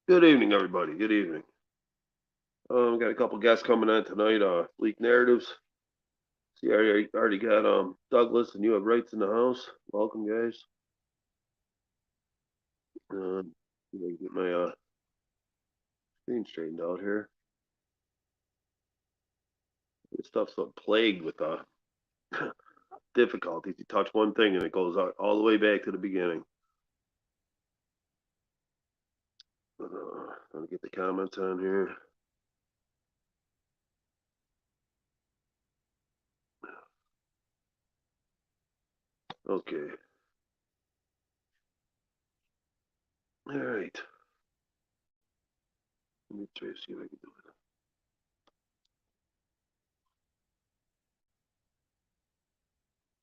Good evening, everybody. Good evening. Got a couple guests coming on tonight. Leak narratives. See, I already got Douglas, and you have rights in the house. Welcome, guys. Get my screen straightened out here. This stuff's so plagued with difficulties. You touch one thing and it goes out all the way back to the beginning. Let me get the comments on here. Okay. All right. Let me try to see if I can do it.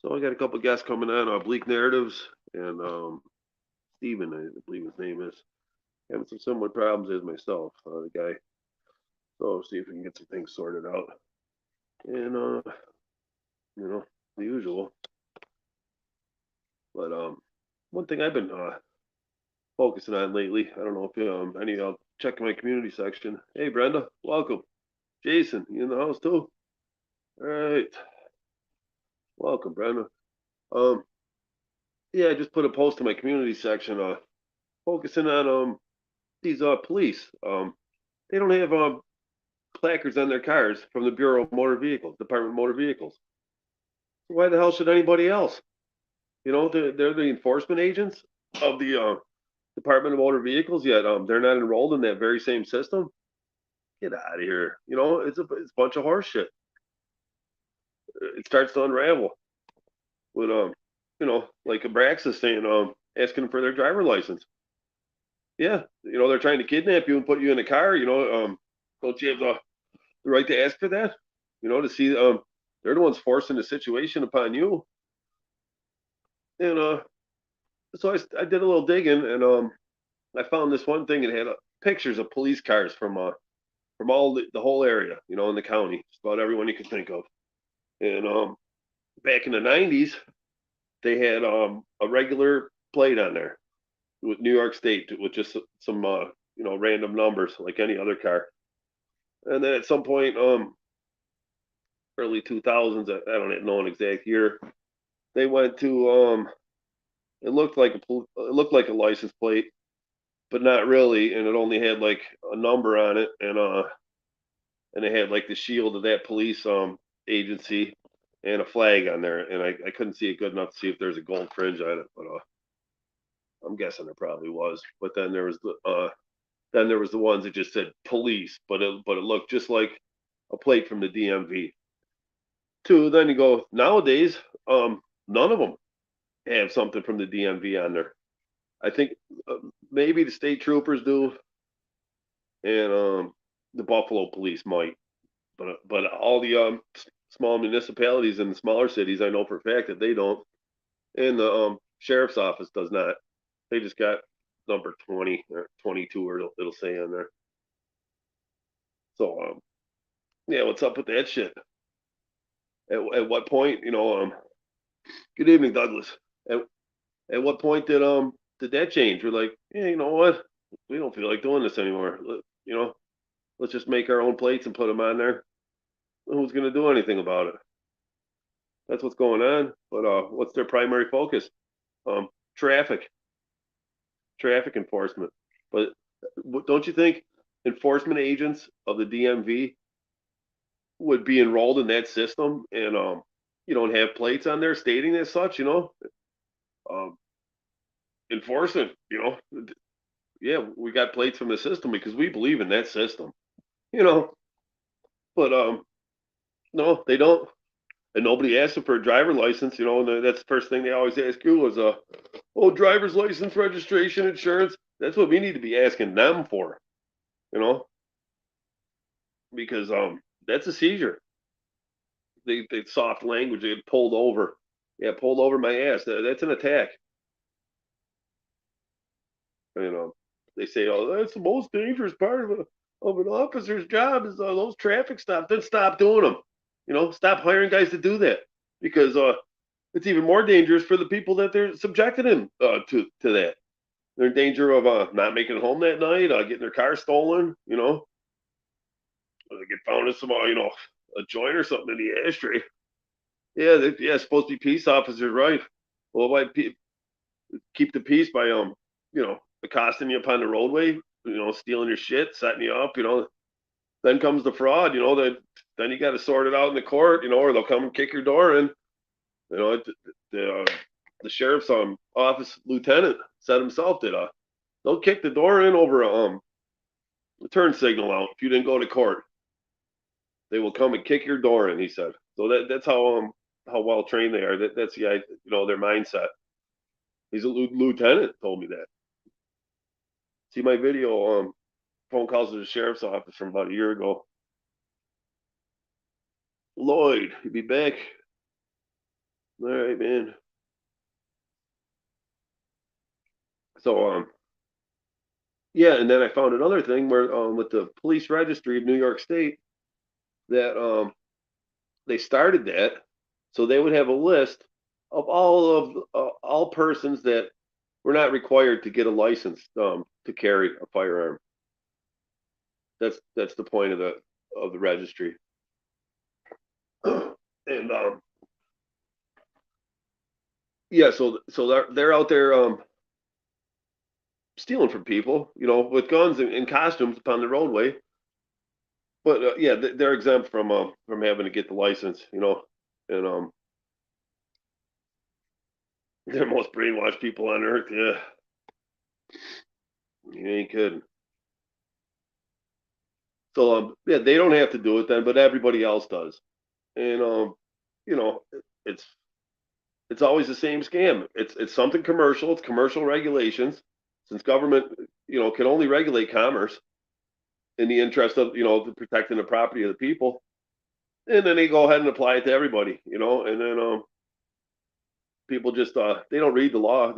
So I got a couple guests coming on. Bleak narratives and Steven, I believe his name is, having some similar problems as myself, the guy. So see if we can get some things sorted out. And you know, the usual. But one thing I've been focusing on lately, I don't know if any of y'all check my community section. Hey Brenda, welcome. Jason, you in the house too? All right. Welcome, Brenda. Um, yeah, I just put a post in my community section, focusing on these police. They don't have placards on their cars from the Bureau of Motor Vehicles, Department of Motor Vehicles. Why the hell should anybody else? You know, they're the enforcement agents of the Department of Motor Vehicles, yet they're not enrolled in that very same system. Get out of here. You know, it's a bunch of horse shit. It starts to unravel with like Abraxas saying asking for their driver license. Yeah, you know, they're trying to kidnap you and put you in a car. Don't you have the right to ask for that? You know, to see they're the ones forcing the situation upon you. And so I did a little digging, and I found this one thing. It had pictures of police cars from all the whole area, you know, in the county, just about everyone you could think of. And back in the '90s, they had a regular plate on there with New York State with just some random numbers like any other car. And then at some point, early 2000s, I don't know an exact year, they went to it looked like a license plate, but not really, and it only had like a number on it, and they had like the shield of that police agency and a flag on there, and I couldn't see it good enough to see if there's a gold fringe on it, but I'm guessing there probably was. But then there was the ones that just said police, but it looked just like a plate from the DMV. Two, then you go nowadays, none of them have something from the DMV on there. I think maybe the state troopers do, and the Buffalo police might, but all the small municipalities and the smaller cities, I know for a fact that they don't, and the sheriff's office does not. They just got number 20 or 22, or it'll say on there. So yeah, what's up with that shit? At what point, good evening, Douglas. At, at what point did that change? We're like, yeah, you know what? We don't feel like doing this anymore. You know, let's just make our own plates and put them on there. Who's going to do anything about it? That's what's going on. But what's their primary focus? Um, traffic, traffic enforcement. But don't you think enforcement agents of the DMV would be enrolled in that system, and you don't have plates on there stating as such? Um, enforcing. Yeah, we got plates from the system because we believe in that system. You know, but no, they don't. And nobody asked them for a driver license, and that's the first thing they always ask you is, driver's license, registration, insurance. That's what we need to be asking them for, you know, because that's a seizure. They soft language. They pulled over. Yeah, pulled over my ass. That's an attack. You know, they say, oh, that's the most dangerous part of an officer's job is those traffic stops. Then stop doing them. Stop hiring guys to do that, because it's even more dangerous for the people that they're subjecting them to that. they're in danger of not making it home that night, getting their car stolen, or they get found in some a joint or something in the ashtray. Yeah, yeah, supposed to be peace officers, right? Well, why keep the peace by accosting you upon the roadway, stealing your shit, setting you up, then comes the fraud, that then you got to sort it out in the court, or they'll come and kick your door in. The the sheriff's office lieutenant said himself that they'll kick the door in over a turn signal out if you didn't go to court. They will come and kick your door in, he said. So that's how well trained they are. That's their mindset. He's a lieutenant. Told me that. See my video phone calls to the sheriff's office from about a year ago. Lloyd, you be back. All right, man. So yeah, and then I found another thing where with the police registry of New York State that they started that so they would have a list of all persons that were not required to get a license to carry a firearm. That's the point of the registry. And yeah, so they're out there stealing from people, with guns and costumes upon the roadway. But yeah, they're exempt from having to get the license, and they're the most brainwashed people on earth. Yeah, you ain't kidding. So yeah, they don't have to do it then, but everybody else does. And you know, it's it's always the same scam. It's something commercial. It's commercial regulations. Since government, can only regulate commerce in the interest of protecting the property of the people, and then they go ahead and apply it to everybody, and then people just they don't read the law.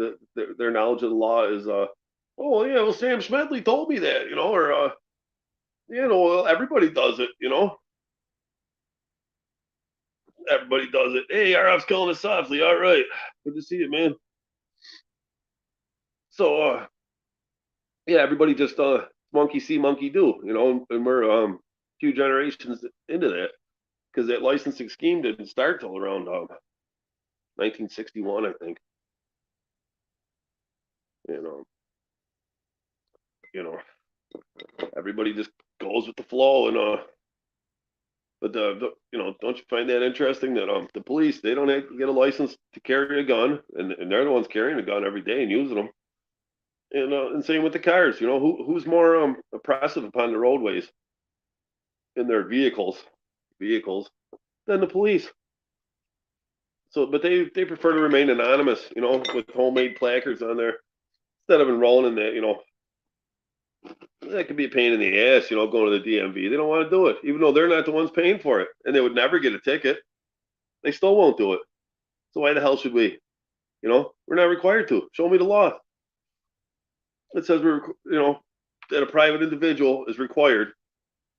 Their knowledge of the law is oh yeah, well Sam Schmedley told me that, or well, everybody does it, everybody does it. Hey, RF's calling us softly. All right, good to see you, man. So yeah, everybody just monkey see, monkey do, and we're few generations into that because that licensing scheme didn't start till around 1961, I think. You know, you know, everybody just goes with the flow, and but don't you find that interesting that the police they don't have to get a license to carry a gun, and they're the ones carrying a gun every day and using them, and same with the cars. Who's more oppressive upon the roadways in their vehicles than the police. So, but they prefer to remain anonymous, with homemade placards on there instead of enrolling in that. That could be a pain in the ass, going to the DMV. They don't want to do it, even though they're not the ones paying for it, and they would never get a ticket. They still won't do it. So why the hell should we? We're not required to. Show me the law. It says that a private individual is required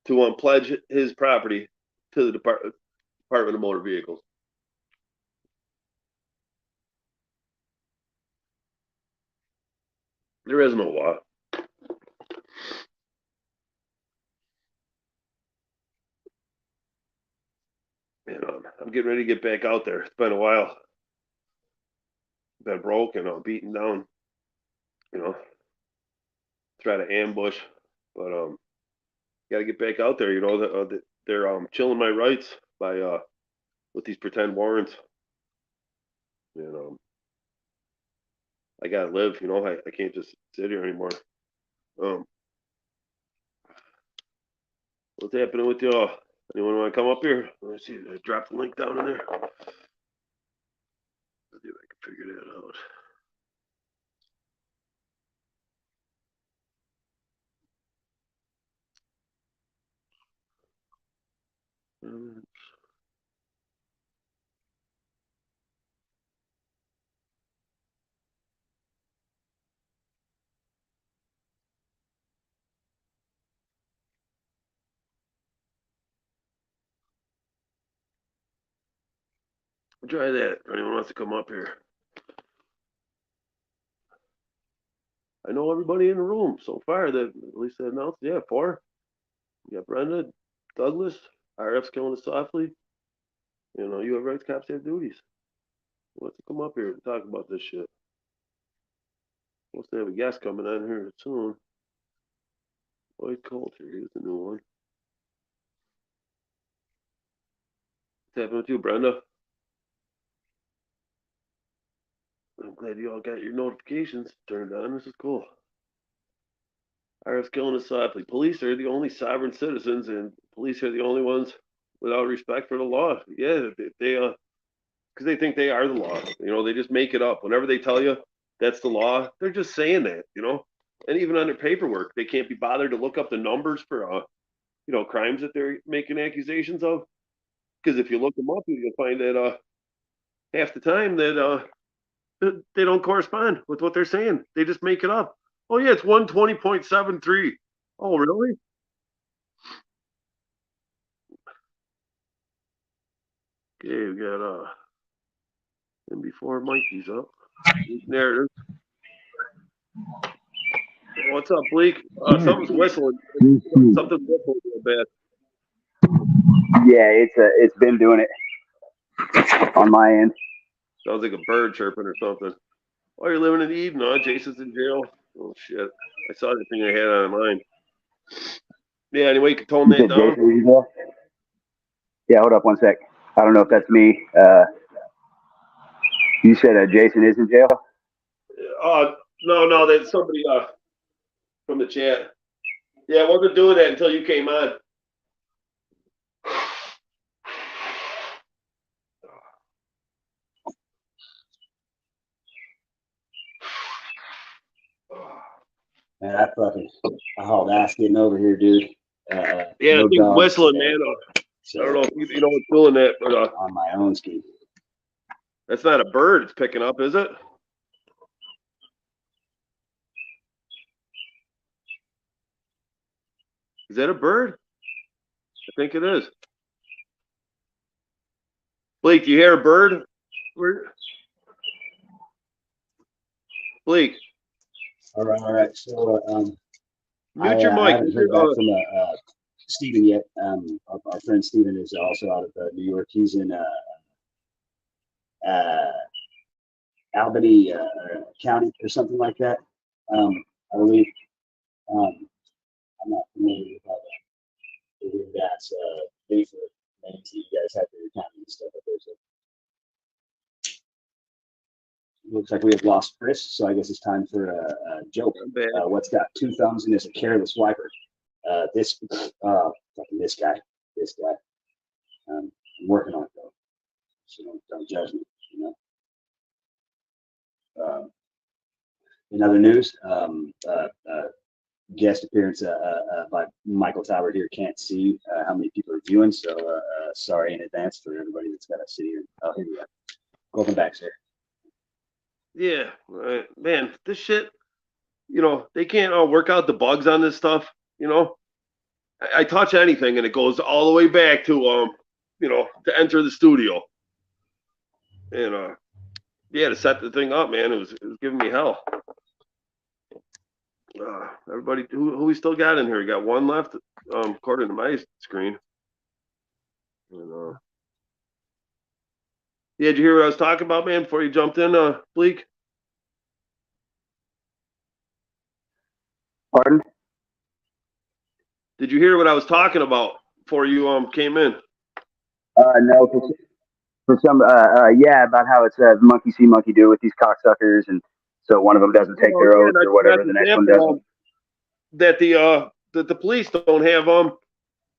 to pledge his property to the Department of Motor Vehicles. There is no law. I'm getting ready to get back out there. It's been a while. Been broke and beaten down. You know, try to ambush, but got to get back out there. They're chilling my rights by with these pretend warrants. And I gotta live. I can't just sit here anymore. Um, what's happening with y'all? Anyone want to come up here? Let me see. I dropped the link down in there. Let's see if I can figure that out. Try that. If anyone wants to come up here. I know everybody in the room so far that at least they announced. Yeah, 4. You got Brenda, Douglas, RF's killing us softly. You know, you have rights, cops have duties. Let's come up here and talk about this shit. Supposed to have a guest coming on here soon. White culture, here's the new one. What's happening with you, Brenda? I'm glad you all got your notifications turned on. This is cool. RF's killing us softly. Police are the only sovereign citizens, and police are the only ones without respect for the law. Yeah, they because they think they are the law. You know, they just make it up. Whenever they tell you that's the law, they're just saying that, you know. And even on their paperwork, they can't be bothered to look up the numbers for, you know, crimes that they're making accusations of. Because if you look them up, you'll find that half the time that they don't correspond with what they're saying. They just make it up. Oh yeah, it's 120.73. Oh really? Okay, we got and before Mikey's up. Narrative. What's up, Bleak? Something's whistling. Something's whistling real bad. Yeah, it's been doing it on my end. Sounds like a bird chirping or something. Oh, you're living in Eden, huh? Jason's in jail. Oh shit! I saw everything I had on mine. Yeah. Anyway, you can tone that down. Jason is in jail? Yeah, hold up one sec. I don't know if that's me. You said Jason is in jail? No, that's somebody from the chat. Yeah, I wasn't doing that until you came on. Man, I hauled ass getting over here, dude. Yeah, no it's whistling, today. Man. So, I don't know if you know what's doing that, but on my own ski. That's not a bird it's picking up, is it? Is that a bird? I think it is. Blake, do you hear a bird? Blake. All right. So, mute your mic. I haven't heard back from Stephen yet. Our friend Stephen is also out of New York. He's in Albany County or something like that. I believe. I'm not familiar with how that's big for many you guys have for your county and stuff. Looks like we have lost Chris, so I guess it's time for Joe. What's got 2 thumbs and is a careless wiper? This guy. I'm working on it though, so don't judge me. You know. In other news, guest appearance by Michael Talbert here. Can't see how many people are viewing, so sorry in advance for everybody that's got to sit here. Oh, here we go. Welcome back, sir. Yeah, man, this shit, you know, they can't work out the bugs on this stuff, you know. I touch anything and it goes all the way back to, you know, to enter the studio. And, yeah, to set the thing up, man, it was giving me hell. Everybody, who we still got in here? We got 1 left, according to my screen. And, yeah, did you hear what I was talking about, man, before you jumped in, Bleak? Pardon? Did you hear what I was talking about before you came in? No, for some, yeah, about how it's monkey see, monkey do with these cocksuckers, and so one of them doesn't take their oath or whatever, the next one doesn't. That the police don't have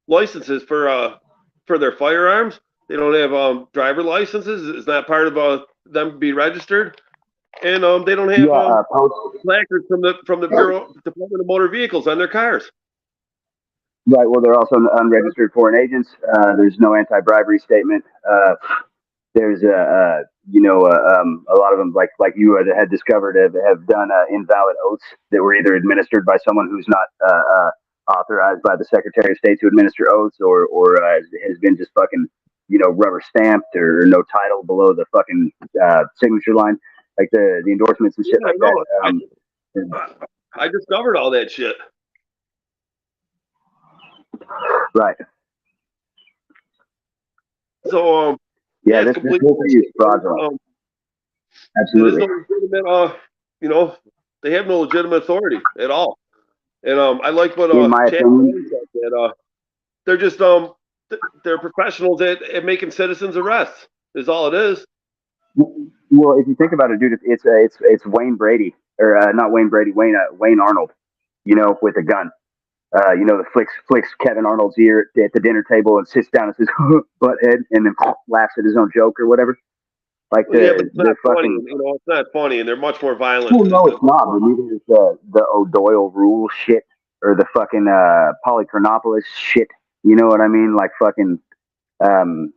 licenses for their firearms. They don't have driver licenses. It's not part of them be registered, and they don't have placards from the Bureau Department of Motor Vehicles on their cars. Right. Well, they're also unregistered foreign agents. There's no anti-bribery statement. There's you know, a lot of them, like you had discovered, have done invalid oaths that were either administered by someone who's not authorized by the Secretary of State to administer oaths, or has been just fucking, you know, rubber stamped or no title below the fucking signature line, like the endorsements and shit like that. I discovered all that shit. Right. So Yeah, it's this completely whole thing is fraudulent. It is Absolutely. no legitimate. You know, they have no legitimate authority at all. And I like what In my Chad opinion, said that they're just they're professionals at making citizens arrests. Is all it is. well, if you think about it, dude, it's Wayne Brady or not Wayne Brady, Wayne Arnold. You know, with a gun. You know, the flicks Kevin Arnold's ear at the dinner table and sits down and says butthead, and then laughs at his own joke or whatever. Like Well, yeah, but it's not the funny. fucking. You know, it's not funny, and they're much more violent. Well, no, it's not. But neither is the O'Doyle rule shit or the fucking Polychronopoulos shit. You know what I mean? Like fucking. Um,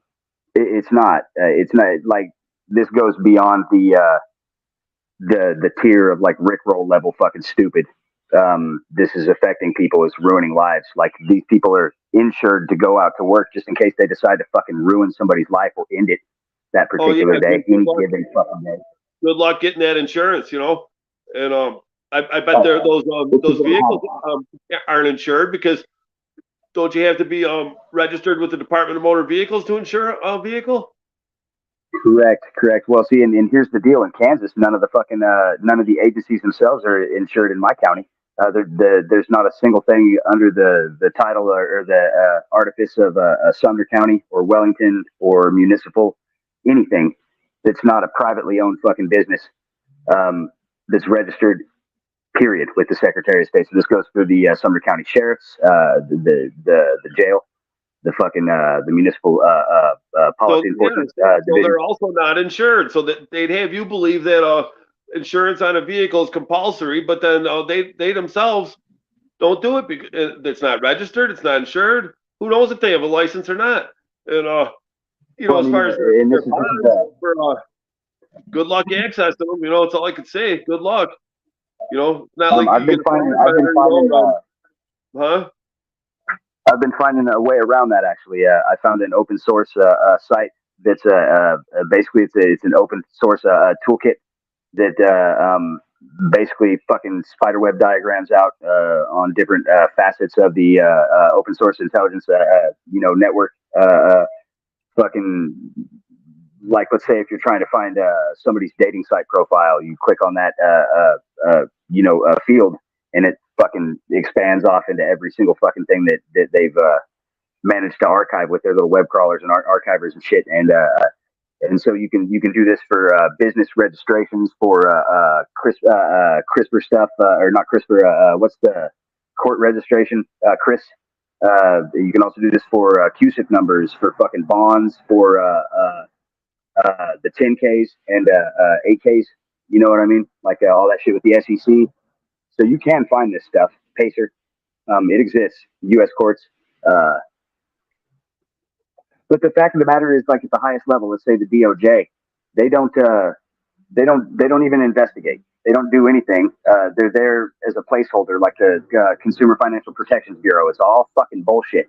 it's not. It's not like this goes beyond the tier of like Rickroll level fucking stupid. This is affecting people. It's ruining lives. Like these people are insured to go out to work just in case they decide to fucking ruin somebody's life or end it that Oh yeah, particular day, any given fucking day. good luck getting that insurance. You know, and I bet Right. those vehicles aren't insured because don't you have to be registered with the Department of Motor Vehicles to insure a vehicle? Correct. Well, see, and here's the deal: in Kansas, none of the agencies themselves are insured in my county. There's not a single thing under the title or the artifice of Sumner County or Wellington or municipal anything that's not a privately owned fucking business that's registered. Period. With the Secretary of State. So this goes through the Sumner County Sheriff's, the jail, the fucking the municipal So policy yeah, enforcement so division. they're also not insured. So that they'd have you believe that insurance on a vehicle is compulsory, but then they themselves don't do it because it's not registered, it's not insured. Who knows if they have a license or not? And you know, Well, I as mean, far as and their this is bonds for good luck accessing them, you know, it's all I could say. Good luck. You know, it's not like you get a finding huh? I've been finding a way around that actually. I found an open source site that's basically it's an open source toolkit that basically fucking spiderweb diagrams out on different facets of the open source intelligence network. Fucking like let's say if you're trying to find somebody's dating site profile, you click on that field, and it fucking expands off into every single fucking thing that they've managed to archive with their little web crawlers and archivers and shit. And so you can do this for business registrations for CRISPR stuff or not CRISPR. What's the court registration? CRIS. You can also do this for QSIP numbers for fucking bonds for the 10Ks and 8Ks. You know what I mean? Like all that shit with the SEC. So you can find this stuff, Pacer. It exists, U.S. courts. Uh, but the fact of the matter is, like at the highest level, let's say the DOJ, they don't, they don't even investigate. They don't do anything. They're there as a placeholder, like the Consumer Financial Protections Bureau. It's all fucking bullshit.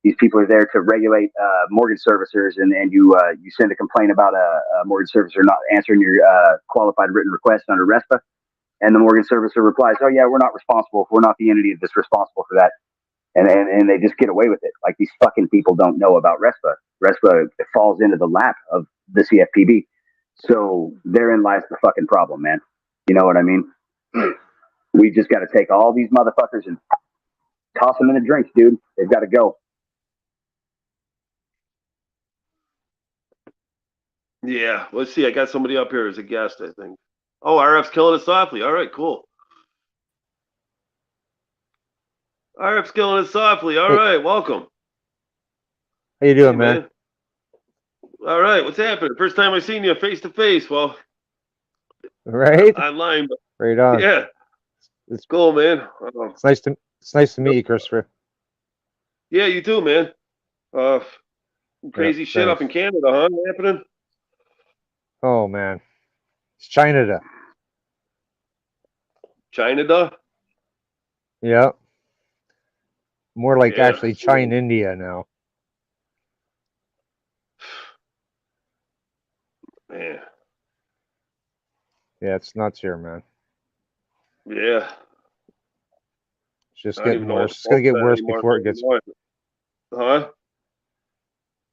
These people are there to regulate mortgage servicers, and you send a complaint about a mortgage servicer not answering your qualified written request under RESPA, and the mortgage servicer replies, "Oh yeah, we're not responsible. We're not the entity that's responsible for that," and they just get away with it. Like these fucking people don't know about RESPA. RESPA falls into the lap of the CFPB, so therein lies the fucking problem, man. You know what I mean? We just got to take all these motherfuckers and toss them in the drinks, dude. They've got to go. Yeah, let's see. I got somebody up here as a guest, I think. Oh, RF's killing it softly. All right, cool. RF's killing it softly. All right, welcome. How you doing, man? All right, what's happening? First time I've seen you face to face. Well, right? online, but Right on. yeah, it's cool, man. It's nice to meet you, Christopher. Yeah, you too, man. Crazy shit up in Canada, huh? Happening? Oh man, it's China. China? Yeah. More like actually China, India now. Man. Yeah, it's nuts here, man. Yeah. just I don't even getting know what worse. to It's gonna focus get on worse anymore. before it gets. Huh?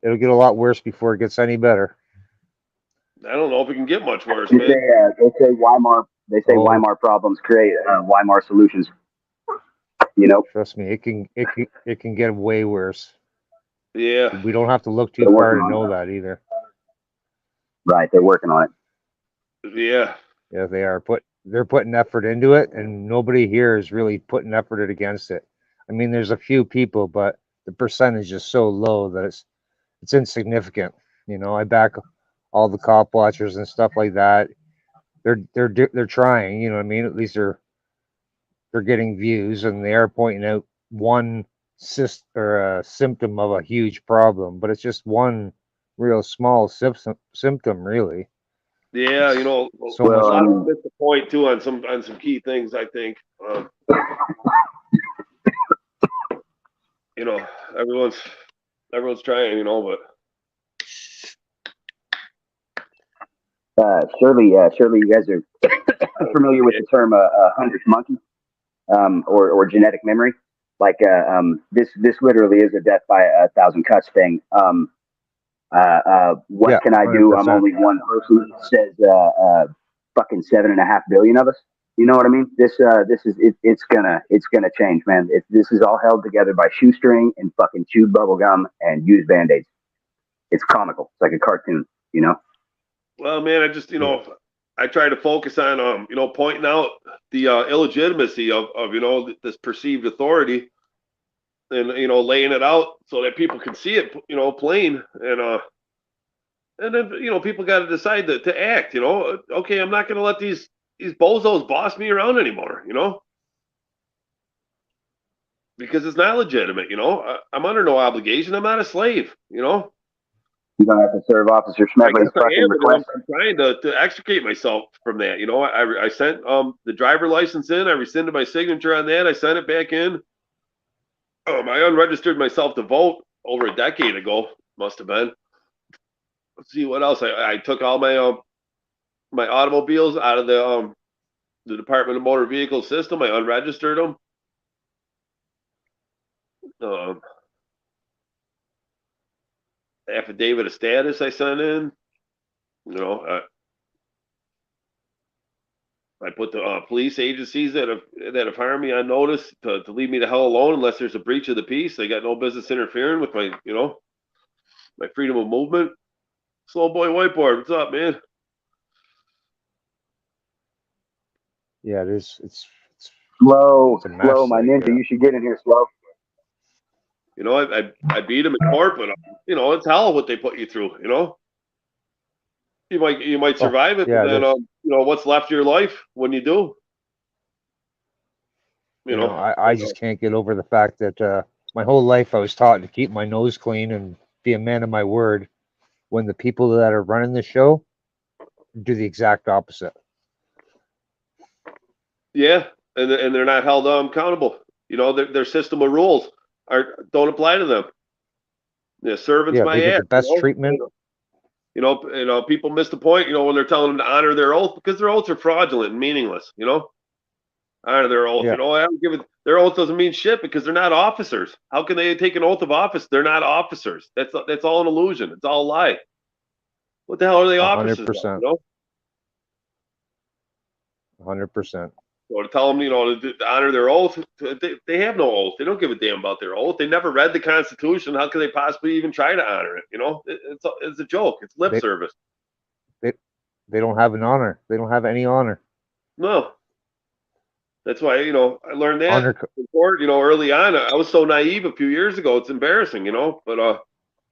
It'll get a lot worse before it gets any better. I don't know if it can get much worse, They man. say, Oh, Weimar problems create Weimar solutions. You know, trust me, it can get way worse. Yeah. We don't have to look too They're far working to on know it. that either. Right, they're working on it. Yeah. Yeah, they're putting effort into it, and nobody here is really putting effort against it. I mean, there's a few people, but the percentage is so low that it's insignificant. You know, I back all the cop watchers and stuff like that. They're trying. You know what I mean? At least they're getting views, and they are pointing out one symptom of a huge problem, but it's just one real small symptom, really. Yeah, you know, So a much. Well, lot of miss the point too on some key things. I think, you know, everyone's trying, you know, but Surely, you guys are familiar with the term "hunter's monkey" or genetic memory. Like this literally is a death by 1,000 cuts thing. What Yeah, can I do? I'm 100%. only one person. Says fucking 7.5 billion of us. You know what I mean? This is it's gonna change, man. This is all held together by shoestring and fucking chewed bubble gum and used band-aids. It's comical. It's like a cartoon, you know. well, man, I just, you know, I try to focus on, you know, pointing out the illegitimacy of, you know, this perceived authority, and, you know, laying it out so that people can see it, you know, plain, and then, you know, people got to decide to act. You know, okay, I'm not going to let these bozos boss me around anymore. You know, because it's not legitimate. You know, I'm under no obligation. I'm not a slave. You know, You don't have to serve Officer I guess Smedley's I fucking am, and request. I'm trying to extricate myself from that. You know, I sent the driver license in. I rescinded my signature on that. I sent it back in. I unregistered myself to vote over a decade ago. Must have been. Let's see what else. I took all my automobiles out of the Department of Motor Vehicle system. I unregistered them. Affidavit of status I sent in. You know, I put the police agencies that have hired me on notice to leave me the hell alone unless there's a breach of the peace. They got no business interfering with my, you know, my freedom of movement. Slow boy whiteboard, what's up, man? Yeah, it is. It's Slow, a mess. my Like, ninja. You should get in here slow. You know, I beat them in court, but you know, it's hell what they put you through. You know, you might survive it, yeah, but then there's. you know, what's left of your life when you do? You You know, know, I just can't get over the fact that my whole life I was taught to keep my nose clean and be a man of my word. When the people that are running the show do the exact opposite. yeah, and they're not held accountable. You know, their system of rules don't apply to them. Yeah, servants Yeah, my they get ass. the best treatment. You know, people miss the point. You know, when they're telling them to honor their oath because their oaths are fraudulent and meaningless. You know, honor their oath. Yeah. You know, I don't give it. Their oath doesn't mean shit because they're not officers. How can they take an oath of office? They're not officers. That's all an illusion. It's all a lie. What the hell are they officers of? You 100%. know, 100%. so to tell them, you know, to honor their oath, they have no oath. They don't give a damn about their oath. They never read the Constitution. How could they possibly even try to honor it? You know, it's a joke. It's lip service. They don't have an honor. They don't have any honor. No, that's why, you know, I learned that Honor. in court, you know, early on. I was so naive a few years ago. It's embarrassing, you know, but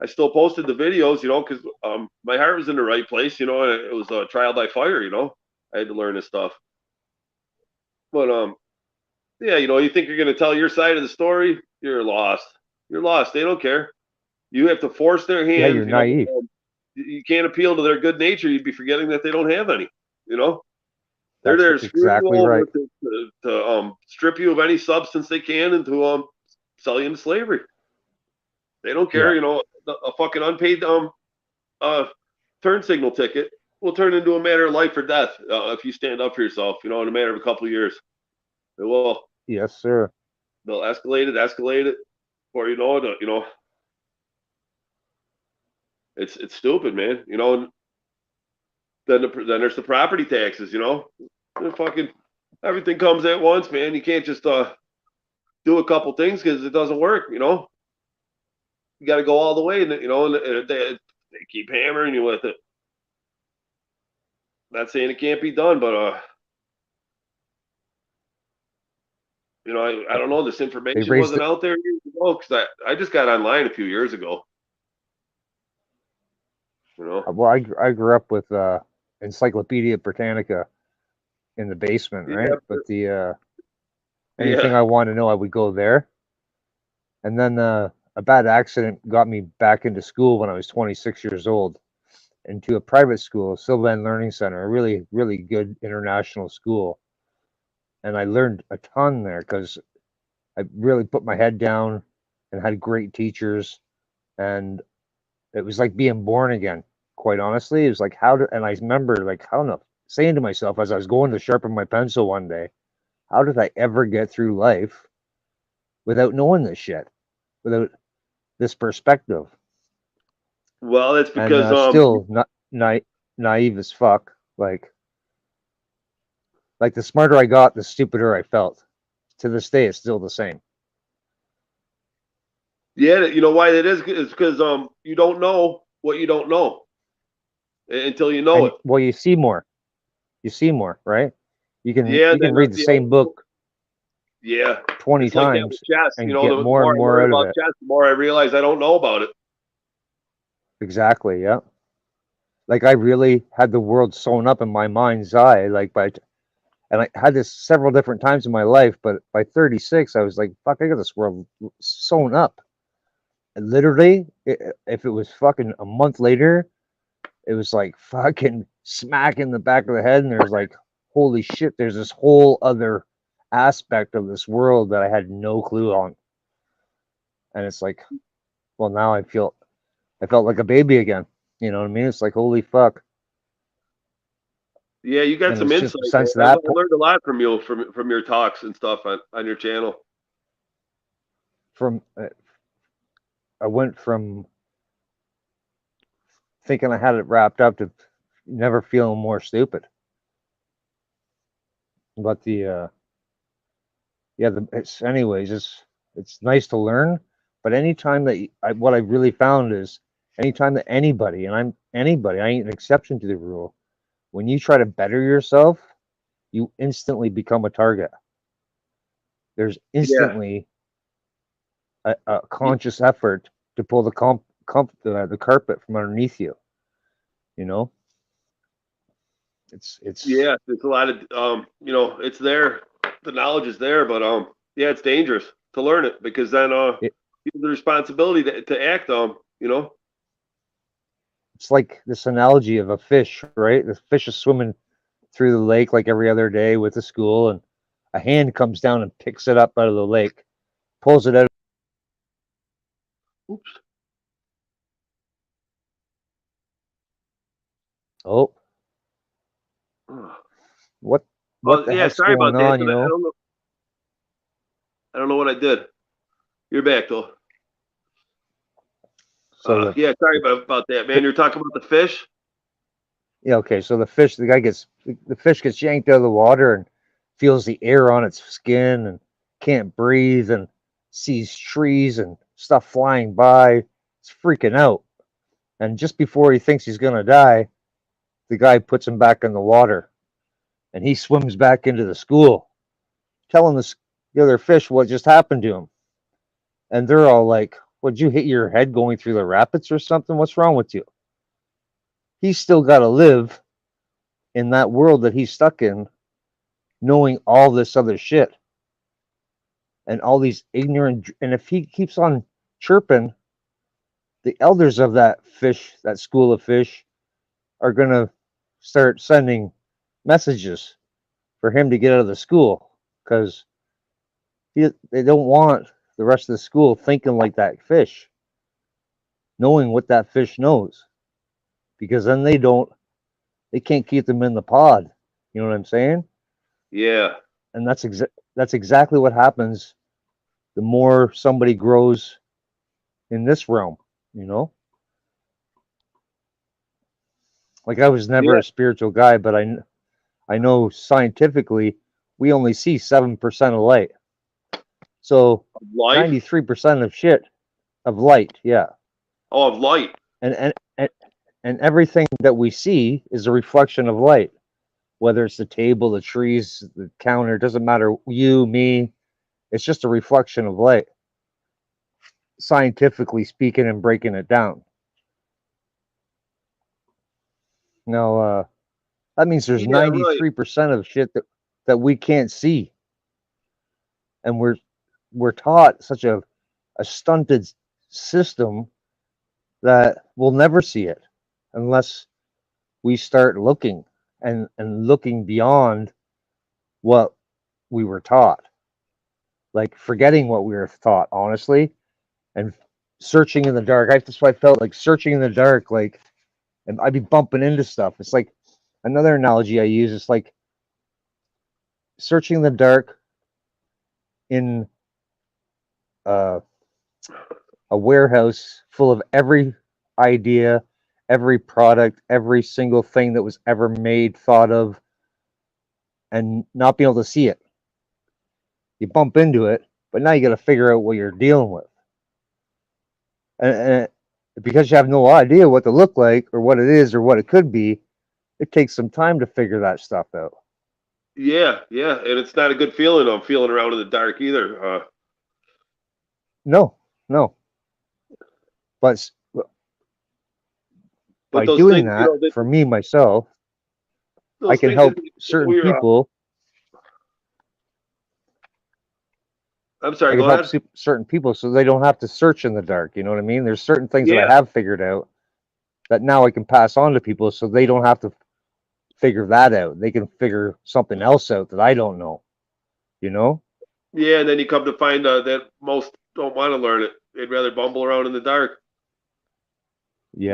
I still posted the videos, you know, because my heart was in the right place, you know, and it was a trial by fire, you know. I had to learn this stuff. But yeah, you know, you think you're going to tell your side of the story, you're lost. You're lost. They don't care. You have to force their hand. Yeah, you're you know, naive. you can't appeal to their good nature. You'd be forgetting that they don't have any, you know. They're That's there to screw you exactly over right. to strip you of any substance they can and to sell you into slavery. They don't care, Yeah. you know. A fucking unpaid turn signal ticket will turn into a matter of life or death if you stand up for yourself, you know, in a matter of a couple of years. It will. Yes, sir. they'll escalate it, before you know it, it's stupid, man. And then there's the property taxes, and fucking everything comes at once, man. You can't just do a couple things because it doesn't work, You got to go all the way, and they keep hammering you with it. Not saying it can't be done, but I don't know. This information raised wasn't out there years ago because I just got online a few years ago. Well, I grew up with Encyclopedia Britannica in the basement, right? Yeah, But the anything I wanted to know, I would go there. And then a bad accident got me back into school when I was 26 years old, into a private school, Sylvan Learning Center, a really, really good international school. And I learned a ton there because I really put my head down and had great teachers. And it was like being born again, quite honestly. It was like, and I remember like, saying to myself as I was going to sharpen my pencil one day, how did I ever get through life without knowing this shit, without this perspective? Well, it's because and still not naive as fuck. Like the smarter I got, the stupider I felt. To this day, it's still the same. Yeah, you know why that is because you don't know what you don't know until you know it. Well, you see more. You see more, right? You can read the same book. Yeah, 20 it's like times chess. and The get more and more out of it. Chess, the more I realize I don't know about it. Exactly. Yeah. Like I really had the world sewn up in my mind's eye, and I had this several different times in my life, but by 36, I was like, fuck, I got this world sewn up. And literally, if it was fucking a month later, it was like fucking smack in the back of the head, and there's like, holy shit, there's this whole other aspect of this world that I had no clue on. And it's like, well, now I felt like a baby again. You know what I mean? It's like, holy fuck. Yeah, you got some insight. I learned a lot from you from your talks and stuff on your channel. I went from thinking I had it wrapped up to never feeling more stupid. But it's nice to learn. But anytime what I really found is anytime that anybody, and I'm anybody, I ain't an exception to the rule. When you try to better yourself, you instantly become a target. There's instantly a conscious effort to pull the carpet from underneath you. It's a lot of it's there. The knowledge is there, but it's dangerous to learn it because then you have the responsibility to act It's like this analogy of a fish, right? The fish is swimming through the lake like every other day with the school, and a hand comes down and picks it up out of the lake, pulls it out. Oops. Oh. What the heck's sorry going about on, that. I don't know what I did. You're back though. So sorry about that, man. You're talking about the fish? Yeah, okay. So the fish gets yanked out of the water and feels the air on its skin and can't breathe and sees trees and stuff flying by. It's freaking out. And just before he thinks he's gonna die, the guy puts him back in the water, and he swims back into the school, telling the other fish what just happened to him. And they're all like, "Would you hit your head going through the rapids or something? What's wrong with you?" He's still got to live in that world that he's stuck in, knowing all this other shit and all these ignorant. And if he keeps on chirping, the elders of that school of fish, are going to start sending messages for him to get out of the school because they don't want the rest of the school thinking like that fish, knowing what that fish knows, because then they can't keep them in the pod. You know what I'm saying? Yeah. And that's exactly what happens the more somebody grows in this realm, you know? Like, I was never Yeah, a spiritual guy, but I know scientifically we only see 7% of light. So life. 93% of shit of light, yeah. Oh, of light. And and everything that we see is a reflection of light. Whether it's the table, the trees, the counter, it doesn't matter, you, me, it's just a reflection of light. Scientifically speaking and breaking it down. Now, that means there's Yeah, right. 93% of shit that we can't see. And we're taught such a stunted system that we'll never see it unless we start looking and looking beyond what we were taught. Like forgetting what we were taught, honestly, and searching in the dark. That's why I felt like searching in the dark, like, and I'd be bumping into stuff. It's like another analogy I use is like searching in the dark in uh, a warehouse full of every idea, every product, every single thing that was ever made, thought of, and not being able to see it. You bump into it, but now you got to figure out what you're dealing with. And because you have no idea what to look like or what it is or what it could be, it takes some time to figure that stuff out. Yeah, yeah, and it's not a good feeling. I'm feeling around in the dark either. No, no. But But by those doing things, that, for me, myself, I those can things that help certain we're. people. I'm I sorry. can Go help ahead. certain people so they don't have to search in the dark. You know what I mean? There's certain things that I Yeah, have figured out that now I can pass on to people so they don't have to figure that out. They can figure something else out that I don't know, you know? yeah, and then you come to find that most don't want to learn it. They'd rather bumble around in the dark.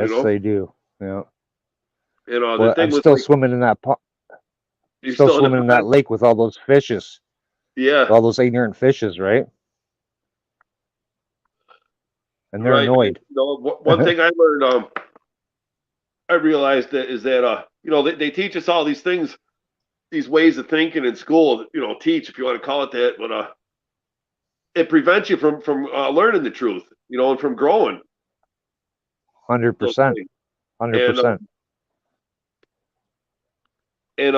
You Yes, know. they do. Yeah. The Well, thing I'm was still like swimming in that you're still still in the swimming in that pond. lake with all those fishes, Yeah, all those ignorant fishes, right? And they're right. And, annoyed. one thing I learned, I realized that is that they teach us all these things, these ways of thinking in school. Teach if you want to call it that, but it prevents you from learning the truth. And from growing those 100%. things. And 100%.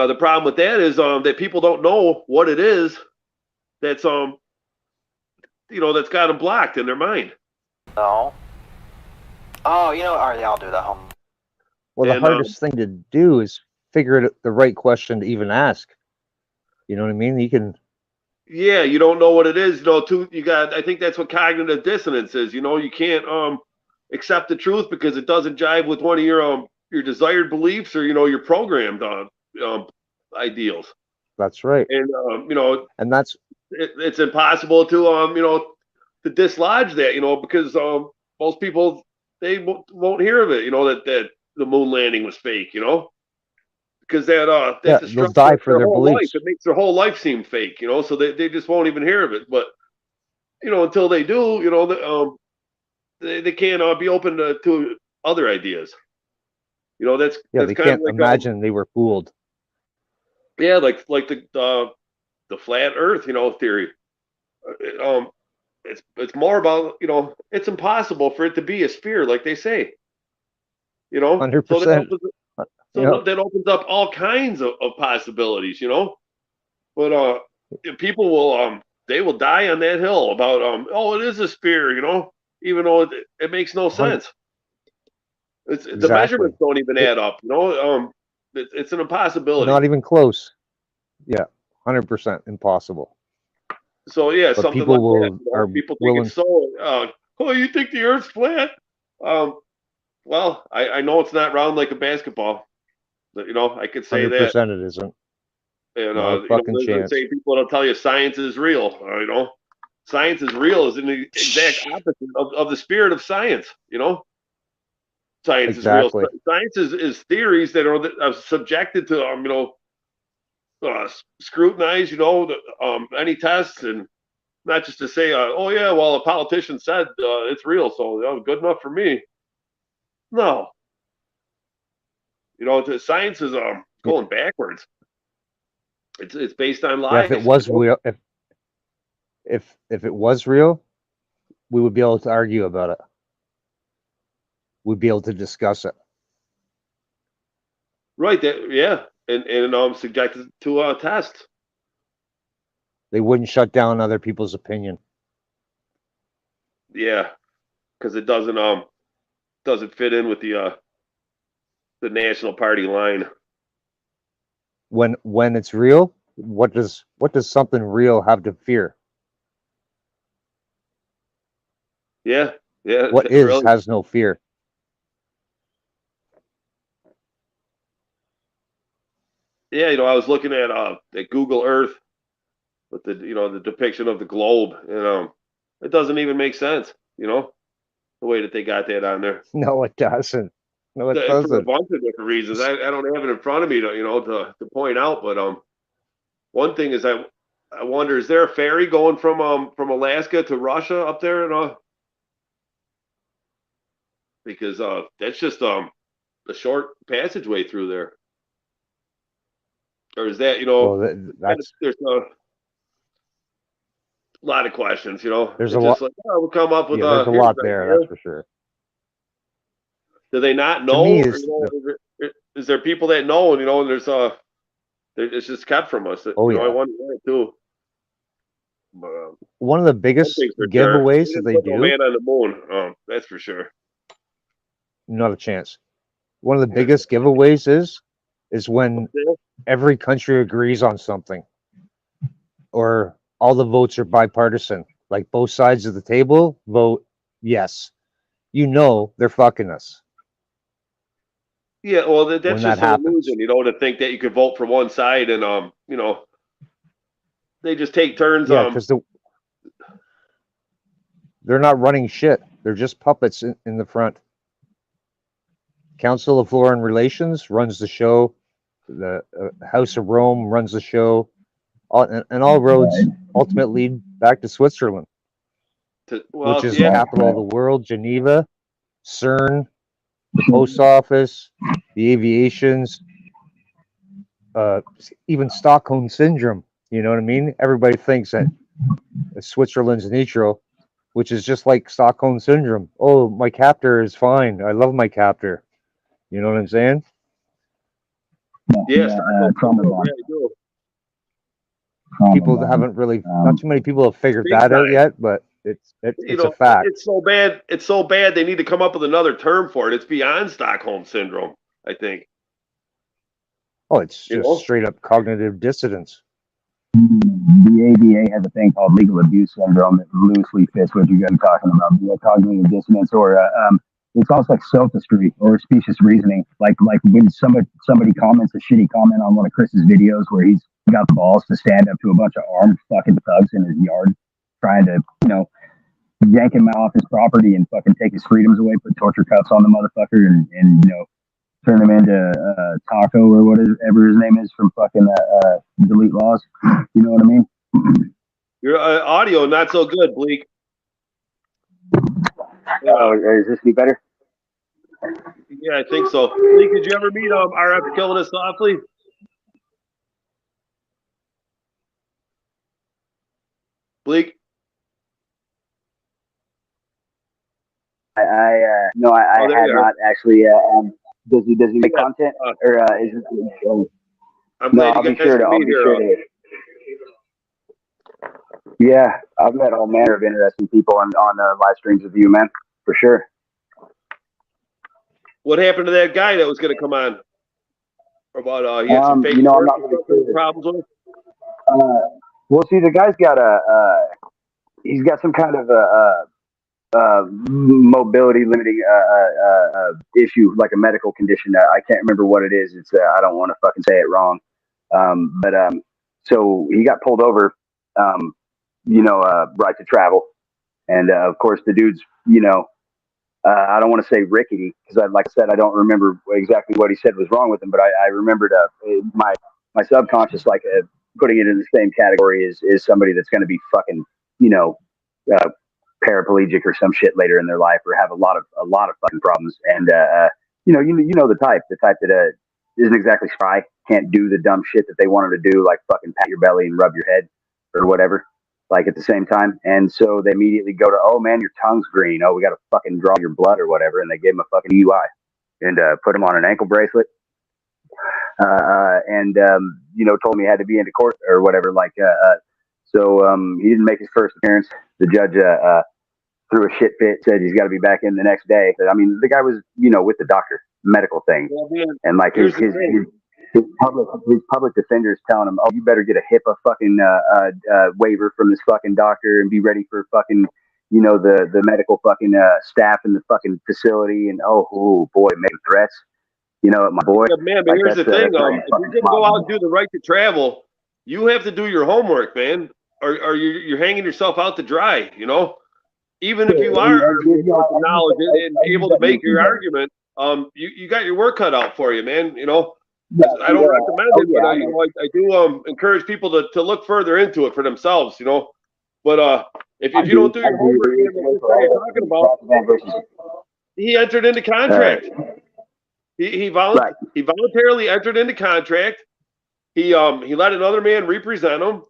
the problem with that is that people don't know what it is that's that's got them blocked in their mind. No. Oh, all right, yeah, I'll do that. Well, the And hardest thing to do is figure out the right question to even ask. You know what I mean? You can, yeah, you don't know what it is. I think that's what cognitive dissonance is. You can't accept the truth because it doesn't jive with one of your desired beliefs or your programmed ideals. that's right. And And that's it's impossible to dislodge that, because most people they won't hear of it, that the moon landing was fake, because that yeah, they'll destructs die for their their whole life. beliefs. It makes their whole life seem fake, so they just won't even hear of it. But until they do, they can't be open to other ideas. That's Yeah, they kind of can't like imagine they were fooled. yeah, like the flat Earth, theory. Um, it's more about it's impossible for it to be a sphere like they say. So that 100%. opens Yep. that opens up all kinds of possibilities. But people will they will die on that hill about oh, it is a sphere, even though it makes no sense. The Exactly. measurements don't even add up. It's an impossibility. Not even close. Yeah, 100% impossible. So yeah, But something like people that. are People think it's willing. so. Oh, you think the Earth's flat? Well, I know it's not round like a basketball. But, I could say that. 100% it isn't. And Not a fucking there's the chance. same people that'll tell you science is real. Science is real is in the exact opposite of the spirit of science. Science is real. Exactly. Science is theories that are subjected to scrutinize. Any tests and Not just to say, oh yeah, well, a politician said it's real, so good enough for me. No. The science is going backwards. It's based on lies. Yeah, if it was real, if it was real, we would be able to argue about it. We'd be able to discuss it. Right. Yeah. And subjected to a test. They wouldn't shut down other people's opinion. Yeah, because it doesn't fit in with the national party line. When it's real, what does something real have to fear? Yeah. What is really has no fear. Yeah, I was looking at Google Earth with the depiction of the globe, and it doesn't even make sense, the way that they got that on there. No, it doesn't. No, it doesn't. For a bunch of different reasons. I don't have it in front of me to point out, but one thing is I wonder, is there a ferry going from Alaska to Russia up there, because that's just a short passageway through there. Or is that, there's a lot of questions, There's a lot. Like, we'll come up with there's a lot there, that's for sure. Do they not know? Me, is there people that know, and there's it's just kept from us. Oh yeah. I wonder that too. But, one of the biggest giveaways that they do. Man on the moon. That's for sure. Not a chance. One of the biggest giveaways is when every country agrees on something, or all the votes are bipartisan. Like both sides of the table vote yes. They're fucking us. Yeah, well, that's just an illusion, to think that you could vote for one side and they just take turns. Yeah, because they're not running shit. They're just puppets in the front. Council of Foreign Relations runs the show. The House of Rome runs the show. And all roads ultimately lead back to Switzerland, which is the capital of the world. Geneva, CERN, the post office, the aviations, even Stockholm syndrome. You know what I mean? Everybody thinks that Switzerland's neutral, which is just like Stockholm syndrome. Oh, my captor is fine. I love my captor. You know what I'm saying? Yes. People haven't really, not too many people have figured that out yet, but it's a fact. It's so bad. It's so bad. They need to come up with another term for it. It's beyond Stockholm syndrome, I think. Oh, it's just straight up cognitive dissonance. The ABA has a thing called legal abuse syndrome that loosely fits what you guys are talking about. Cognitive dissonance, or it's almost like sophistry or specious reasoning. Like when somebody comments a shitty comment on one of Chris's videos where he's got the balls to stand up to a bunch of armed fucking thugs in his yard, trying to yank him off his property and fucking take his freedoms away, put torture cuffs on the motherfucker, and turn him into Taco or whatever his name is from fucking Delete Laws. You know what I mean? Your audio not so good, Bleak. Oh, is this any better? Yeah, I think so. Bleak, did you ever meet RF Killing Us Softly? Bleak? No, I had not actually. Does he make content, or is it? I'll be sure to. Yeah, I've met all manner of interesting people on live streams with you, man, for sure. What happened to that guy that was going to come on? About he had some fake I'm not really sure. Problems with. Well, see, the guy's got he's got some kind of mobility limiting issue, like a medical condition. I can't remember what it is. It's I don't want to fucking say it wrong. So he got pulled over, right to travel, and of course the dude's, I don't want to say rickety because, like I said, I don't remember exactly what he said was wrong with him, but I remembered my subconscious putting it in the same category as somebody that's going to be fucking paraplegic or some shit later in their life, or have a lot of fucking problems. And you know the type that isn't exactly spry, can't do the dumb shit that they want them to do, like fucking pat your belly and rub your head or whatever, like at the same time. And so they immediately go to, oh man, your tongue's green. Oh, we got to fucking draw your blood or whatever. And they gave him a fucking DUI and put him on an ankle bracelet. And told me he had to be into court or whatever. So he didn't make his first appearance. The judge threw a shit fit, said he's got to be back in the next day. I mean, the guy was, with the doctor, medical thing. Yeah, and like his public defenders telling him, oh, you better get a HIPAA fucking waiver from this fucking doctor and be ready for fucking, the medical fucking staff in the fucking facility. And oh boy, making threats. My boy. Yeah, man, but here's the thing. If you're gonna go out and do the right to travel, you have to do your homework, man. Or you're hanging yourself out to dry. Even if you are knowledge and able to make your argument, you got your work cut out for you, man. I don't recommend it, but I do encourage people to look further into it for themselves. But if you don't do your homework, you're talking about, he entered into contract. He voluntarily entered into contract. He let another man represent him.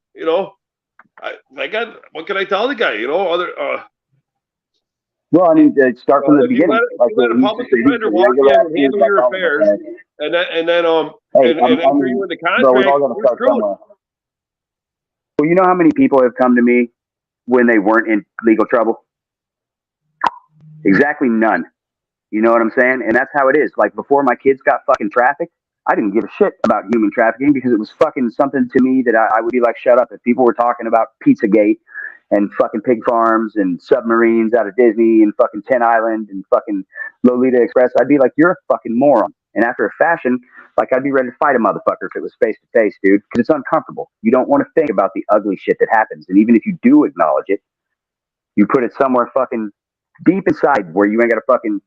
What can I tell the guy? Well, I mean, start from the beginning. You let a public defender walk in and handle your affairs, and then enter you into contract. You're screwed. Well, you know how many people have come to me when they weren't in legal trouble? Exactly none. You know what I'm saying? And that's how it is. Like, before my kids got fucking trafficked, I didn't give a shit about human trafficking because it was fucking something to me that I would be like, shut up. If people were talking about Pizzagate and fucking pig farms and submarines out of Disney and fucking 10 Island and fucking Lolita Express, I'd be like, you're a fucking moron. And after a fashion, like, I'd be ready to fight a motherfucker if it was face to face, dude, because it's uncomfortable. You don't want to think about the ugly shit that happens. And even if you do acknowledge it, you put it somewhere fucking deep inside where you ain't got to fucking,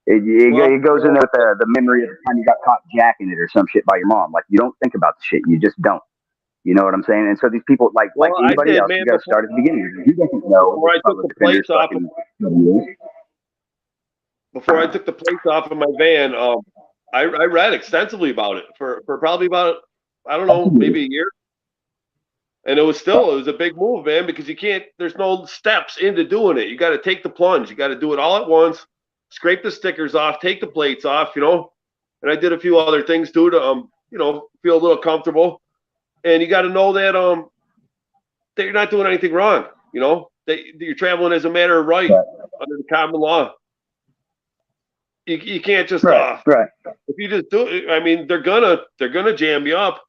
it goes in there with the memory of the time you got caught jacking it or some shit by your mom. Like, you don't think about the shit. You just don't. You know what I'm saying? And so these people, like anybody else, you got to start at the beginning. You don't know. Before I took the plates off of my van, I read extensively about it for probably about, I don't know, maybe a year. And it was a big move, man, because there's no steps into doing it. You got to take the plunge. You got to do it all at once, scrape the stickers off, take the plates off, And I did a few other things too to, feel a little comfortable. And you got to know that that you're not doing anything wrong. That you're traveling as a matter of right under the common law. You can't just right. If you just do it, I mean, they're gonna jam you up.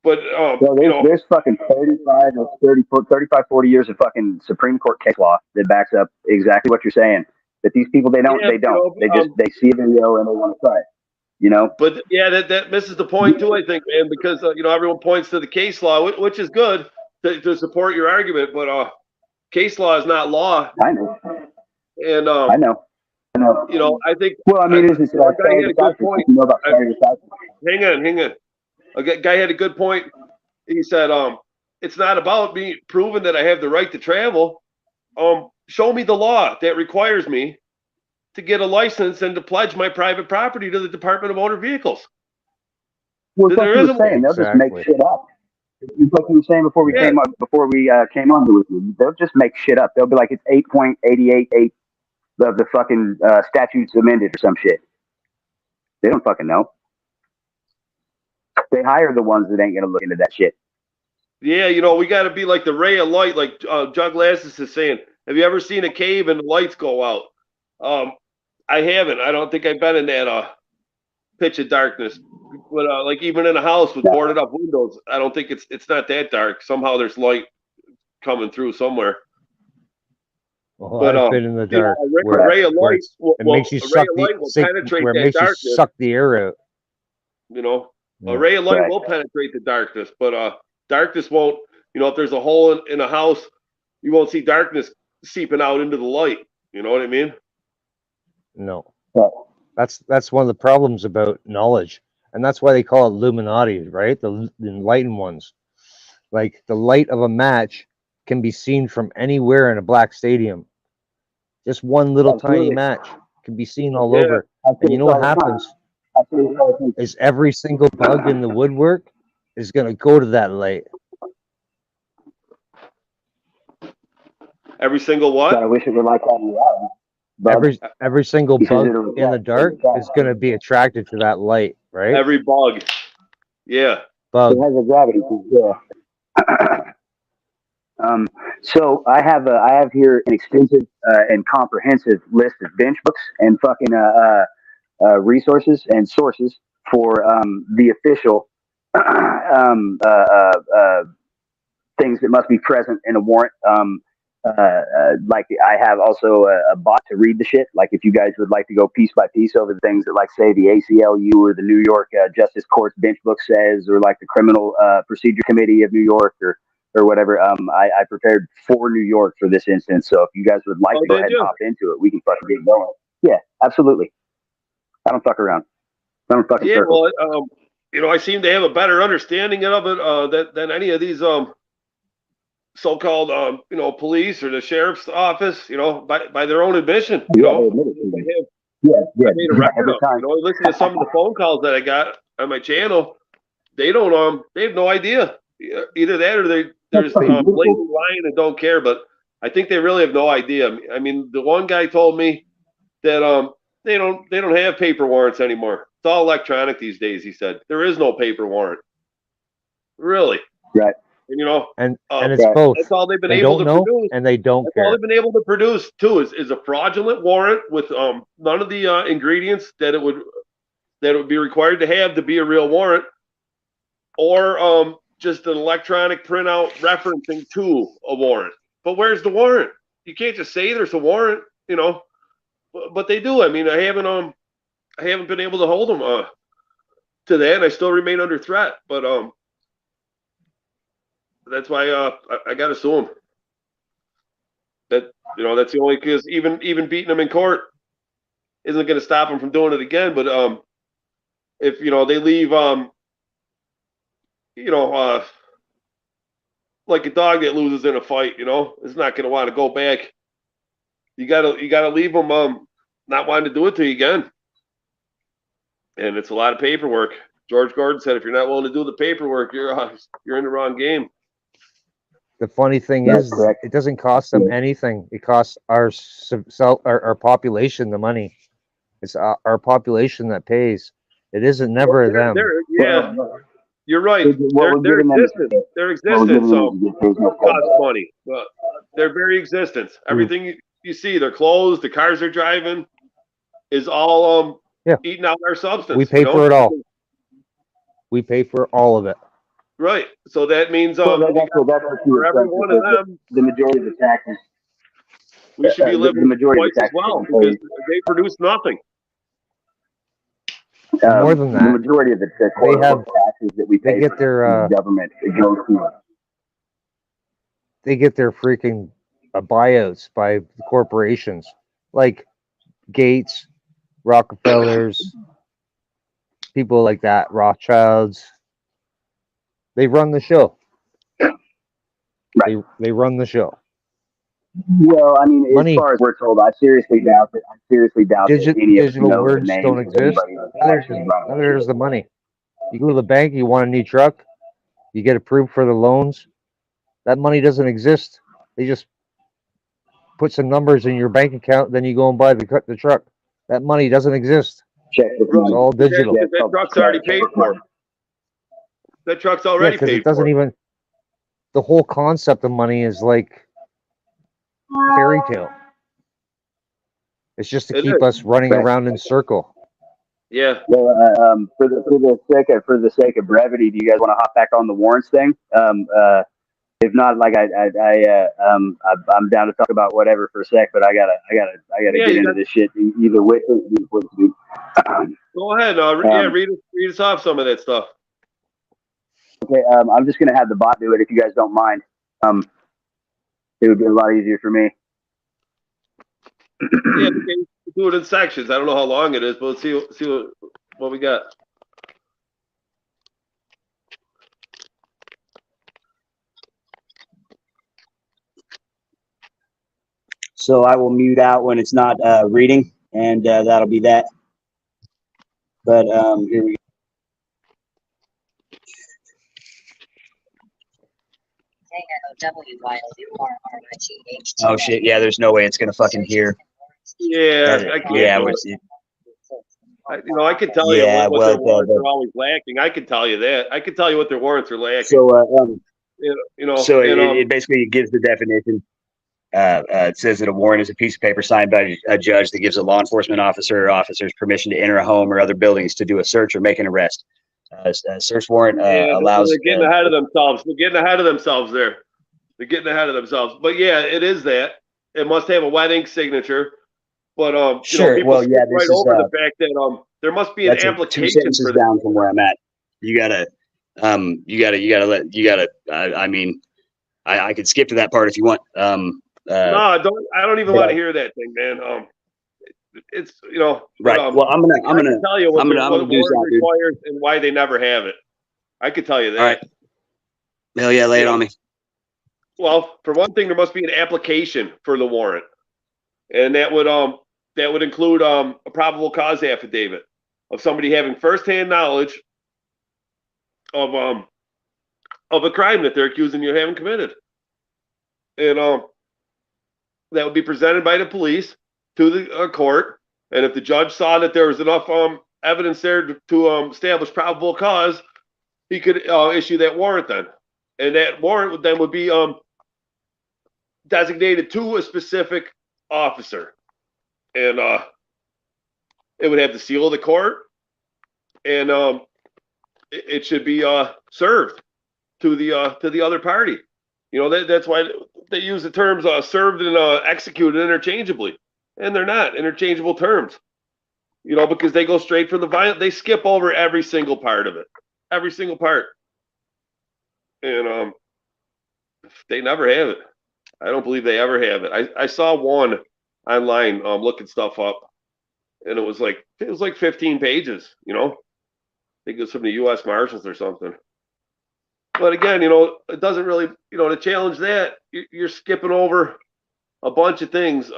But there's fucking 35, 40 years of fucking Supreme Court case law that backs up exactly what you're saying. That these people they see a video and they want to try it. But yeah, that misses the point too, I think, man, because everyone points to the case law, which is good to support your argument, but case law is not law. I know. And I know. I think. Well, I mean, it's like guy had a good point. Hang on. A guy had a good point. He said, "It's not about me proving that I have the right to travel. Show me the law that requires me to get a license and to pledge my private property to the Department of Motor Vehicles." Well, that's what you're saying. They'll just make shit up. It's like you were saying before we came on with you. They'll just make shit up. They'll be like, it's 8.888 of the fucking statutes amended or some shit. They don't fucking know. They hire the ones that ain't gonna look into that shit. Yeah, we got to be like the ray of light, like Jug Lasses is saying. Have you ever seen a cave and the lights go out? I haven't. I don't think I've been in that pitch of darkness. But like even in a house with boarded up windows, I don't think it's not that dark. Somehow there's light coming through somewhere. Well, I've been in the dark. A ray of light makes you suck the air out. A ray of light will penetrate the darkness, but darkness won't. If there's a hole in a house, you won't see darkness seeping out into the light. You know what I mean? No. That's one of the problems about knowledge, and that's why they call it Illuminati, right? The enlightened ones. Like the light of a match can be seen from anywhere in a black stadium. Just one little tiny Absolutely. match can be seen all Yeah. over. I see And you this know what all the time. happens I see this all the time. is every single bug in the woodwork is going to go to that light. Every single God, I what? wish it were like that in reality. But Every single because bug it'll in the reflect dark the fact is going to be attracted to that light, right? Every bug. Yeah. Bug. it has a gravity. Yeah. So I have here an extensive and comprehensive list of bench books and fucking resources and sources for the official things that must be present in a warrant. Like I have also a bot to read the shit. Like if you guys would like to go piece by piece over the things that, like, say the ACLU or the New York Justice Court's bench book says, or like the Criminal Procedure Committee of New York, or whatever. I prepared for New York for this instance. So if you guys would like Oh, to go did ahead you? and hop into it, we can fucking get going. Yeah, absolutely. I don't fuck around. I don't fucking Yeah. circles. Well, I seem to have a better understanding of it than any of these so-called police or the sheriff's office. By their own admission. Yeah, they admit it to They me. have. Yeah, I made a yeah, record every of. time. Listen to some of the phone calls that I got on my channel. They don't. They have no idea. Either that or That's there's fucking beautiful. blatant lying and don't care. But I think they really have no idea. I mean, the one guy told me that they don't have paper warrants anymore. It's all electronic these days. He said there is no paper warrant. Really? Right. And And it's Right. both. that's all they've been They able don't to know produce. and they don't That's all care. they've been able to produce too is a fraudulent warrant with none of the ingredients that it would be required to have to be a real warrant, or just an electronic printout referencing to a warrant. But where's the warrant? You can't just say there's a warrant, but they do. I mean, I haven't been able to hold them to that, and I still remain under threat. But that's why I got to sue them. That's the only, because even beating them in court isn't going to stop them from doing it again. But if they leave like a dog that loses in a fight, it's not going to want to go back. You gotta leave them not wanting to do it to you again. And it's a lot of paperwork. George Gordon said, if you're not willing to do the paperwork, you're in the wrong game. The funny thing That's is, correct. it doesn't cost them anything. It costs our population the money. It's our population that pays. It isn't never them. Yeah, Well, you're right. what we're Their giving them existence, is their what we're giving existence them is there's no costs money. But their very existence, everything you see, their clothes, the cars they're driving, is all eating out our substance. We pay for it all. We pay for all of it. Right. So that means that's what you for were every saying. one of them, The majority of the taxes. we should be the living majority of twice the as well taxes because they produce nothing. More than that, the majority of the taxes that we pay get for their the government, it goes to they get their freaking buyouts by the corporations like Gates, Rockefellers, people like that, Rothschilds. They run the show. Right. They run the show. Well, I mean, Money. as far as we're told, I seriously doubt that. Any of Digital words don't exist. Neither does the money. You go to the bank, you want a new truck, you get approved for the loans. That money doesn't exist. They just put some numbers in your bank account, then you go and buy the truck. That money doesn't exist. It's all digital. That truck's already paid for. That truck's already because paid it doesn't for. even. The whole concept of money is like fairy tale. It's just to keep us running around in circle. Yeah. Well, for the sake of brevity, do you guys want to hop back on the warrants thing? If not, like I'm down to talk about whatever for a sec, but I gotta get into this shit either with you. Go ahead. Read us off some of that stuff. Okay, I'm just gonna have the bot do it if you guys don't mind. It would be a lot easier for me. Yeah, do it in sections. I don't know how long it is, but let's see what we got. So I will mute out when it's not reading, and that'll be that. But here we go. Oh shit! Yeah, there's no way it's gonna fucking hear. Yeah, I can't Yeah, do it. I can tell Yeah, you what well, their warrants are always lacking. I can tell you that. I can tell you what their warrants are lacking. So so and, it basically gives the definition. It says that a warrant is a piece of paper signed by a judge that gives a law enforcement officer or officers permission to enter a home or other buildings to do a search or make an arrest. A search warrant allows. They're getting ahead of themselves. They're getting ahead of themselves there. They're getting ahead of themselves. But yeah, it is that. It must have a wet ink signature. But sure. people Well, yeah, skip right over the fact that there must be an that's application 2 sentences for this. down from where I'm at. You gotta I mean, I could skip to that part if you want. No, I don't even want to hear that thing, man. It's right. Well, I'm gonna tell you what I'm gonna do warrant something, requires and why they never have it. I could tell you that. All right. Hell yeah, lay it on me. Well, for one thing, there must be an application for the warrant, and that would include a probable cause affidavit of somebody having firsthand knowledge of a crime that they're accusing you of having committed, and that would be presented by the police to the court, and if the judge saw that there was enough evidence there to establish probable cause, he could issue that warrant then, and that warrant would be designated to a specific officer, and it would have the seal of the court, and it should be served to the other party. That's why they use the terms served and executed interchangeably, and they're not interchangeable terms. Because they go straight from the violent. They skip over every single part of it, every single part, and they never have it. I don't believe they ever have it. I saw one online looking stuff up, and it was like 15 pages. I think it was from the U.S. Marshals or something. But again, it doesn't really, to challenge that, you're skipping over a bunch of things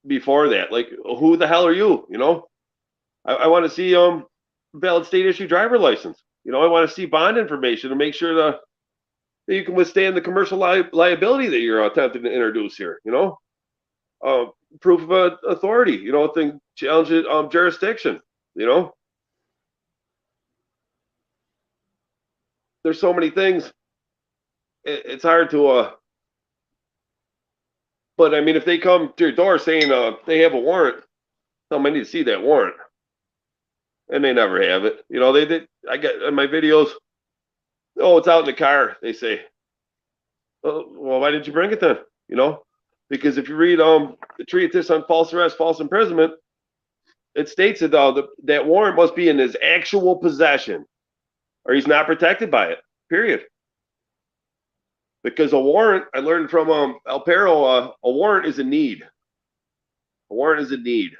before that. Like, who the hell are you? I want to see valid state issue driver license. I want to see bond information to make sure that you can withstand the commercial liability that you're attempting to introduce here. Proof of authority. Thing challenge jurisdiction. There's so many things. It's hard to. But I mean, if they come to your door saying they have a warrant, tell them I need to see that warrant, and they never have it. I get in my videos. Oh, it's out in the car. They say. Well, why didn't you bring it then? Because if you read the treatise on false arrest, false imprisonment, it states that that warrant must be in his actual possession, or he's not protected by it. Period. Because a warrant, I learned from Alpero, a warrant is a need. A warrant is a need.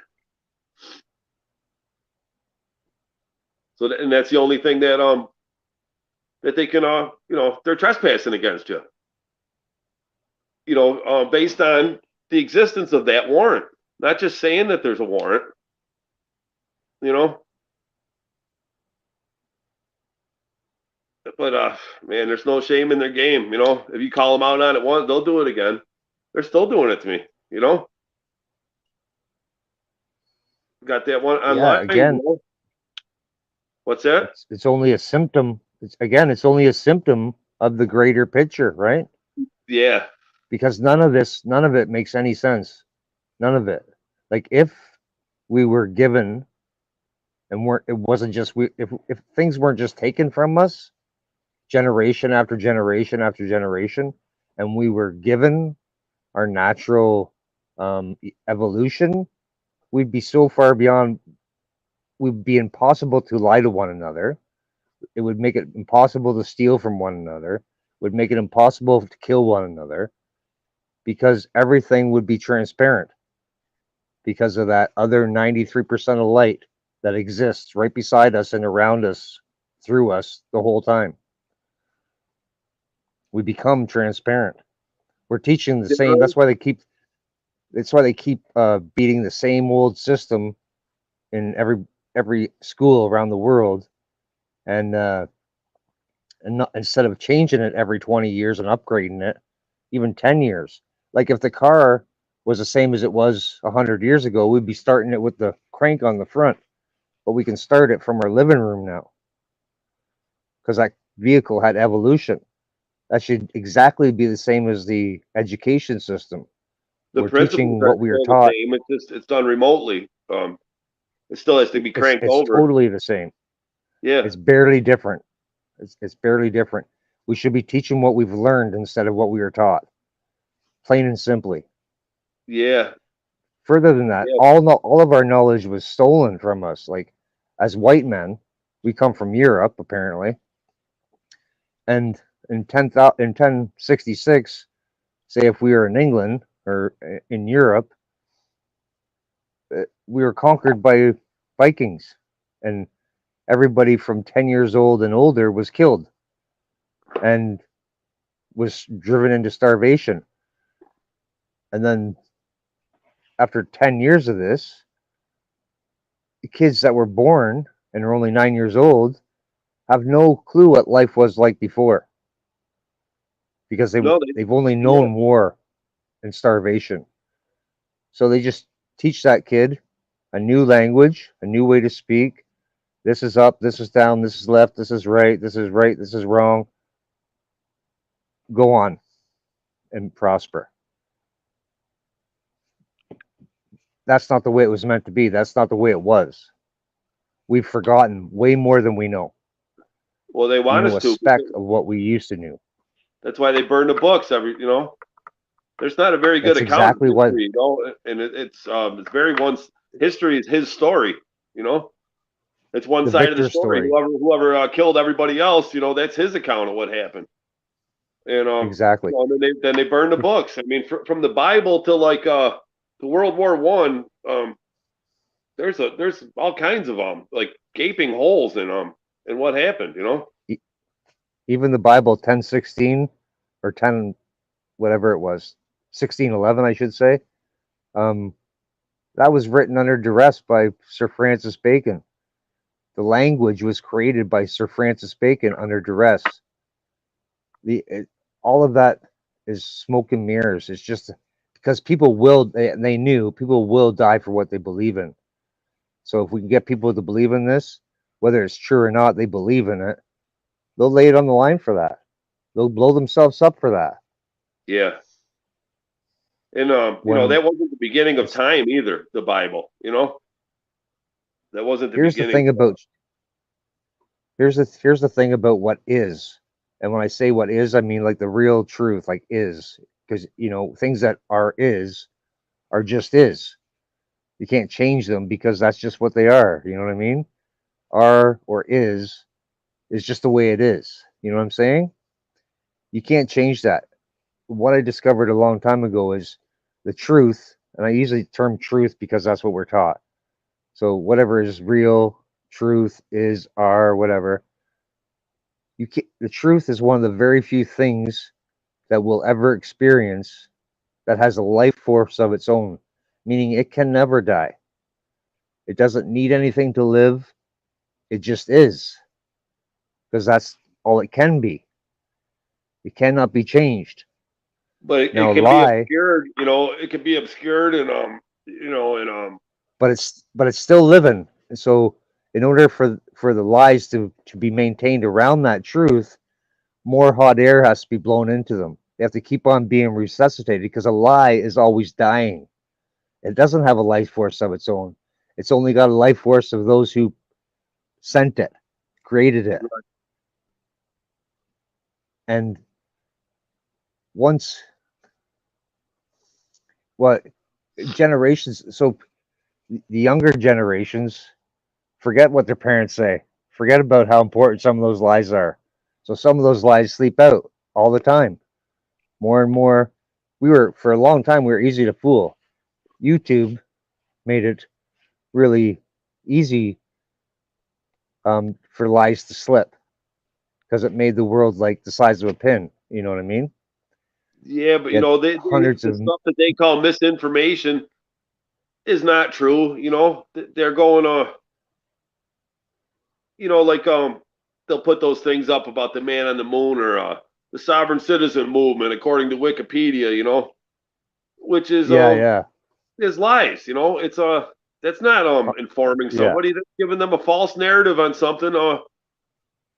So, and that's the only thing that they can, they're trespassing against you. Based on the existence of that warrant, not just saying that there's a warrant. But man, there's no shame in their game. If you call them out on it once, they'll do it again. They're still doing it to me. Got that one online. Yeah, again. What's that? It's only a symptom. It's only a symptom of the greater picture, right? Yeah. Because none of it makes any sense. None of it. Like, if we were given, and it wasn't just if things weren't just taken from us, generation after generation after generation, and we were given our natural evolution, we'd be so far beyond. We'd be impossible to lie to one another. It would make it impossible to steal from one another. It would make it impossible to kill one another, because everything would be transparent because of that other 93% of light that exists right beside us and around us, through us, the whole time. We become transparent. We're teaching the same. That's why they keep That's why they keep beating the same old system in every school around the world, and not, instead of changing it every 20 years and upgrading it, even 10 years. Like if the car was the same as it was 100 years ago, we'd be starting it with the crank on the front, but we can start it from our living room now because that vehicle had evolution. That should exactly be the same as the education system. The We're principles teaching are what we are still the taught. same. It's just it's done remotely. It still has to be cranked It's over. totally the same. Yeah, It's barely different. It's barely different. We should be teaching what we've learned instead of what we were taught. Plain and simply. yeah, Further than that, yeah. all of our knowledge was stolen from us. Like as white men, we come from Europe apparently, and in 1066, say if we were in England or in Europe, we were conquered by Vikings, and everybody from 10 years old and older was killed and was driven into starvation. And then after 10 years of this, the kids that were born and are only 9 years old have no clue what life was like before because No, they've only yeah, known war and starvation. So they just teach that kid a new language, a new way to speak. This is up, this is down, this is left, this is right, this is right, this is wrong. Go on and prosper. That's not the way it was meant to be. That's not the way it was. We've forgotten way more than we know. well, they want We know us a to. speck of what we used to know. That's why they burn the books There's not a very good That's account exactly of what. history, and it's very history is his story, It's one The side of the victor story. story. Whoever killed everybody else, that's his account of what happened. And Exactly. then they burn the books. I mean, from the Bible to like to World War I, there's all kinds of like gaping holes in what happened, Even the Bible 1016 or 10 whatever it was, 1611 I should say. That was written under duress by Sir Francis Bacon. The language was created by Sir Francis Bacon under duress. All of that is smoke and mirrors. It's just because they knew people will die for what they believe in. So if we can get people to believe in this, whether it's true or not, they believe in it. They'll lay it on the line for that. They'll blow themselves up for that. Yeah. And When that wasn't the beginning of time either. The Bible, that wasn't the here's the beginning. thing about here's the thing about what is. And when I say what is, I mean like the real truth, like is, because things that are just is. You can't change them because that's just what they are. You know what I mean? Are or is just the way it is. You know what I'm saying? You can't change that. What I discovered a long time ago is the truth, and I usually term truth because that's what we're taught. So whatever is real, truth is, are, whatever. The truth is one of the very few things that we'll ever experience that has a life force of its own, meaning it can never die. It doesn't need anything to live. It just is, because that's all it can be. It cannot be changed. But it Now, can be lie, obscured, it can be obscured and but it's still living. And so, in order for the lies to be maintained around that truth, more hot air has to be blown into them. They have to keep on being resuscitated because a lie is always dying. It doesn't have a life force of its own. It's only got a life force of those who sent it, created it. And once what generations, so the younger generations forget what their parents say, forget about how important some of those lies are. So some of those lies sleep out all the time. More and more, for a long time, we were easy to fool. YouTube made it really easy for lies to slip because it made the world like the size of a pin. You know what I mean? Yeah, but Yeah, the hundreds of stuff that they call misinformation is not true. They're going like they'll put those things up about the man on the moon or the sovereign citizen movement according to Wikipedia, which is yeah. is lies, it's that's not informing Yeah. somebody, that's giving them a false narrative on something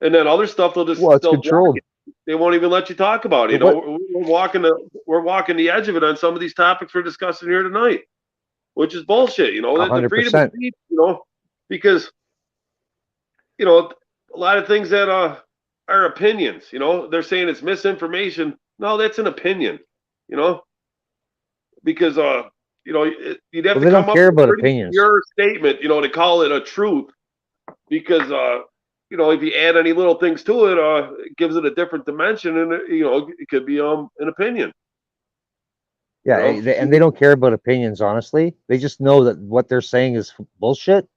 and then other stuff Well, it's they'll block controlled. it. They won't even let you talk about it. But We're walking the edge of it on some of these topics we're discussing here tonight, which is bullshit. The freedom of 100%. speech, because a lot of things that are opinions. They're saying it's misinformation. No, that's an opinion. Because you'd have Well, to they don't come up care with a about pretty opinions. pure statement, to call it a truth. Because if you add any little things to it, it gives it a different dimension, and it could be an opinion. Yeah, and they don't care about opinions, honestly. They just know that what they're saying is bullshit.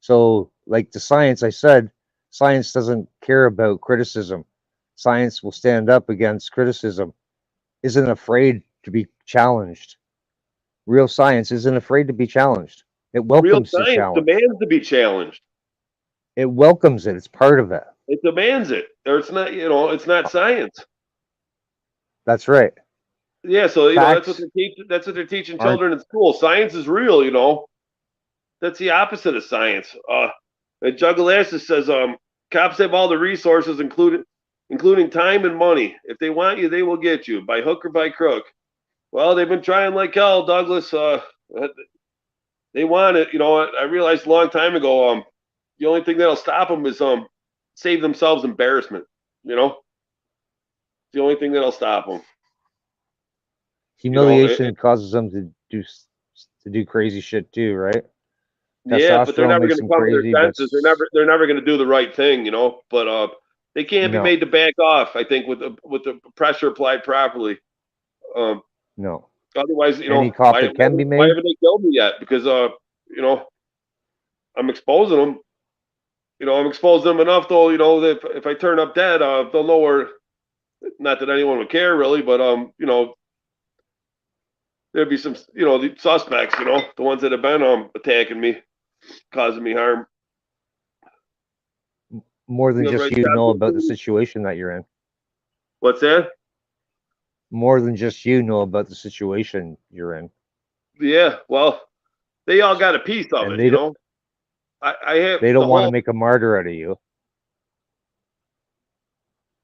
So, like the science, I said, science doesn't care about criticism. Science will stand up against criticism, isn't afraid to be challenged. Real science isn't afraid to be challenged. It Real welcomes the science challenge. demands to be challenged. It welcomes it. It's part of it. It demands it, or it's not. It's not science. That's right. Yeah, so that's what Facts they're teaching. That's what they're teaching aren't- children in school. Science is real. That's the opposite of science. And Juggalasis says, cops have all the resources, including time and money. If they want you, they will get you by hook or by crook. Well, they've been trying like hell, Douglas. They want it. I realized a long time ago. The only thing that'll stop them is save themselves embarrassment. The only thing that'll stop them. Humiliation causes them to do crazy shit too, right? Yeah, but they're Testosterone never makes going to them come to crazy. their But senses. They're never going to do the right thing, But they can't be No. made to back off. I think with the pressure applied properly. no. Otherwise, Any cop that can be why made. haven't they killed me yet? Because I'm exposing them. I'm exposing them enough, though. That if I turn up dead, they'll know where. Not that anyone would care really, but there'd be some, the suspects, the ones that have been attacking me, causing me harm. More than Yeah, just right, you that's know what about the they- situation that you're in. What's that? More than just you know about the situation you're in. Yeah, well, they all got a piece of And it, they don't- I have. They don't the want to whole- make a martyr out of you.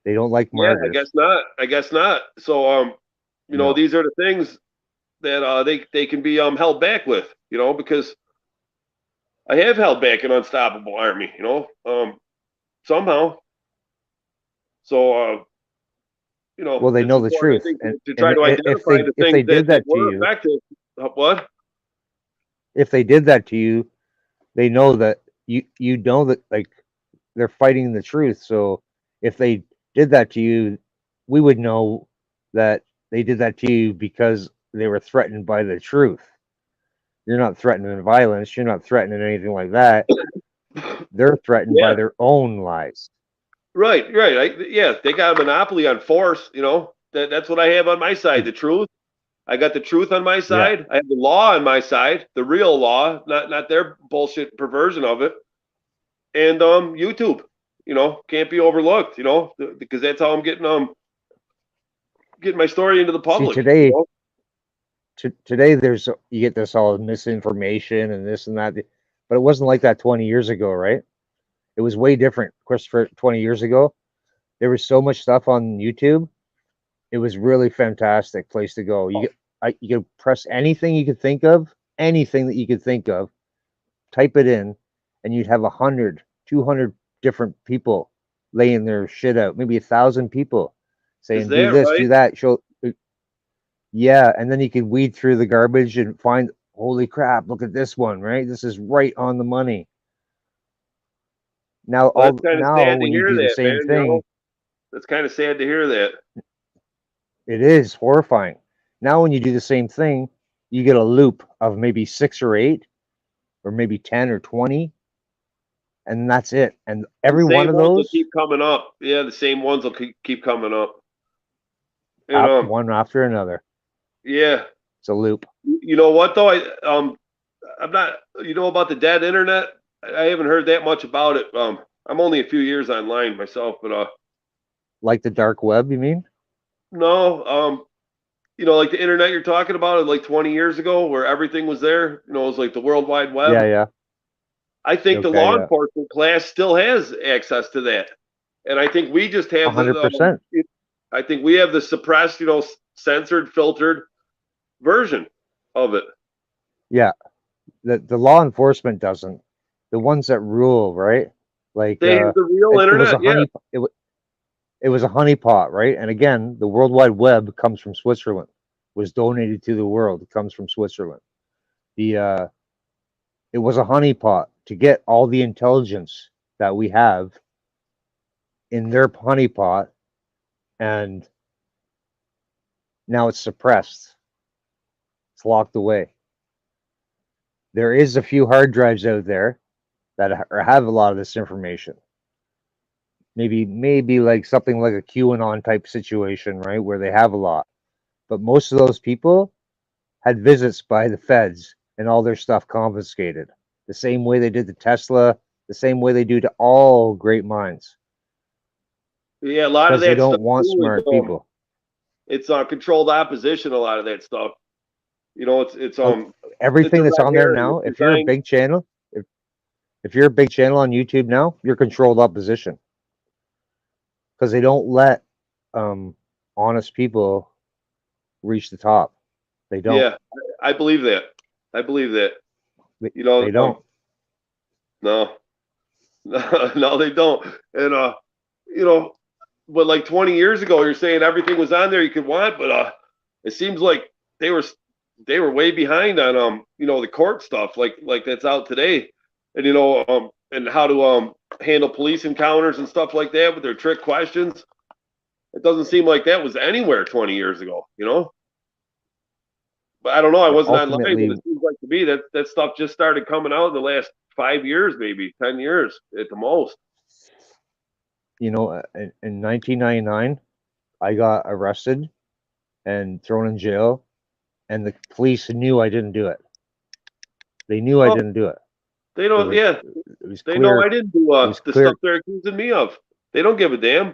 They don't like Yeah, martyrs. I guess not. So, No. these are the things that they can be held back with, because I have held back an unstoppable army, somehow. So, Well, they it's know the important, I truth, think, and- to try and to if identify the they things did that to were you- effective. What? If they did that to you, they know that you know that, like, they're fighting the truth. So if they did that to you, we would know that they did that to you because they were threatened by the truth. You're not threatening violence. You're not threatening anything like that. They're threatened by Yeah. their own lies. Right. Yeah, they got a monopoly on force. That's what I have on my side. The truth. I got the truth on my side. I have the law on my side, the real law, not their bullshit perversion of it. And YouTube, can't be overlooked. Because that's how I'm getting my story into the public. See, today, today you get this all misinformation and this and that, but it wasn't like that 20 years ago, right? It was way different, Christopher. 20 years ago, there was so much stuff on YouTube. It was really fantastic place to go. You could press anything you could think of, type it in, and you'd have 100, 200 different people laying their shit out. Maybe 1,000 people saying, "Do that this, right? do that." Yeah, and then you could weed through the garbage and find, holy crap, look at this one, right? This is right on the money. Now, Well, that's kind of sad to when you hear do the that, same man. thing, That's kind of sad to hear that. it is horrifying. Now, when you do the same thing, you get a loop of maybe 6 or 8, or maybe 10 or 20, and that's it. And every The same one of ones will those, keep coming up. Yeah, the same ones will keep coming up. And one after another. yeah, It's a loop. you know what though? I'm not. You know about the dead internet? I haven't heard that much about it. I'm only a few years online myself, but Like the dark web, you mean? no. You know, like the internet you're talking about, like 20 years ago, where everything was there. You know, it was like the World Wide Web. Yeah. I think the Okay, law yeah. enforcement class still has access to that, and I think we just have 100%. I think we have the suppressed, you know, censored, filtered version of it. Yeah. The law enforcement doesn't. The ones that rule, right? Like They have the real it was internet. a honey. It was a honeypot, right? And again, the World Wide Web comes from Switzerland. Was donated to the world. It comes from Switzerland. It was a honeypot to get all the intelligence that we have in their honeypot, and now it's suppressed. It's locked away. There is a few hard drives out there that have a lot of this information. Maybe like something like a QAnon type situation, right, where they have a lot. But most of those people had visits by the feds and all their stuff confiscated. The same way they did to Tesla, the same way they do to all great minds. Yeah, a lot of Because that they don't stuff want too is, smart people. It's controlled opposition. A lot of that stuff. You know, it's Everything it's that's a on red there herring. now, It's if you're a designed- big channel, if you're a big channel on YouTube now, you're controlled opposition. Because they don't let honest people reach the top. They don't. Yeah, I believe that. I believe that. You know, They don't. No, no, they don't. And you know, but like 20 years ago, you're saying everything was on there you could want, but it seems like they were way behind on you know, the court stuff like that's out today, and you know and how to handle police encounters and stuff like that with their trick questions. It doesn't seem like that was anywhere 20 years ago, you know. But I don't know. I wasn't online, but Ultimately- it seems like to me that stuff just started coming out in the last 5 years, maybe 10 years at the most. You know, in 1999, I got arrested and thrown in jail, and the police knew I didn't do it. They knew I Oh. didn't do it. They don't. was- Yeah, It was they clear. know I didn't do was the clear. stuff they're accusing me of. They don't give a damn.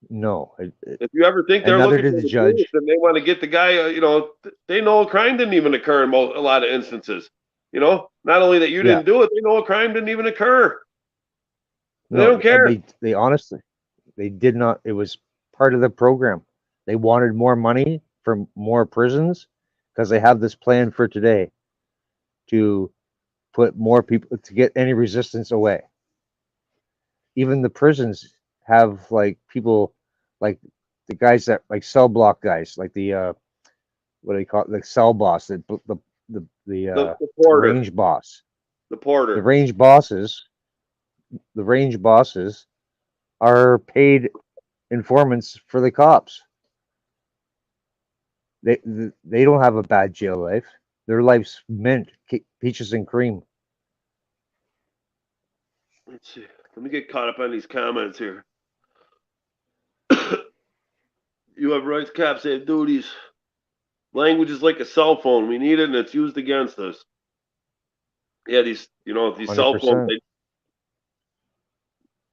No, If you ever think they're And neither looking did for the the judge. truth and they want to get the guy, you know, they know a crime didn't even occur in a lot of instances. You know, not only that you Yeah. didn't do it, they know a crime didn't even occur. They no, don't care. They honestly, they did not. It was part of the program. They wanted more money for more prisons because they have this plan for today to put more people to get any resistance away. Even the prisons have like people like the guys that like cell block guys, like the what do you call it, the cell boss, the The porter, range boss. the porter. The range bosses are paid informants for the cops. They don't have a bad jail life. Their life's mint, peaches and cream. Let's see. Let me get caught up on these comments here. You have rights, cops have duties. Language is like a cell phone. We need it and it's used against us. Yeah, these cell 100%. phones.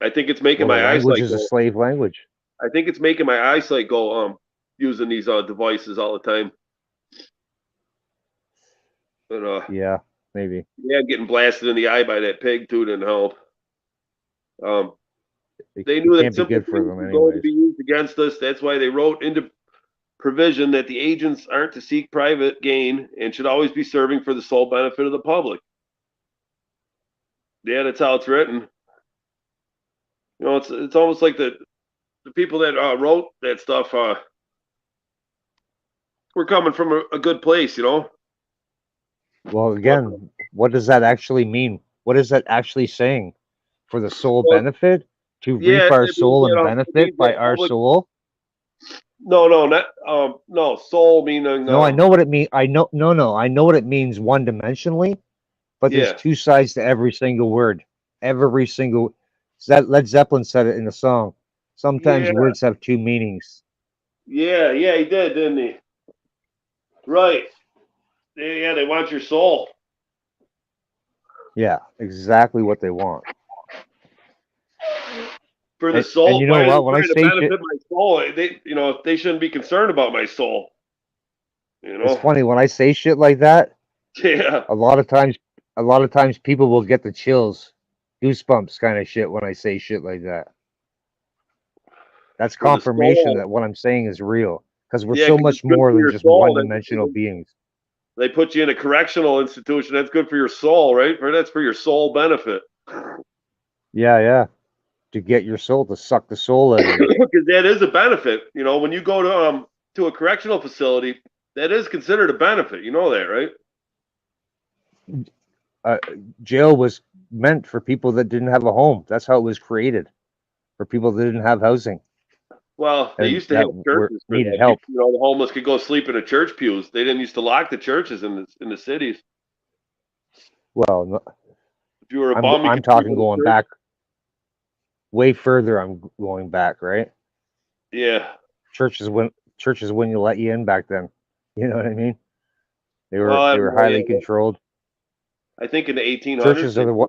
I think it's making Well, my language eyesight is a go. slave language. I think it's making my eyesight go using these devices all the time. But Yeah, maybe. yeah, getting blasted in the eye by that pig too didn't help. They knew that can't be simple good for things them were going to anyways. be used against us. That's why they wrote into provision that the agents aren't to seek private gain and should always be serving for the sole benefit of the public. Yeah, that's how it's written. You know, it's almost like the people that wrote that stuff were coming from a good place, you know. Well, again, what does that actually mean? What is that actually saying? For the sole Well, benefit? To yeah, reap our it means soul that, and it means benefit by that our public- soul? No, not no soul meaning. No, I know what it means. I know what it means one dimensionally, but Yeah. there's two sides to every single word. Every single. Led Zeppelin said it in the song. Sometimes Yeah. words have two meanings. Yeah, he did, didn't he? Right. Yeah, they want your soul. Yeah, exactly what they want. For the And soul, you know why are they what? When I trying to say shit, benefit my soul? They shouldn't be concerned about my soul. it's funny when I say shit like that. Yeah. A lot of times, people will get the chills, goosebumps, kind of shit when I say shit like that. That's For the confirmation soul. that what I'm saying is real because we're Yeah, so because it's much good more for than your just soul. one-dimensional beings. They put you in a correctional institution. That's good for your soul, right? That's for your soul benefit. Yeah, to get your soul to suck the soul out of you. Because that is a benefit. When you go to a correctional facility, that is considered a benefit. You know that, right? Jail was meant for people that didn't have a home. That's how it was created, for people that didn't have housing Well, they and used to have that were churches for needed that. help. The homeless could go sleep in the church pews. They didn't used to lock the churches in the cities. Well, no, If you were a bum, you I'm could sleep talking in the going church. back way further. I'm going back, right? Yeah. Churches wouldn't let you in back then. You know what I mean? They Well, were highly controlled. I think in the 1800s Churches are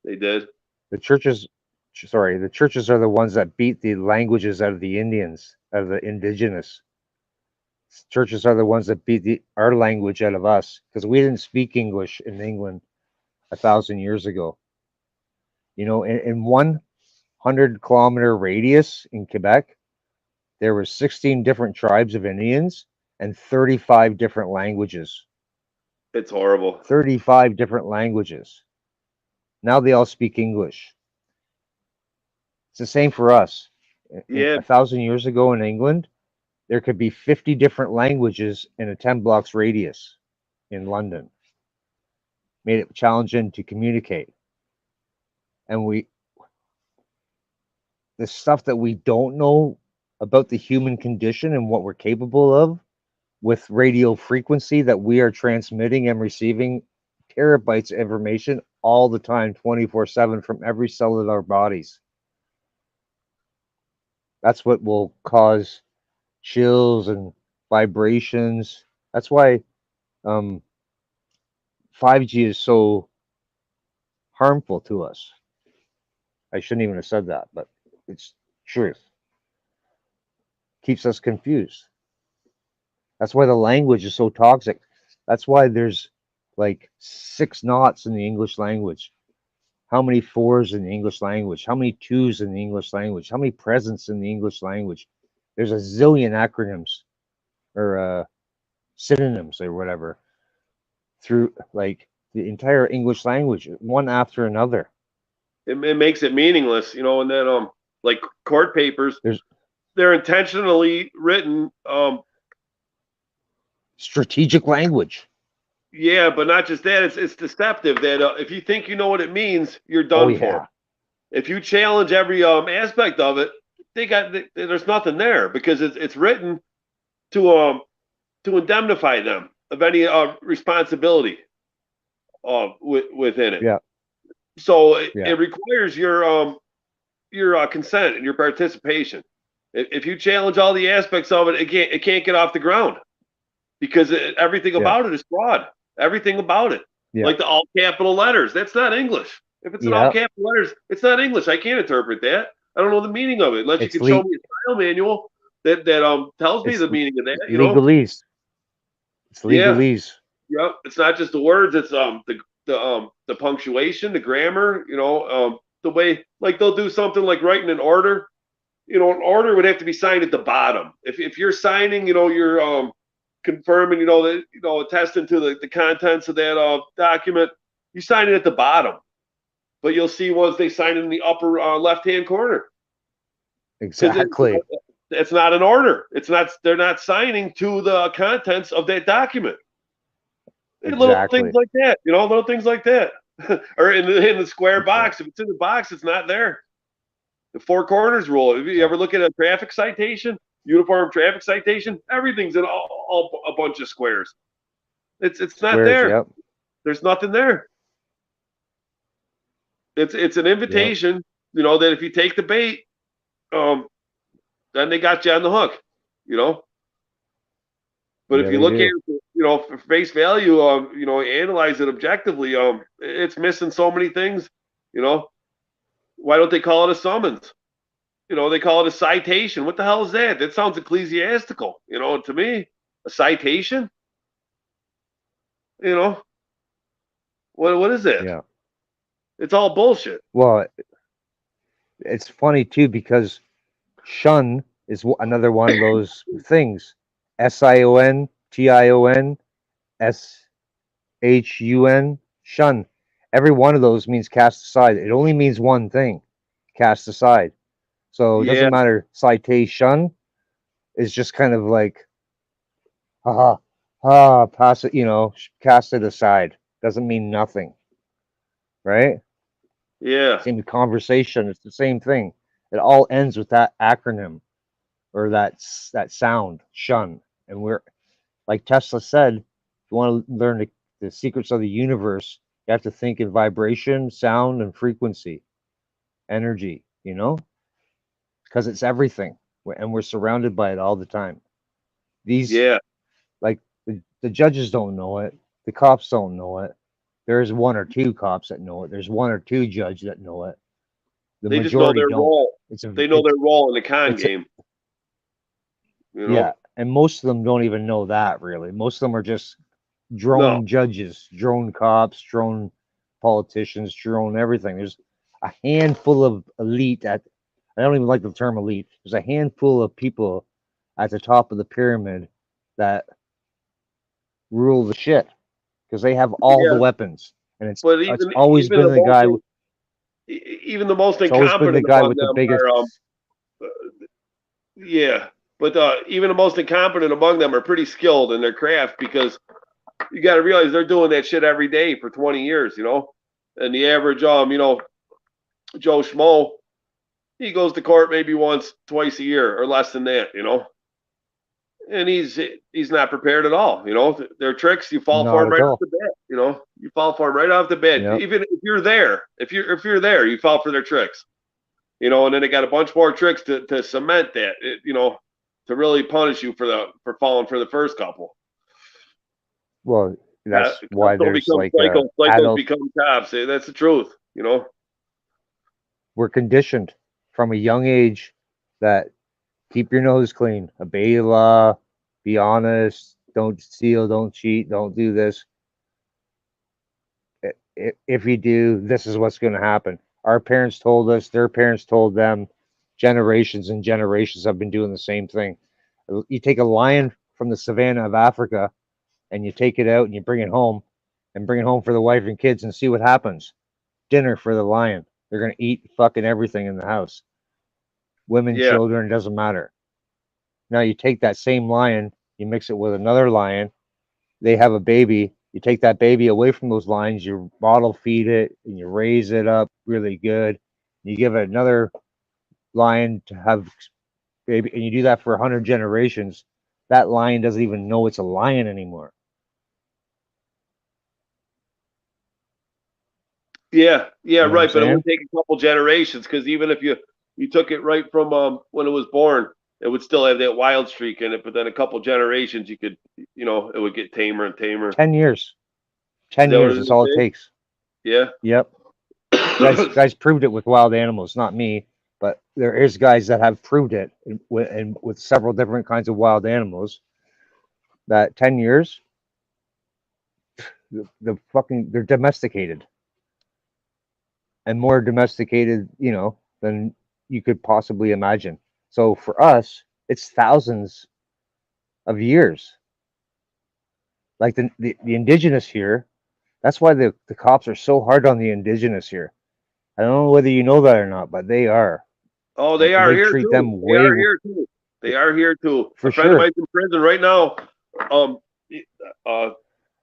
they did. the churches. Sorry, the churches are the ones that beat the languages out of the Indians, out of the indigenous. Churches are the ones that beat our language out of us because we didn't speak English in England 1,000 years ago. In 100-kilometer radius in Quebec, there were 16 different tribes of Indians and 35 different languages. It's horrible. 35 different languages. Now they all speak English. It's the same for us. Yeah. 1,000 years ago in England, there could be 50 different languages in a 10 blocks radius in London. Made it challenging to communicate. And the stuff that we don't know about the human condition and what we're capable of with radio frequency that we are transmitting and receiving terabytes of information all the time, 24/7 from every cell of our bodies. That's what will cause chills and vibrations. That's why 5G is so harmful to us. I shouldn't even have said that, but it's truth. Keeps us confused. That's why the language is so toxic. That's why there's like 6 knots in the English language. How many 4s in the English language? How many 2s in the English language? How many presents in the English language? There's a zillion acronyms or synonyms or whatever through like the entire English language, one after another. It makes it meaningless, and then like court papers, There's they're intentionally written strategic language. yeah, but not just that, it's deceptive that if you think you know what it means, you're done Oh yeah. for. If you challenge every aspect of it, there's nothing there because it's written to indemnify them of any responsibility within it. Yeah. So it requires your consent and your participation. If you challenge all the aspects of it, it can't get off the ground because everything about it is fraud. Everything about it, like the all capital letters, that's not English. If it's in all capital letters, it's not English. I can't interpret that. I don't know the meaning of it unless you can show me a style manual that tells me the meaning of that. Legalese. It's legalese. Yeah, it's not just the words. It's the punctuation, the grammar. The way like they'll do something like writing an order. An order would have to be signed at the bottom. If you're signing, you're confirming, that attesting to the contents of that document. You sign it at the bottom, but you'll see once they sign it in the upper left-hand corner. Exactly. It's not an order. It's not. They're not signing to the contents of that document. Exactly. Little things like that. Little things like that. Or in the square box. If it's in the box, it's not there. The four corners rule. If you ever look at a traffic citation, uniform traffic citation, everything's in all a bunch of squares. It's not there. Yep. There's nothing there. It's an invitation, that if you take the bait, then they got you on the hook. you know. But Yeah, if you they look at do. it, for face value, analyze it objectively, it's missing so many things, you know. Why don't they call it a summons? They call it a citation. What the hell is that? That sounds ecclesiastical, to me. A citation? You know, what is it? Yeah. It's all bullshit. Well, it's funny too because shun is another one of those things. SION, TION, SHUN, shun. Every one of those means cast aside. It only means one thing, cast aside. So it Yeah, doesn't matter. Citation is just kind of like, haha, pass it, cast it aside. Doesn't mean nothing, right? yeah, Same with conversation. It's the same thing. It all ends with that acronym or that sound, shun. And we're like Tesla said, if you want to learn the secrets of the universe, you have to think in vibration, sound, and frequency, energy. Because it's everything, and we're surrounded by it all the time. These yeah. like the judges don't know it, the cops don't know it. There's one or two cops that know it. There's one or two judges that know it. The They just know majority their don't. role. It's a They know it's their role in the con it's a, game. yeah, and most of them don't even know that really. Most of them are just No. drone judges, drone cops, drone politicians, drone everything. There's a handful of elite I don't even like the term elite. There's a handful of people at the top of the pyramid that rule the shit because they have all the Yeah, weapons, and it's but it's even always even been the the guy. even the most It's always been the incompetent guy among with the them biggest. are yeah. But even the most incompetent among them are pretty skilled in their craft because you got to realize they're doing that shit every day for 20 years, And the average, Joe Schmo, he goes to court maybe once, twice a year or less than that, And he's not prepared at all, Their tricks, you fall for Not them at right off all. the bat, You fall for them right off the bat. Yep. Even if you're there, you fall for their tricks, And then they got a bunch more tricks to cement that, to really punish you for falling for the first couple. Well, that's Cops why don't there's become like psychos. Psychos adult. become cops. That's the truth. We're conditioned from a young age that keep your nose clean, obey the law, be honest, don't steal, don't cheat, don't do this. If you do, this is what's going to happen. Our parents told us, their parents told them. Generations and generations have been doing the same thing. You take a lion from the savannah of Africa and you take it out and you bring it home for the wife and kids and see what happens. Dinner for the lion. They're going to eat fucking everything in the house. Women, Yeah, children, it doesn't matter. Now you take that same lion, you mix it with another lion, they have a baby, you take that baby away from those lions, you bottle feed it and you raise it up really good. You give it another lion to have baby, and you do that for 100 generations. That lion doesn't even know it's a lion anymore. yeah, You know what I'm right. But it would saying? take a couple generations because even if you took it right from when it was born, it would still have that wild streak in it. But then a couple generations, you could, it would get tamer and tamer. 10 years. Is 10 that what years it is all it is? takes. Yeah. Yep. Guys proved it with wild animals, not me, but there is guys that have proved it with several different kinds of wild animals that 10 years they're domesticated and more domesticated, than you could possibly imagine. So for us, it's thousands of years. Like the indigenous here, that's why the cops are so hard on the indigenous here. I don't know whether you know that or not, but they are. Oh, And they are they here treat too. them They way are here too. They are here too. for A friend of sure. mine's in prison right now. Um,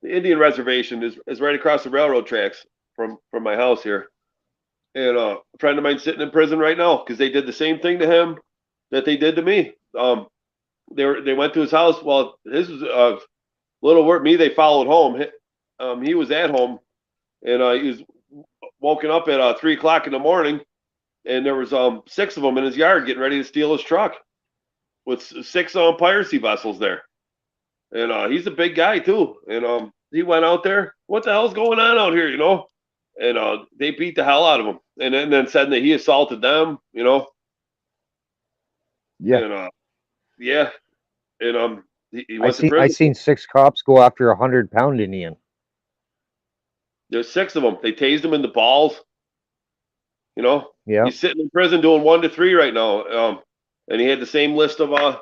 the Indian reservation is right across the railroad tracks from my house here. And a friend of mine sitting in prison right now because they did the same thing to him that they did to me. They went to his house. Well, his was little word. Me, they followed home. He was at home, and he was woken up at 3 o'clock in the morning, and there was 6 of them in his yard getting ready to steal his truck. with 6 piracy vessels there, and he's a big guy too. And he went out there. What the hell's going on out here? You know, and they beat the hell out of him, and then said that he assaulted them. You know, Yeah. and yeah, and he I went to see. I prison. seen 6 cops go after a 100-pound Indian. There's 6 of them. They tased him in the balls. You know, Yeah. he's sitting in prison doing 1 to 3 right now. And he had the same list of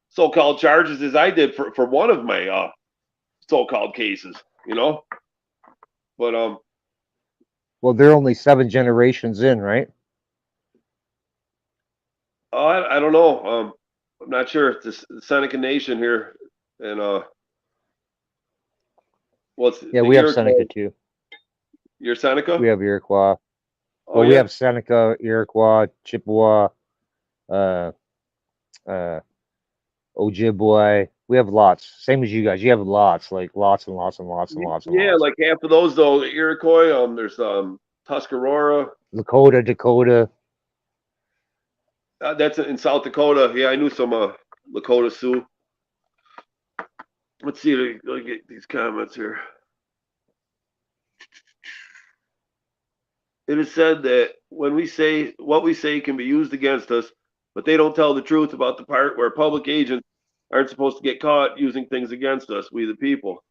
so-called charges as I did for one of my so-called cases. You know, but Well, they're only 7 generations in, right? I don't know. I'm not sure. It's the Seneca Nation here, and what's Yeah, the we have Iroquois- Seneca too. You're Seneca? We have Iroquois. Oh, Well, we yeah. have Seneca, Iroquois, Chippewa, uh, Ojibwe. We have lots. Same as you guys. You have lots, like lots and lots and lots and lots and Yeah, lots. like half of those though. Iroquois. There's Tuscarora. Lakota, Dakota. That's in South Dakota. Yeah, I knew some Lakota Sioux. Let's see. Let me get these comments here. It is said that when we say what we say can be used against us, but they don't tell the truth about the part where public agents aren't supposed to get caught using things against us, we the people.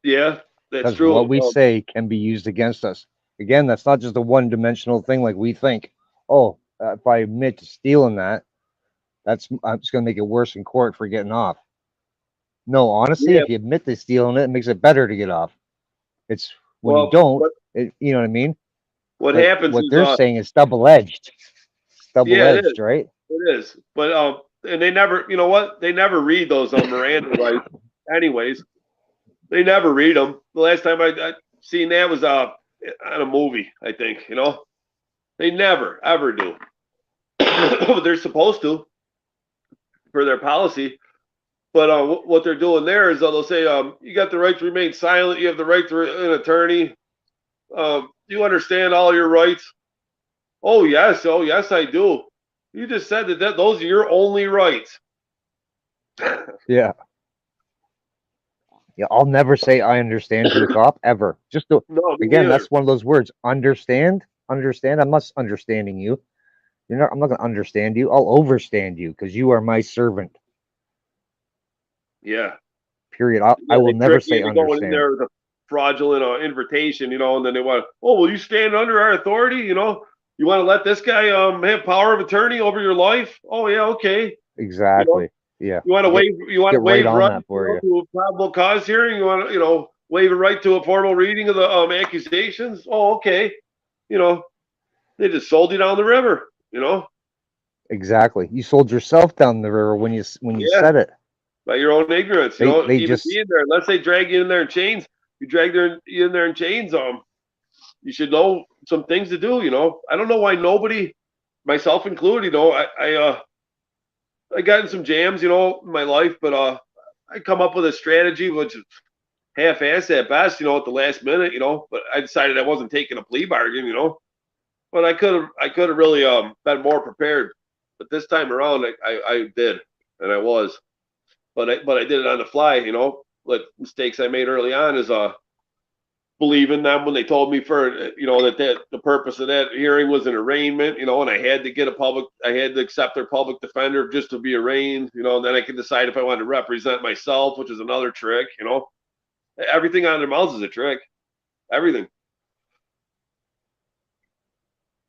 Yeah, that's Because true. what we say can be used against us. Again, that's not just a one-dimensional thing like we think. Oh, if I admit to stealing that, I'm just going to make it worse in court for getting off. No, honestly, Yeah. if you admit to stealing it makes it better to get off. It's when Well, you don't, what- you know what I mean? What But happens what is they're saying is double-edged. It's double-edged, right? it is. But and they never, you know what? They never read those Miranda rights. Anyways, they never read them. The last time I seen that was on a movie, I think. You know, they never ever do. They're supposed to for their policy. But what they're doing there is they'll say, you got the right to remain silent. You have the right to an attorney. Do you understand all your rights? Oh yes, I do. You just said that those are your only rights. Yeah. Yeah, I'll never say I understand to a cop ever. Just to, No, me again, neither. that's one of those words. Understand? Understand? I'm not understanding you. I'm not going to understand you. I'll overstand you because you are my servant. Yeah. Period. I Yeah, will they never trick you say into going in understand. there with a fraudulent invitation, you know, and then they want, oh, will you stand under our authority? You know, you want to let this guy have power of attorney over your life? Oh yeah, okay. Exactly. Yeah. You want to waive? You want to get right waive on right that for you. to a probable cause hearing? You want to, waive a right to a formal reading of the accusations? Oh, okay. You know, they just sold you down the river. You know, Exactly. You sold yourself down the river when you Yeah. said it. by your own ignorance. You They- know, they even just- being there, unless they drag you in there in chains, you drag you in there in chains. You should know some things to do. You know, I don't know why nobody, myself included, you know, I got in some jams, you know, in my life, but I come up with a strategy which is half-assed at best, you know, at the last minute, you know. But I decided I wasn't taking a plea bargain, you know. But I could have really been more prepared. But this time around, I did, and I was. But I did it on the fly, you know. Like mistakes I made early on is believing them when they told me that the purpose of that hearing was an arraignment, you know, and I had to accept their public defender just to be arraigned, you know, and then I could decide if I wanted to represent myself, which is another trick, you know. Everything on their mouths is a trick. Everything.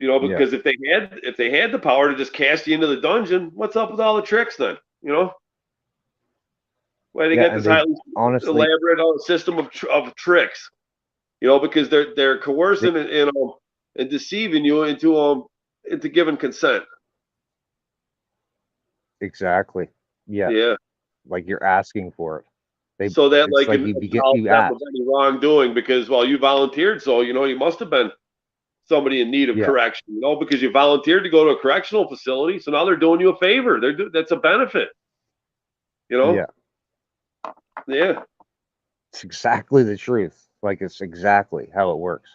You know, Yeah. because if they had the power to just cast you into the dungeon, what's up with all the tricks then? You know? Why they Yeah, got and this they- highly honestly, elaborate system of tricks? You know, because they're coercing and deceiving you into giving consent. exactly. Yeah. Yeah. Like you're asking for it. So that it's like it you absolves them ask. of any wrongdoing because you volunteered, so you know you must have been somebody in need of Yeah. correction, you know, because you volunteered to go to a correctional facility. So now they're doing you a favor. That's a benefit. You know? Yeah. Yeah. It's exactly the truth. Like it's exactly how it works.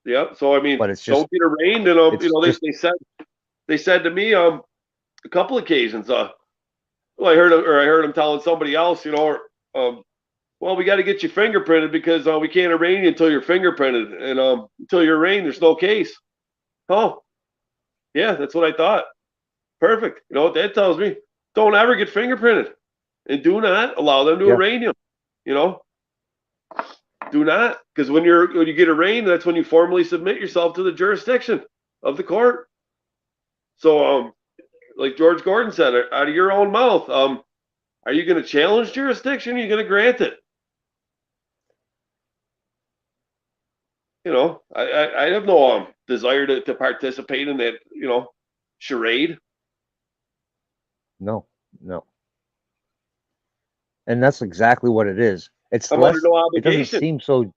Yeah. So I mean, But it's just- don't get arraigned, and it's you know, just- they said to me, a couple occasions. Well, I heard him telling somebody else, well, we got to get you fingerprinted because we can't arraign you until you're fingerprinted, and until you're arraigned, there's no case. Oh, yeah, that's what I thought. Perfect. You know what that tells me? Don't ever get fingerprinted, and do not allow them to arraign you. You know, do not, because when you get arraigned, that's when you formally submit yourself to the jurisdiction of the court. So, like George Gordon said, out of your own mouth, are you going to challenge jurisdiction? Or are you going to grant it? You know, I have no desire to participate in that, charade. No. And that's exactly what it is. It's I'm less, under no it doesn't obligation. seem so,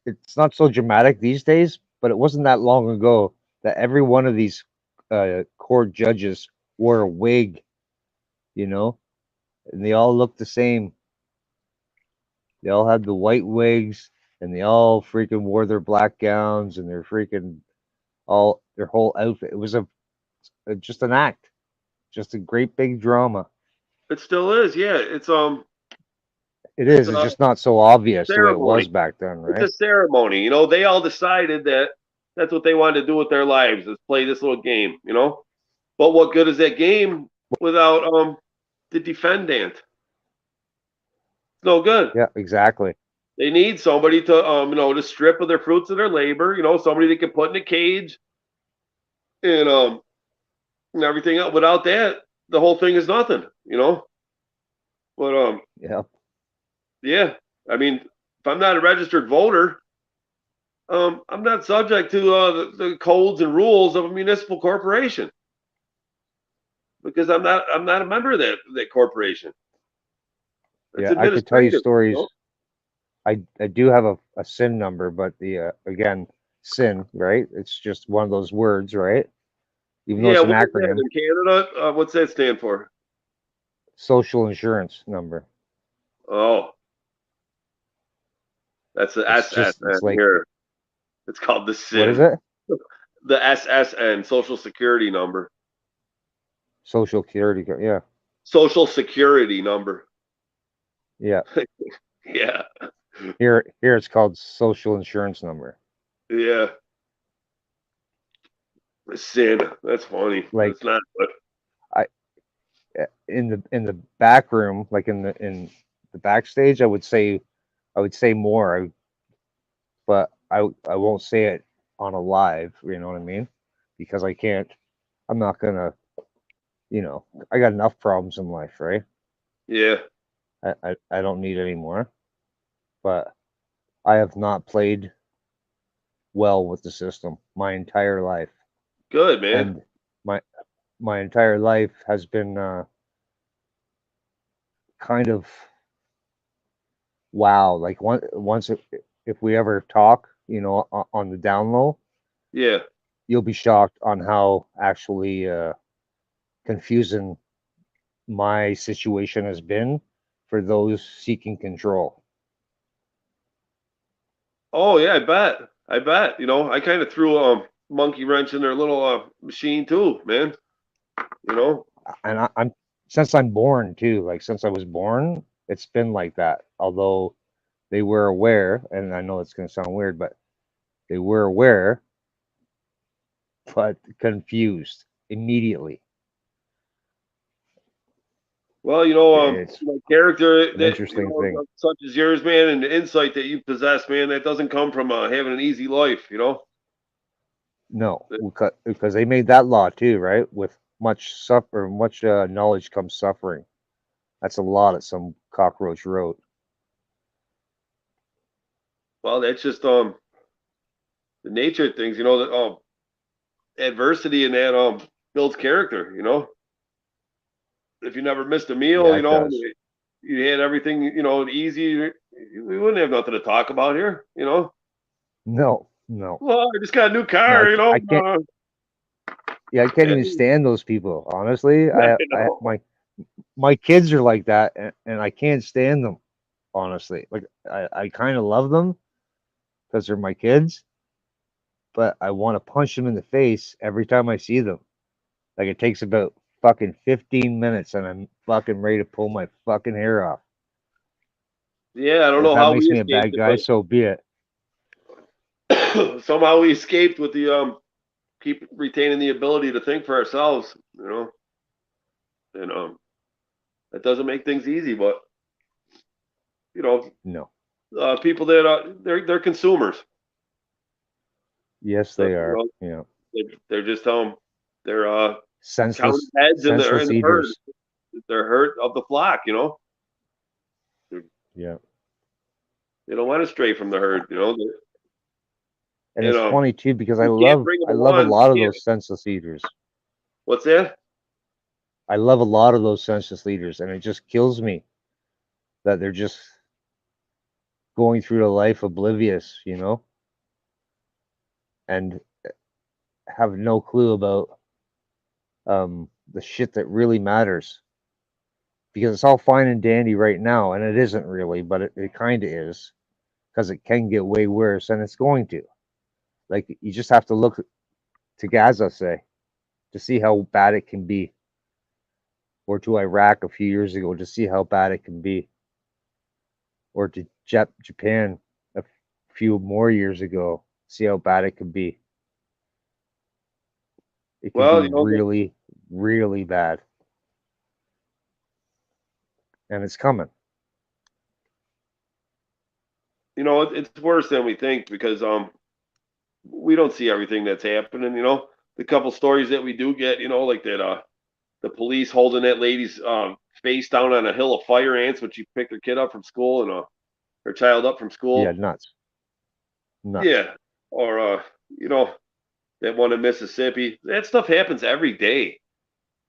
it's not so dramatic these days, but it wasn't that long ago that every one of these court judges wore a wig, and they all looked the same. They all had the white wigs, and they all freaking wore their black gowns and their freaking their whole outfit. It was just an act, just a great big drama. It still is, yeah. It's It is. It's just not so obvious the way it was ceremony. back then, right? It's a ceremony. You know, they all decided that that's what they wanted to do with their lives, is play this little game, But what good is that game without the defendant? It's no good. Yeah, exactly. They need somebody to to strip of their fruits of their labor, somebody they can put in a cage and everything else. Without that, the whole thing is nothing, But yeah. I mean, if I'm not a registered voter, I'm not subject to the codes and rules of a municipal corporation because I'm not a member of that corporation. It's I could tell you administrative, stories. I do have a SIN number, but the again, SIN, right? It's just one of those words, right? Even though Yeah, it's an what is that acronym. in Canada? What's that stand for? Social insurance number. Oh, that's the It's just SSN it's like, here. It's called the SIN. what is it? The SSN, Social Security Number. Social Security. Yeah, Social Security Number. yeah. Yeah, Here it's called social insurance number. yeah. The SIN. That's funny. Like, It's not. But in the back room, like in the backstage, I would say more, but I won't say it on a live. You know what I mean? Because I can't. I'm not gonna. I got enough problems in life, right? yeah. I don't need any more. But I have not played well with the system my entire life, Good, man. and my entire life has been kind of wow. Like once if we ever talk, on the down low, Yeah. you'll be shocked on how actually confusing my situation has been for those seeking control. Oh yeah, I bet. I kind of threw a monkey wrench in their little machine too, man. And I'm since I'm born too, like since I was born, it's been like that. Although they were aware, and I know it's going to sound weird, but they were aware, but confused immediately. Well, It's character an that interesting thing. such as yours, man, and the insight that you possess, man, that doesn't come from having an easy life, No, because they made that law too, right? With much knowledge comes suffering. That's a lot that some cockroach wrote. Well, that's just the nature of things, that adversity and that builds character, If you never missed a meal, Yeah, it does. you had everything, easy, we wouldn't have nothing to talk about here, No. Well, I just got a new car, I can't. Yeah, I can't even stand those people. Honestly, I my kids are like that, and I can't stand them. Honestly, like I kind of love them because they're my kids, but I want to punch them in the face every time I see them. Like it takes about fucking 15 minutes and I'm fucking ready to pull my fucking hair off. Yeah, I don't If know that how makes we me a escaped bad guy, so be it. it, but somehow we escaped with the keep retaining the ability to think for ourselves, and that doesn't make things easy, but No. people that they're consumers. Yes, So, they are. they're just they're counting Senseless, heads in senseless the herd. eaters. They're herd of the flock, Yeah. They don't want to stray from the herd, And You it's know, funny too because you can't bring them I love a along. lot of You can't- those senseless eaters. What's that? I love a lot of those senseless leaders, and it just kills me that they're just going through the life oblivious, and have no clue about the shit that really matters. Because it's all fine and dandy right now, and it isn't really, but it kind of is, because it can get way worse, and it's going to. Like, you just have to look to Gaza, say, to see how bad it can be, or to Iraq a few years ago to see how bad it can be, or to Japan a few more years ago, see how bad it can be. It can Well, be really, really bad. And it's coming. It's worse than we think because we don't see everything that's happening. The couple stories that we do get, like that the police holding that lady's face down on a hill of fire ants when she picked her kid up from school and her child up from school. Yeah, nuts. Yeah, or that one in Mississippi. That stuff happens every day.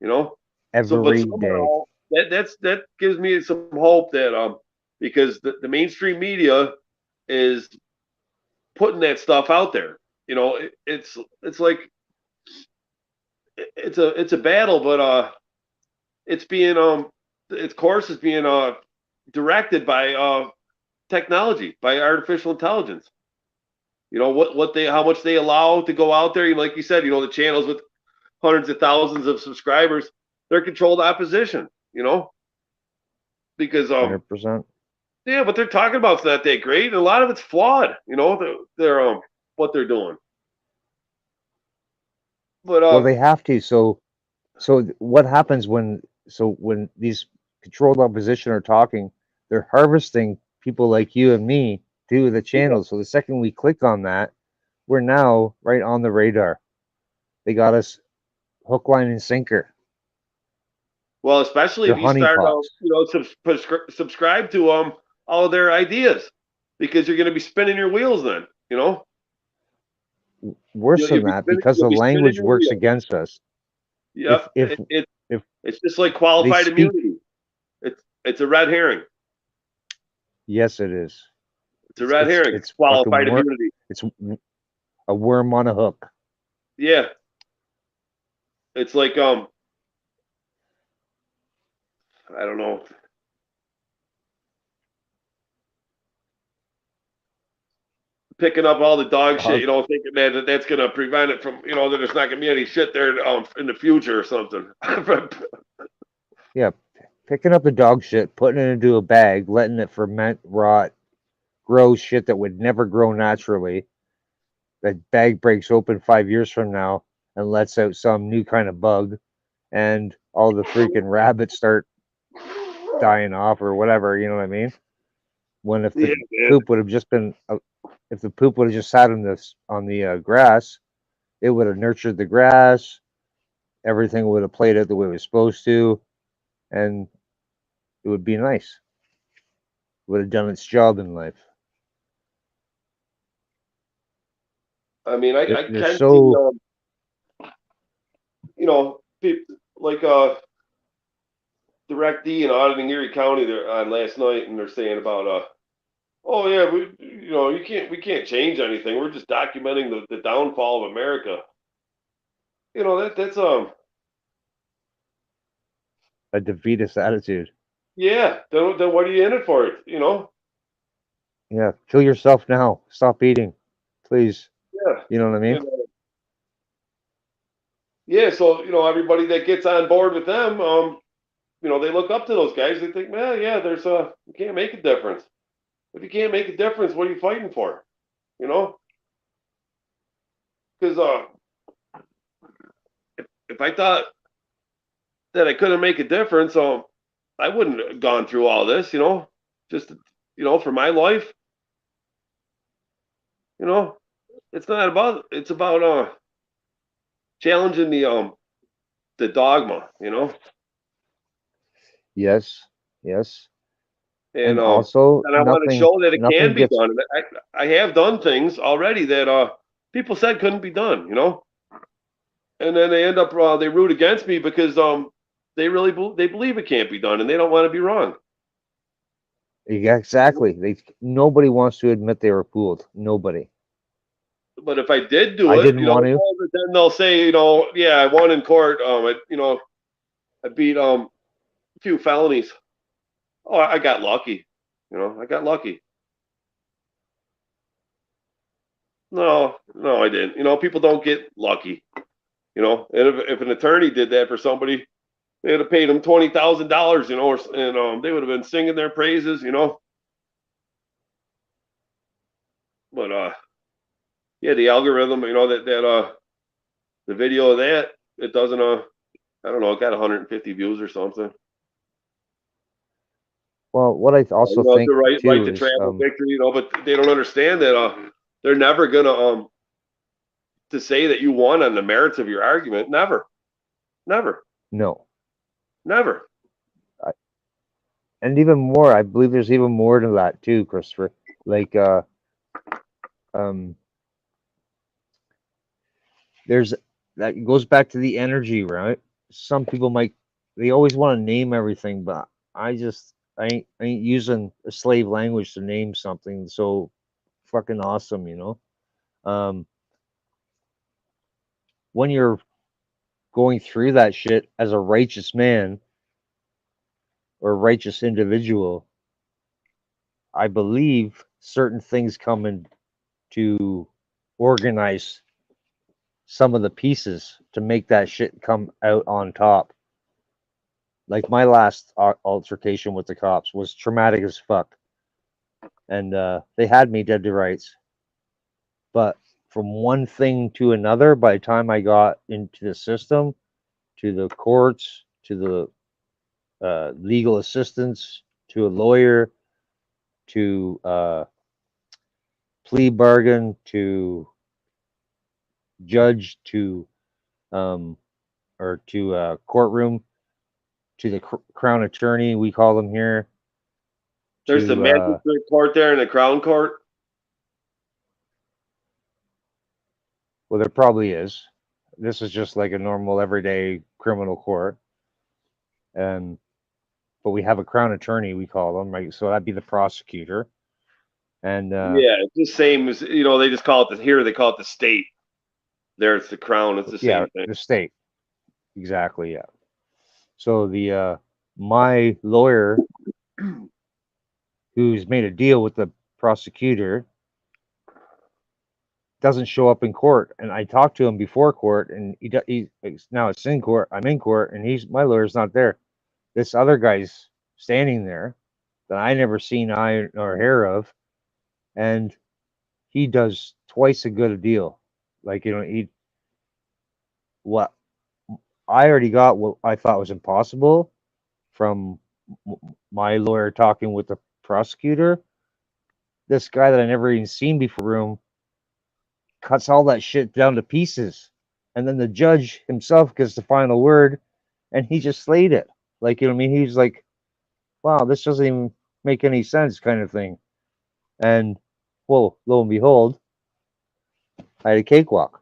But Every day. somehow that gives me some hope that because the mainstream media is putting that stuff out there. It's like it's a battle, but it's being its course is being directed by technology, by artificial intelligence. How much they allow to go out there. Like you said, the channels with hundreds of thousands of subscribers, they're controlled opposition. Because 100%. yeah, what they're talking about is not that great, and a lot of it's flawed. They're what they're doing. But Well, they have to. So what happens when these controlled opposition are talking, they're harvesting people like you and me to the channel. So the second we click on that, we're now right on the radar. They got us hook, line, and sinker. Well, especially They're if you start, honeypots. subscribe to all of their ideas, because you're going to be spinning your wheels then. Worse than that, because the language works against us. Yeah, If it's just like qualified immunity. It's a red herring. Yes, it is. It's a red herring. It's qualified immunity. It's a worm on a hook. Yeah. It's like I don't know. Picking up all the dog shit, thinking that that's going to prevent it from, that there's not going to be any shit there in the future or something. Yeah, picking up the dog shit, putting it into a bag, letting it ferment, rot, grow shit that would never grow naturally. That bag breaks open 5 years from now and lets out some new kind of bug, and all the freaking rabbits start dying off or whatever. You know what I mean? When if the poop would have just been, if the poop would have just sat on the grass, it would have nurtured the grass. Everything would have played out the way it was supposed to, and it would be nice. It would have done its job in life. I mean, I can so, see, people like Direct D and Auditing Erie County there on last night, and they're saying about oh yeah, we can't change anything. We're just documenting the downfall of America. That's a defeatist attitude. Yeah. Then what are you in it for? Yeah. Kill yourself now. Stop eating, please. Yeah. You know what I mean? yeah, so everybody that gets on board with them, they look up to those guys. They think, man, yeah, you can't make a difference. If you can't make a difference, what are you fighting for? Because if I thought that I couldn't make a difference, I wouldn't have gone through all this, just for my life. It's not about. It's about challenging the dogma, Yes, yes. and And also, I want to show that it can nothing be gets, done. I have done things already that people said couldn't be done, and then they end up they root against me because they really they believe it can't be done and they don't want to be wrong. yeah, exactly. Nobody wants to admit they were fooled. Nobody. But if I did do I it, didn't want to. well, then they'll say, yeah, I won in court. I beat a few felonies. Oh, I got lucky. I got lucky. No, I didn't. People don't get lucky. And if an attorney did that for somebody, they'd have paid them $20,000, and they would have been singing their praises, But yeah, the algorithm, that the video of that, it doesn't I don't know, it got 150 views or something. Well, what I also think The right too to is, travel victory, but they don't understand that they're never gonna to say that you won on the merits of your argument. Never. no. And even more, I believe there's even more to that too, Christopher. Like, there's that goes back to the energy, right? Some people they always want to name everything, but I ain't using a slave language to name something so fucking awesome, when you're going through that shit as a righteous man or a righteous individual, I believe certain things come in to organize some of the pieces to make that shit come out on top. Like my last altercation with the cops was traumatic as fuck, and they had me dead to rights. But from one thing to another, by the time I got into the system, to the courts, to the legal assistance, to a lawyer, to plea bargain, to judge, to or to courtroom, to the crown attorney, we call them here. There's the magistrate court there and the crown court. Well, there probably is. This is just like a normal everyday criminal court. But we have a crown attorney, we call them, right? So that'd be the prosecutor. And yeah, it's the same as they just call it here. They call it the state. There, it's the crown. It's the same thing. The state. Exactly. Yeah. So the my lawyer, who's made a deal with the prosecutor, doesn't show up in court, and I talked to him before court, and now it's in court. I'm in court, and my lawyer's not there. This other guy's standing there that I never seen eye or hair of, and he does twice as good a deal. Like what I already got, what I thought was impossible from my lawyer talking with the prosecutor. This guy that I never even seen before room cuts all that shit down to pieces, and then the judge himself gets the final word, and he just slayed it. Like, what I mean? He's like, wow, this doesn't even make any sense, kind of thing. And well, lo and behold, I had a cakewalk.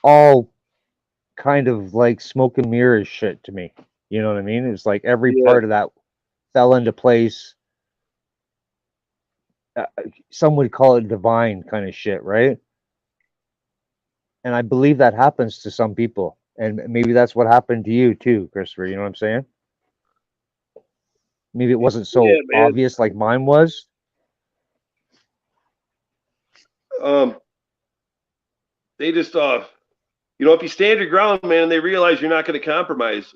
All kind of like smoke and mirrors shit to me. You know what I mean? It's like every part of that fell into place. Some would call it divine kind of shit, right? And I believe that happens to some people. And maybe that's what happened to you too, Christopher. You know what I'm saying? Maybe it wasn't so obvious like mine was. They just You know, if you stand your ground, man, and they realize you're not going to compromise,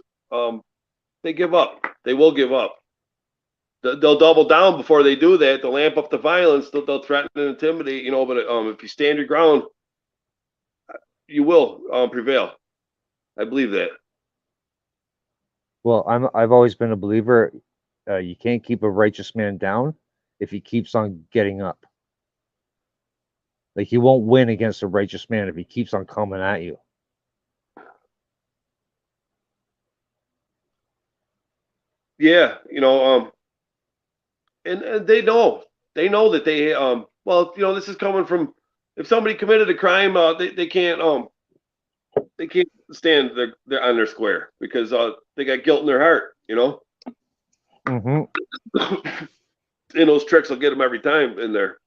they give up. They will give up. They'll double down before they do that. They'll amp up the violence. They'll threaten and intimidate, you know, but if you stand your ground, you will prevail. I believe that. Well, I've always been a believer. You can't keep a righteous man down if he keeps on getting up. Like, you won't win against a righteous man if he keeps on coming at you. Yeah, you know, and they know that they well, you know, this is coming from, if somebody committed a crime, they can't stand they're on their square because they got guilt in their heart, you know. Mm-hmm. And those tricks will get them every time in there.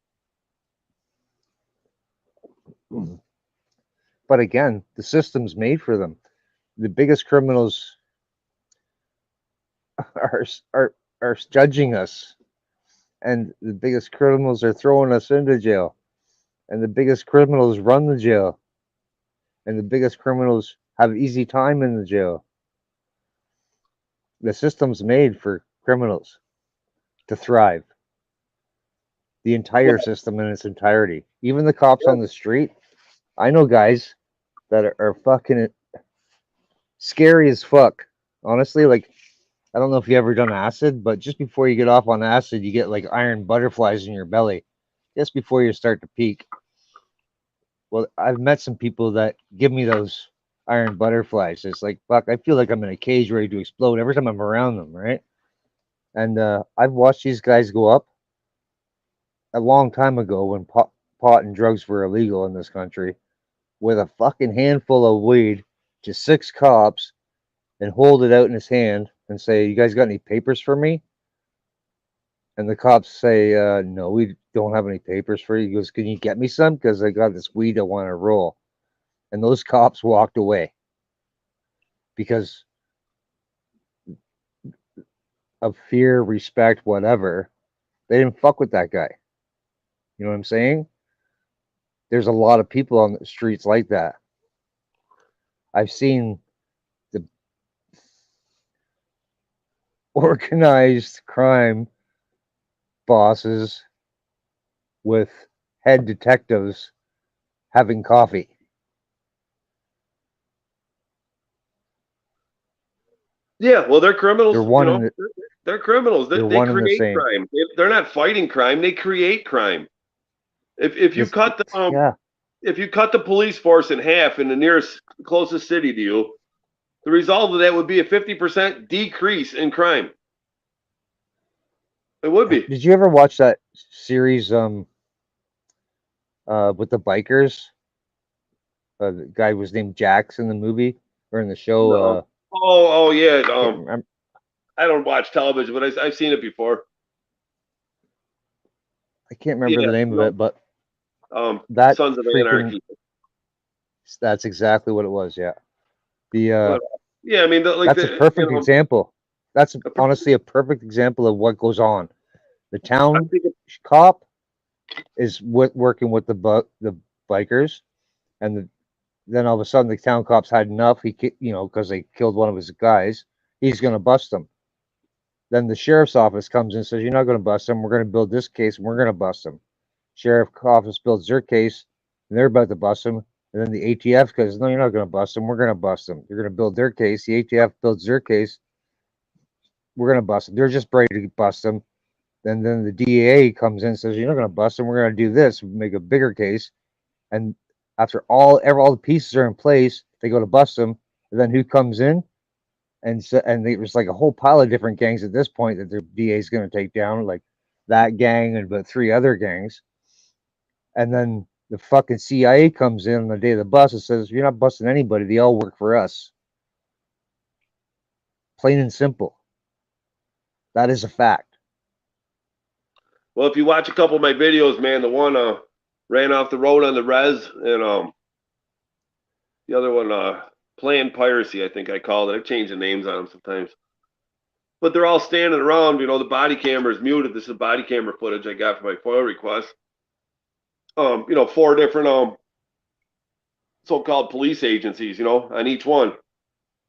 But again, the system's made for them. The biggest criminals are judging us, and the biggest criminals are throwing us into jail, and the biggest criminals run the jail, and the biggest criminals have easy time in the jail. The system's made for criminals to thrive. The entire system in its entirety. Even the cops on the street. I know guys that are fucking scary as fuck. Honestly, like, I don't know if you ever done acid, but just before you get off on acid, you get like iron butterflies in your belly just before you start to peak. Well, I've met some people that give me those iron butterflies. It's like, fuck, I feel like I'm in a cage ready to explode every time I'm around them, right? And I've watched these guys go up a long time ago when pot and drugs were illegal in this country, with a fucking handful of weed, just 6 cops, and hold it out in his hand and say, "You guys got any papers for me?" And the cops say, "No, we don't have any papers for you." He goes, "Can you get me some? Because I got this weed I want to roll." And those cops walked away because of fear, respect, whatever. They didn't fuck with that guy. You know what I'm saying? There's a lot of people on the streets like that. I've seen the organized crime bosses with head detectives having coffee. Yeah, well, they're criminals. They're one you know, and they're criminals. They one and the create same. crime. They're not fighting crime. They create crime. If you cut the Yeah, if you cut the police force in half in the nearest closest city to you, the result of that would be a 50% decrease in crime. It would be. did you ever watch that series with the bikers? The guy was named Jax in the movie or in the show. No. Oh yeah. Can't remember. I don't watch television, but I've seen it before. I can't remember Yeah, the name no. of it, but that Sons of Anarchy. That's exactly what it was. Yeah. The yeah, I mean, that's a perfect example. That's honestly a perfect example of what goes on. The town cop is working with the bikers, and then all of a sudden the town cops had enough. Because they killed one of his guys, he's going to bust them. Then the sheriff's office comes in and says, "You're not going to bust them. We're going to build this case, and we're going to bust them." Sheriff's office builds their case, and they're about to bust them. And then the ATF goes, "No, you're not going to bust them. We're going to bust them." You're going to build their case. The ATF builds their case. We're going to bust them. They're just ready to bust them. Then the DEA comes in and says, "You're not going to bust them. We're going to do this. Make a bigger case." And after all the pieces are in place, they go to bust them. And then who comes in? And there's like a whole pile of different gangs at this point that the DA is going to take down, like that gang and about 3 other gangs. And then the fucking CIA comes in on the day of the bust and says, "You're not busting anybody. They all work for us." Plain and simple. That is a fact. Well, if you watch a couple of my videos, man, the one ran off the road on the res, and the other one planned piracy, I think I called it. I've changed the names on them sometimes. But they're all standing around, the body camera is muted. This is body camera footage I got for my FOIA request. 4 different so-called police agencies, on each one.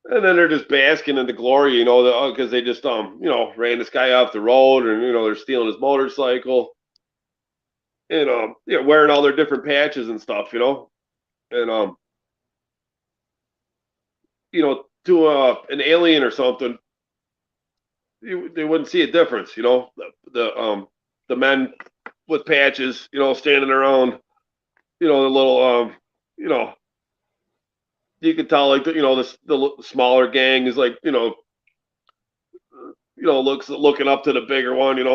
And then they're just basking in the glory, because they just, ran this guy off the road, and, they're stealing his motorcycle, and, wearing all their different patches and stuff, and, to an alien or something, they wouldn't see a difference, the men with patches, standing around, the little, you could tell, like, the smaller gang is like, looking up to the bigger one, and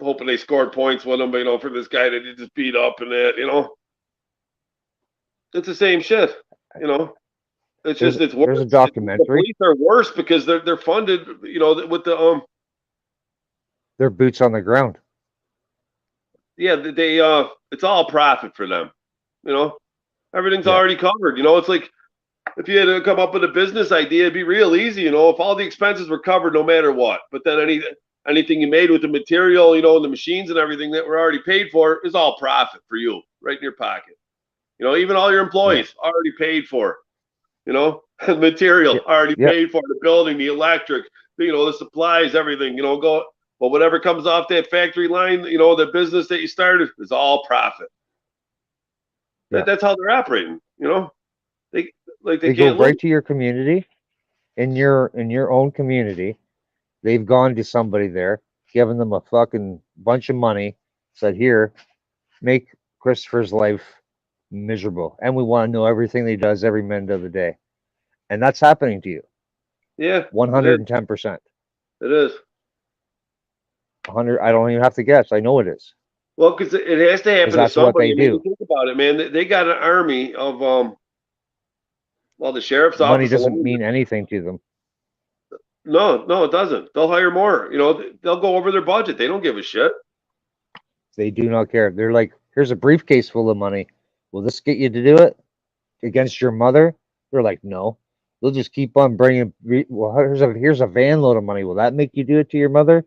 hoping they scored points with him, but for this guy that he just beat up and that, it's the same shit, It's just it's worse. There's a documentary. The police are worse because they're funded, with the They're boots on the ground. yeah, they it's all profit for them, everything's Yeah. already covered. It's like if you had to come up with a business idea, it'd be real easy, if all the expenses were covered no matter what. But then anything you made with the material, and the machines and everything that were already paid for is all profit for you, right in your pocket. Even all your employees already paid for. Material already paid for, the building, the electric, the supplies, everything, but whatever comes off that factory line, the business that you started is all profit. Yeah. That's how they're operating, they They can't go right to your community, in your own community. They've gone to somebody there, given them a fucking bunch of money, said, here, make Christopher's life miserable, and we want to know everything he does every minute of the day. And that's happening to you. Yeah, 110%. it is. 100. I don't even have to guess. I know it is. Well, because it has to happen to that's what somebody. they do. Think about it, man. They got an army of the sheriff's Money office doesn't alone. mean anything to them. No, it doesn't. They'll hire more. They'll go over their budget. They don't give a shit. They do not care. They're like, here's a briefcase full of money. Will this get you to do it against your mother? They're like, no. They'll just keep on bringing. Well, here's a van load of money. Will that make you do it to your mother?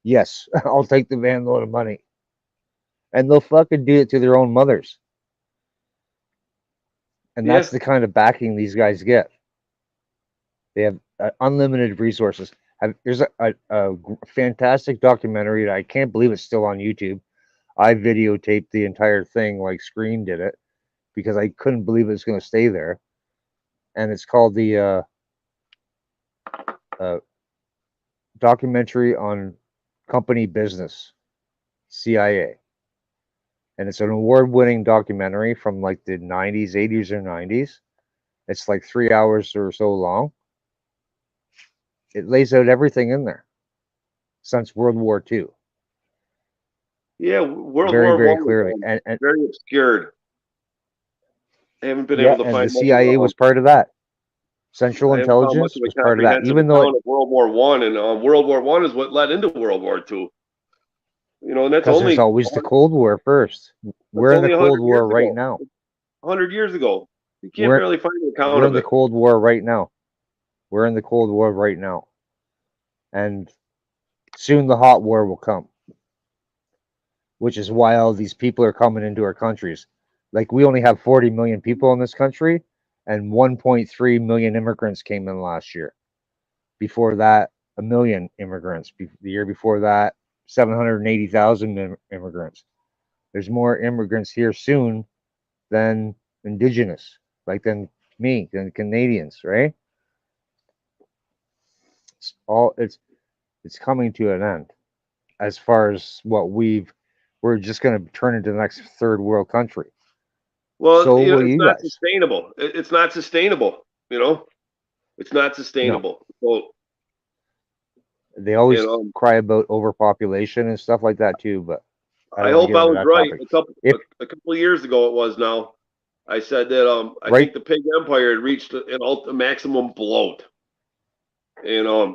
Yes, I'll take the van load of money. And they'll fucking do it to their own mothers. And that's the kind of backing these guys get. They have unlimited resources. There's a fantastic documentary that I can't believe it's still on YouTube. I videotaped the entire thing like Screen did it because I couldn't believe it was going to stay there. And it's called the documentary on company business, CIA. And it's an award-winning documentary from like the 90s, 80s or 90s. It's like 3 hours or so long. It lays out everything in there since World War II. Yeah, World very, War very I clearly, was, and very obscured. I haven't been yeah, able to and find the CIA was part of that. Central I haven't found Intelligence much of a was part of that. comprehensive Even though account of World War One, and World War One is what led into World War II. And that's because only there's always the Cold War first. We're in the Cold War right now. 100 years ago, you can't barely find an account We're of in the it. Cold War right now. We're in the Cold War right now, and soon the Hot War will come. Which is why all these people are coming into our countries. Like, we only have 40 million people in this country, and 1.3 million immigrants came in last year. Before that, 1 million immigrants. The year before that, 780,000 immigrants. There's more immigrants here soon than indigenous, like than Canadians, right? It's coming to an end. As far as what we're just going to turn into the next third world country. Well, so it's not sustainable. It's not sustainable. It's not sustainable. No. So they always cry about overpopulation and stuff like that too. But I hope I was right. A couple of years ago, it was now. I said that I think the pig empire had reached a maximum bloat, and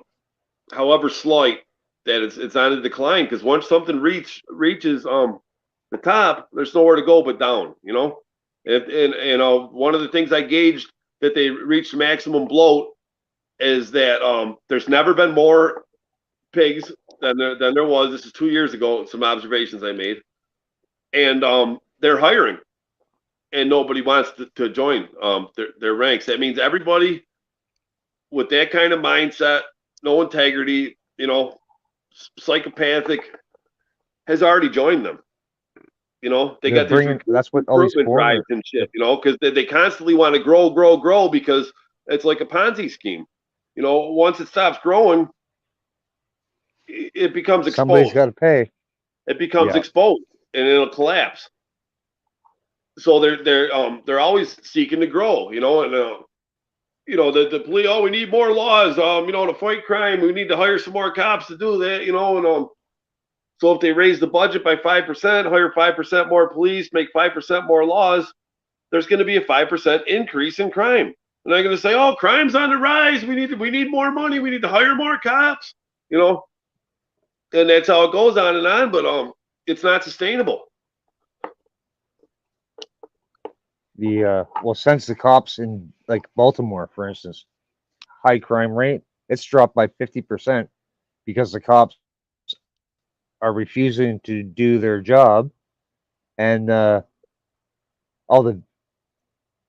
however slight, that it's on a decline, because once something reaches the top, there's nowhere to go but down. And one of the things I gauged that they reached maximum bloat is that there's never been more pigs than there was. This is 2 years ago. Some observations I made, and they're hiring, and nobody wants to join their ranks. That means everybody with that kind of mindset, no integrity, you know, psychopathic, has already joined them. You know, they They're got these that's what all these recruitment drives foreigners. and shit, you know, because they constantly want to grow because it's like a Ponzi scheme. You know, once it stops growing, it becomes Somebody's exposed. got to pay. It becomes Yeah. exposed and it'll collapse. So they're always seeking to grow, you know, and you know, the police, oh, we need more laws, you know, to fight crime. We need to hire some more cops to do that, you know, and so if they raise the budget by 5%, hire 5% more police, make 5% more laws, there's going to be a 5% increase in crime. And they're going to say, "Oh, crime's on the rise. We need more money. We need to hire more cops." You know, and that's how it goes on and on. But it's not sustainable. Well, since the cops in like Baltimore, for instance, high crime rate, it's dropped by 50% because the cops are refusing to do their job, and all the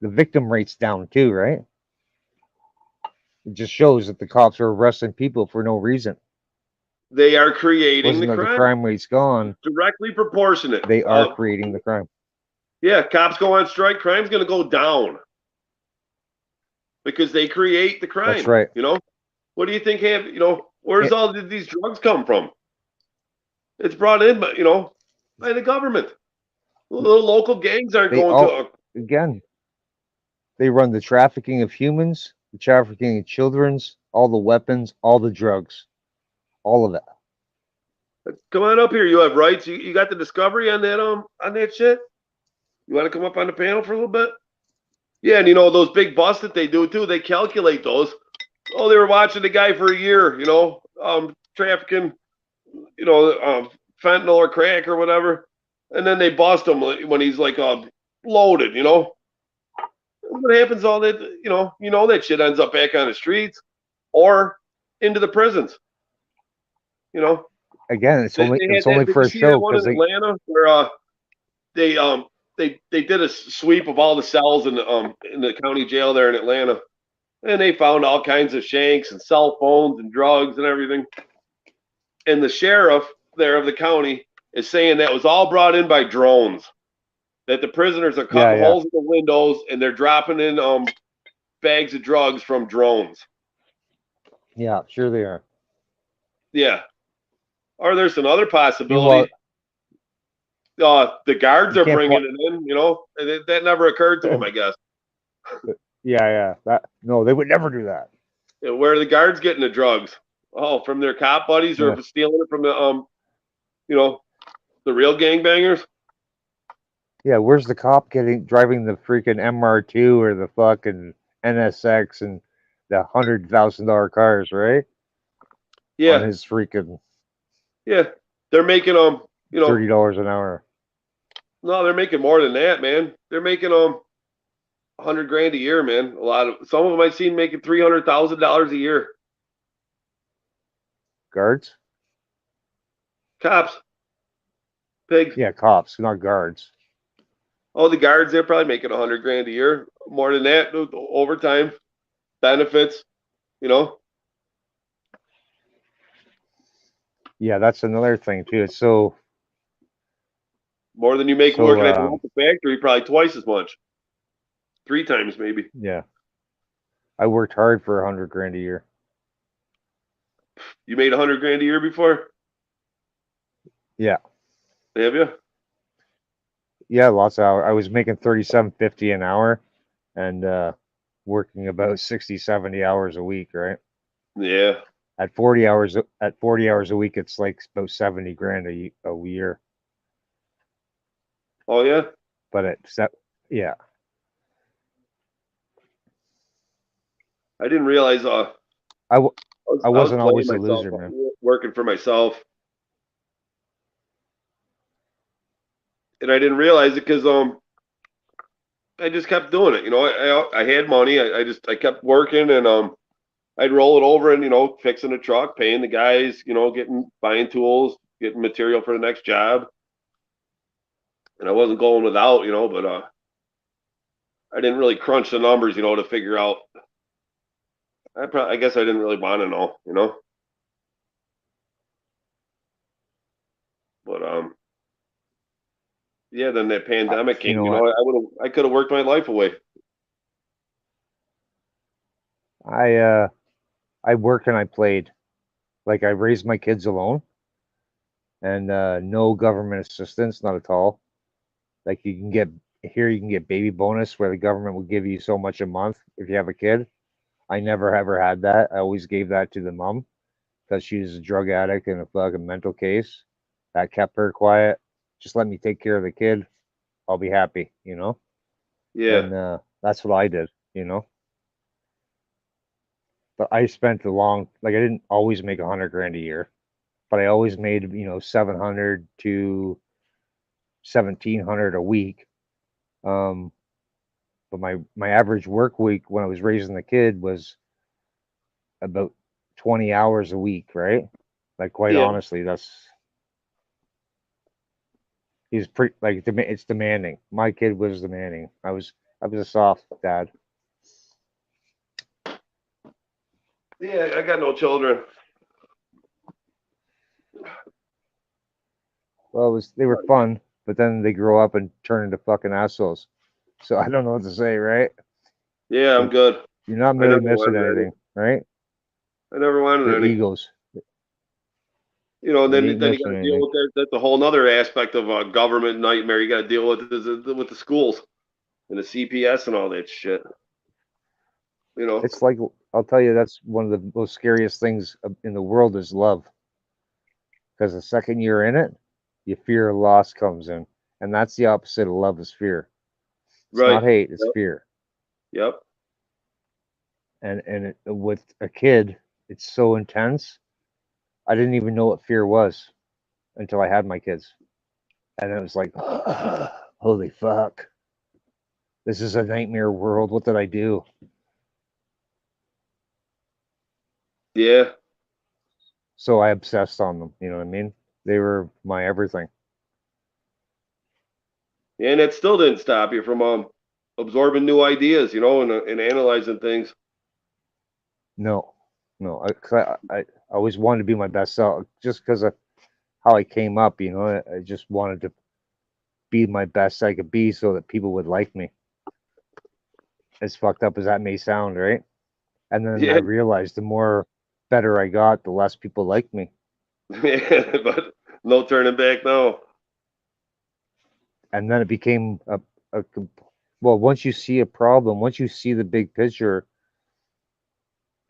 victim rates down too, right? It just shows that the cops are arresting people for no reason. They are creating Wasn't the that the crime. crime rate's gone? Directly proportionate. They are creating the crime. Yeah, cops go on strike, crime's going to go down because they create the crime. That's right. You know, what do you think? You know, where's all these drugs come from? It's brought in, but you know, by the government. The local gangs aren't going to. Again, they run the trafficking of humans, the trafficking of children's, all the weapons, all the drugs, all of that. Come on up here. You have rights. You got the discovery on that shit. You want to come up on the panel for a little bit? Yeah, and you know those big busts that they do too. They calculate those. Oh, they were watching the guy for a year. You know, trafficking. You know, fentanyl or crack or whatever, and then they bust him when he's like loaded. You know, what happens? All that you know that shit ends up back on the streets or into the prisons. You know. Again, it's only for a show because in Atlanta where they did a sweep of all the cells in the county jail there in Atlanta, and they found all kinds of shanks and cell phones and drugs and everything. And the sheriff there of the county is saying that was all brought in by drones. That the prisoners are cutting holes in the windows and they're dropping in bags of drugs from drones. Yeah, sure they are. Yeah. Or there's another possibility. The guards are bringing it in, you know, and that never occurred to them, I guess. Yeah. No, they would never do that. Yeah, where are the guards getting the drugs? Oh, from their cop buddies or stealing it from the you know, the real gangbangers? Yeah, where's the cop driving the freaking MR2 or the fucking NSX and the $100,000 cars, right? Yeah. On his freaking. Yeah, they're making you know, $30 an hour. No, they're making more than that, man. They're making $100,000 a year, man. Some of them I've seen making $300,000 a year. Guards? Cops. Pigs. Yeah, cops, not guards. Oh, the guards, they're probably making $100,000 a year. More than that, overtime, benefits, you know. Yeah, that's another thing too. It's so more than you make working at the factory, probably twice as much. 3 times maybe. Yeah. I worked hard for $100,000 a year. You made $100,000 a year before? Yeah. Have you? Yeah, lots of hours. I was making $37.50 an hour and working about 60, 70 hours a week, right? Yeah. At 40 hours a week, it's like about $70,000 a year. Oh yeah. But yeah. I didn't realize. I wasn't always a loser, man. Working for myself, and I didn't realize it because I just kept doing it. You know, I had money. I kept working, and I'd roll it over and, you know, fixing a truck, paying the guys, you know, buying tools, getting material for the next job. And I wasn't going without, you know, but I didn't really crunch the numbers, to figure out. I guess I didn't really want to know, But yeah. Then that pandemic came. You know what? I could have worked my life away. I worked and I played. Like I raised my kids alone, and no government assistance, not at all. Like you can get baby bonus where the government will give you so much a month if you have a kid. I never ever had that. I always gave that to the mom because she's a drug addict and a fucking mental case. That kept her quiet. Just let me take care of the kid. I'll be happy, Yeah. And that's what I did, But I spent I didn't always make 100 grand a year, but I always made 700 to 1,700 a week. But my average work week when I was raising the kid was about 20 hours a week, right? Like quite Yeah. honestly, he's pretty like it's demanding. My kid was demanding. I was a soft dad. Yeah, I got no children. Well, they were fun, but then they grow up and turn into fucking assholes. So I don't know what to say, right? Yeah, I'm good. You're not I really never missing wanted anything, right? I never wanted Your any. egos. And You then ain't you missing got to deal anything. with that. That's a whole other aspect of a government nightmare. You got to deal with the schools and the CPS and all that shit. It's like I'll tell you, that's one of the most scariest things in the world is love. Because the second you're in it, you fear of loss comes in, and that's the opposite of love is fear. It's Right. not hate; it's Yep. fear. Yep. And with a kid, it's so intense. I didn't even know what fear was until I had my kids, and it was like, holy fuck, this is a nightmare world. What did I do? Yeah. So I obsessed on them. You know what I mean? They were my everything. And it still didn't stop you from absorbing new ideas, and analyzing things. No. I always wanted to be my best self, just because of how I came up. I just wanted to be my best I could be, so that people would like me. As fucked up as that may sound, right? And then I Yeah. realized the more better I got, the less people liked me. But no turning back now. And then it became well, once you see a problem, once you see the big picture,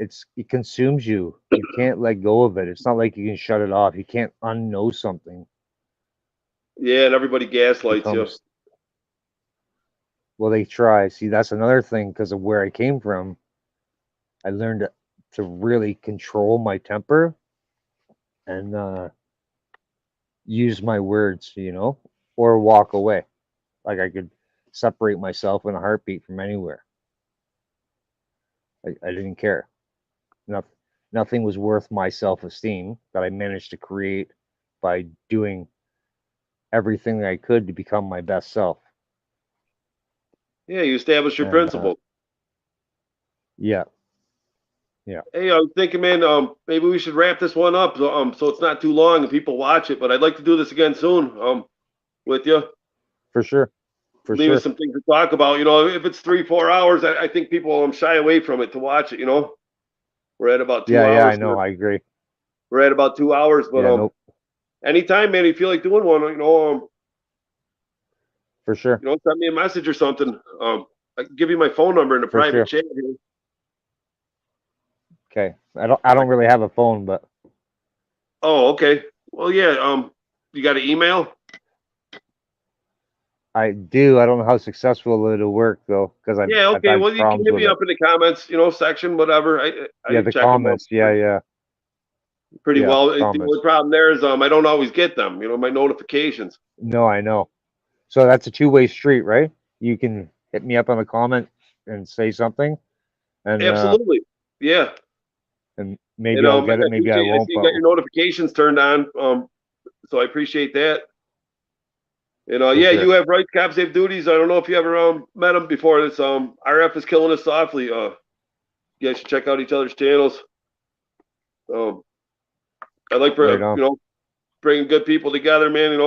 it consumes you. You can't let go of it. It's not like you can shut it off. You can't unknow something. Yeah, and everybody gaslights you. Well, they try. See, that's another thing because of where I came from. I learned to really control my temper and use my words, or walk away. Like I could separate myself in a heartbeat from anywhere. I didn't care. Nothing was worth my self-esteem that I managed to create by doing everything I could to become my best self. Yeah, you establish your principle. Yeah. Hey, I was thinking, man, maybe we should wrap this one up, so it's not too long and people watch it. But I'd like to do this again soon, with you. For sure. Leave us some things to talk about. If it's 3-4 hours, I think people shy away from it to watch it. We're at about 2 hours. Yeah, I know. I agree. We're at about 2 hours, but nope. Anytime, man, you feel like doing one, for sure. Send me a message or something. I can give you my phone number in a private chat here. Okay. I don't really have a phone, but. Oh, okay. Well, yeah. You got an email? I do. I don't know how successful it'll work though, because Yeah. Okay. Well, you can hit me up in the comments, section, whatever. I the comments. Yeah. Pretty well. Comments. The only problem there is I don't always get them. My notifications. No, I know. So that's a two-way street, right? You can hit me up on the comment and say something. And absolutely. Yeah. And maybe I'll get it. Maybe I won't. You got your notifications turned on. So I appreciate that. And For yeah, sure. you have rights, cops have duties. I don't know if you ever met them before. It's RF is killing us softly. You guys should check out each other's channels. I like Right on. bringing good people together, man.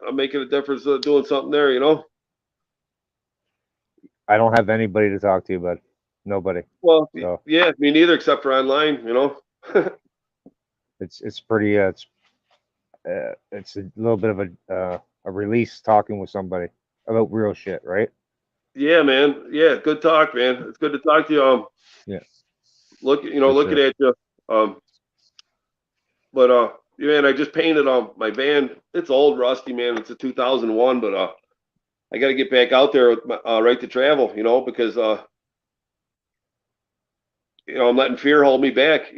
I'm making a difference, doing something there. I don't have anybody to talk to, but nobody. Well, So yeah, me neither, except for online. it's pretty. It's a little bit of a release talking with somebody about real shit, right? Yeah, man. Yeah, good talk, man. It's good to talk to you. Yeah. Looking sure. at you. But yeah, man, I just painted my van. It's old, rusty, man. It's a 2001, but I got to get back out there with my right to travel, because I'm letting fear hold me back,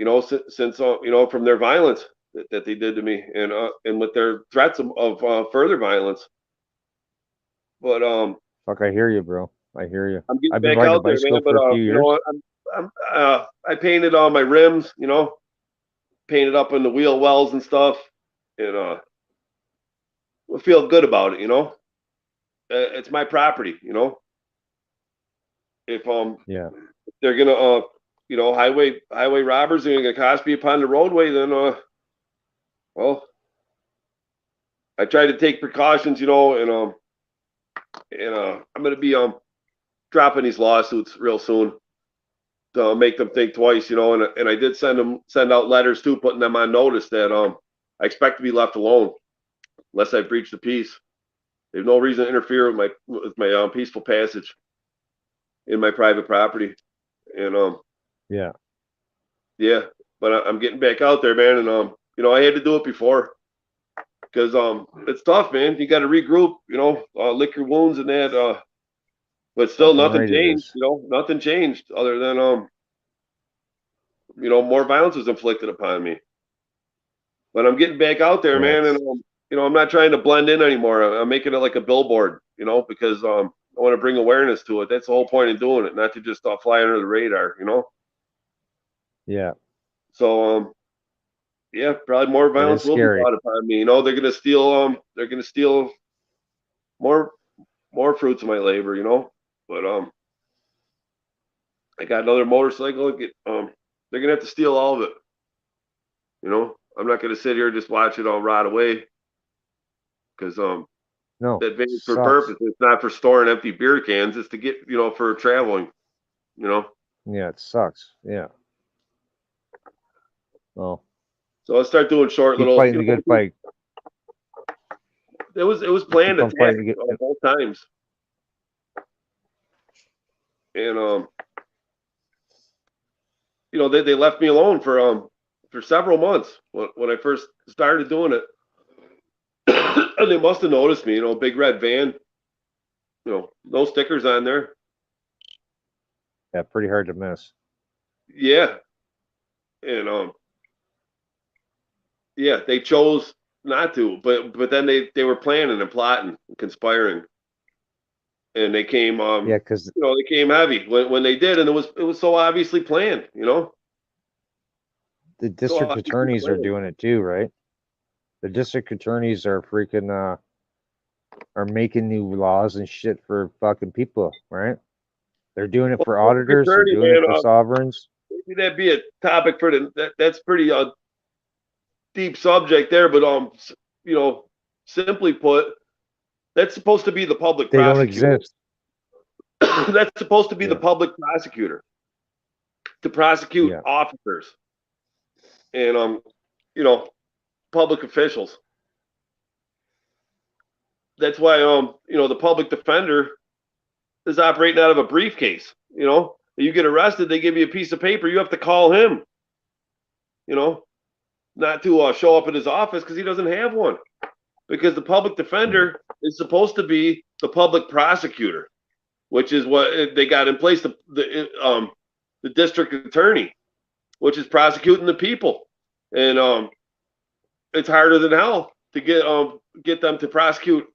since from their violence that they did to me, and with their threats of further violence. But Fuck, I hear you, bro. I hear you. I'm getting I've been back riding a out there, man. bicycle But for a few years. I painted all my rims, painted up in the wheel wells and stuff, and I feel good about it, It's my property, If Yeah. they're gonna highway robbers are gonna cost me upon the roadway, then well, I try to take precautions, and I'm gonna be dropping these lawsuits real soon to make them think twice, and I did send out letters too, putting them on notice that I expect to be left alone unless I breach the peace. They have no reason to interfere with my peaceful passage in my private property, and Yeah. yeah, but I'm getting back out there, man, and I had to do it before because it's tough, man. You got to regroup, lick your wounds and that, but still Fucking nothing right it changed, is. nothing changed other than more violence was inflicted upon me. But I'm getting back out there, Yeah. man, and I'm not trying to blend in anymore. I'm making it like a billboard, because I want to bring awareness to it. That's the whole point of doing it, not to just fly under the radar, Yeah. So yeah, probably more It violence is will be scary. brought upon me. They're gonna steal more fruits of my labor, But I got another motorcycle. They're gonna have to steal all of it. I'm not gonna sit here and just watch it all rot away. Because No. that van's for Sucks. purpose. It's not for storing empty beer cans. It's to get, for traveling. Yeah, it sucks. Yeah. Well, So I start doing short keep little. fighting the good fight. It was planned Keep on attack fighting the good. both times, and they left me alone for several months when I first started doing it. And they must have noticed me, big red van, no stickers on there. Yeah, pretty hard to miss. Yeah, and yeah, they chose not to, but then they were planning and plotting and conspiring, and they came Yeah, because they came heavy when they did, and it was so obviously planned, the district attorneys are doing it too, right? The district attorneys are freaking are making new laws and shit for fucking people, right? They're doing it for auditors. They're doing it for sovereigns. Maybe that'd be a topic for that's pretty deep subject there, but simply put, that's supposed to be the public They don't prosecutor. exist. That's supposed to be the Yeah. public prosecutor to prosecute Yeah. officers and public officials. That's why the public defender is operating out of a briefcase. You get arrested, they give you a piece of paper, you have to call him. Not to show up at his office because he doesn't have one. Because the public defender is supposed to be the public prosecutor, which is what they got in place. The district attorney, which is prosecuting the people, and it's harder than hell to get them to prosecute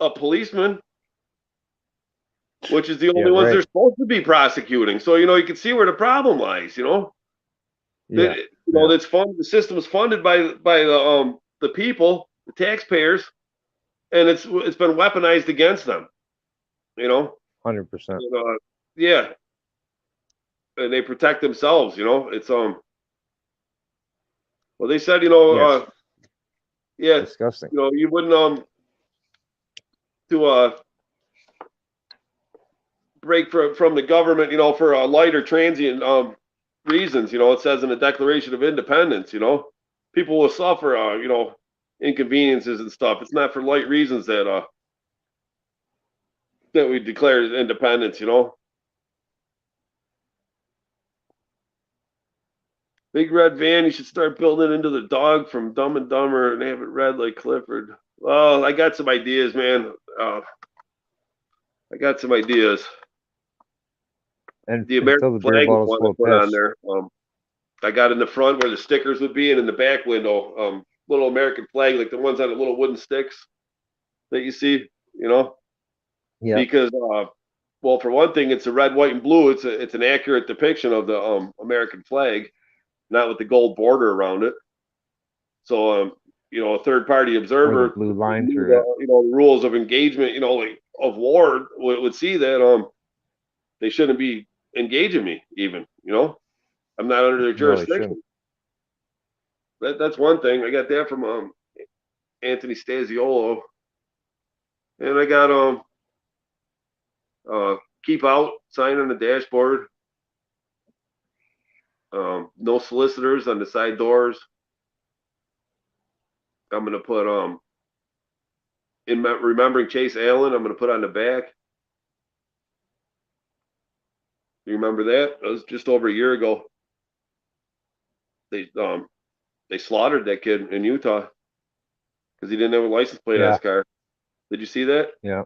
a policeman, which is the only ones they're supposed to be prosecuting. So you can see where the problem lies. Yeah. That's fun. The system is funded by the people, the taxpayers, and it's been weaponized against them, you know. 100%. And, yeah, and they protect themselves, you know. It's well, they said, you know, Yes. yeah, Disgusting. you know, you wouldn't to break from the government, you know, for light or transient reasons. You know, it says in the Declaration of Independence, you know, people will suffer, you know, inconveniences and stuff. It's not for light reasons that we declare independence, you know. Big red van, you should start building into the dog from Dumb and Dumber and have it red like Clifford. Well, I got some ideas, man. I got some ideas. And The until American the beer flag was bottle's one full I of put on piss. there. I got in the front where the stickers would be, and in the back window, little American flag, like the ones on the little wooden sticks that you see, you know. Yeah. Because, well, for one thing, it's a red, white, and blue. It's an accurate depiction of the American flag, not with the gold border around it. So, you know, a third-party Or the observer, blue line knew through it. you know, the rules of engagement, you know, like of war, would see that they shouldn't be engaging me, even, you know. I'm not under their No, they jurisdiction. shouldn't. That's one thing. I got that from Anthony Stasiolo, and I got keep out sign on the dashboard. No solicitors on the side doors. I'm gonna put remembering Chase Allen. I'm gonna put on the back. You remember that? That was just over a year ago. They slaughtered that kid in Utah because he didn't have a license plate on Yeah. his car. Did you see that? Yeah.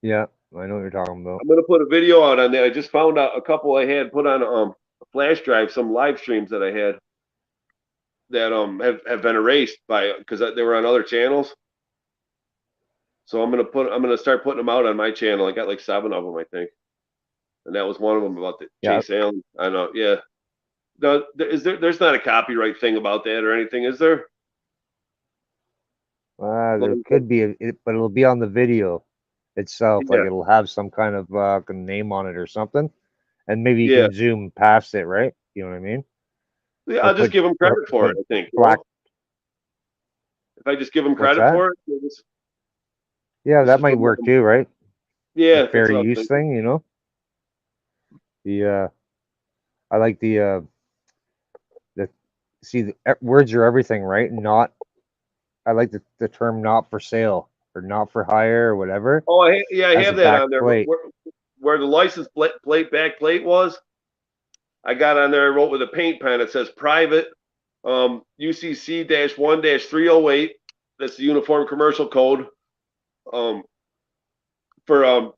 Yeah. I know what you're talking about. I'm gonna put a video out on that. I just found out a couple I had put on a flash drive, some live streams that I had that have been erased by because they were on other channels. So I'm gonna start putting them out on my channel. I got like 7 of them, I think, and that was one of them about the Yeah. Chase Allen. I know, yeah. No, there's not a copyright thing about that or anything, is there? There could be, but it'll be on the video itself. Like Yeah. it'll have some kind of name on it or something, and maybe you Yeah. can zoom past it, right? You know what I mean? Yeah, I'll just give them credit for it. I think. Black. If I just give them What's credit that? for it, Yeah, This that is might from- work too, right? yeah, The fair that's what I'm use thinking. thing, you know. I like the words are everything, right? Not, I like the term "not for sale" or "not for hire" or whatever. Oh, I As have a that back on there. plate. Where the license back plate was, I got on there. I wrote with a paint pen. It says private UCC-1-308. That's the Uniform Commercial Code for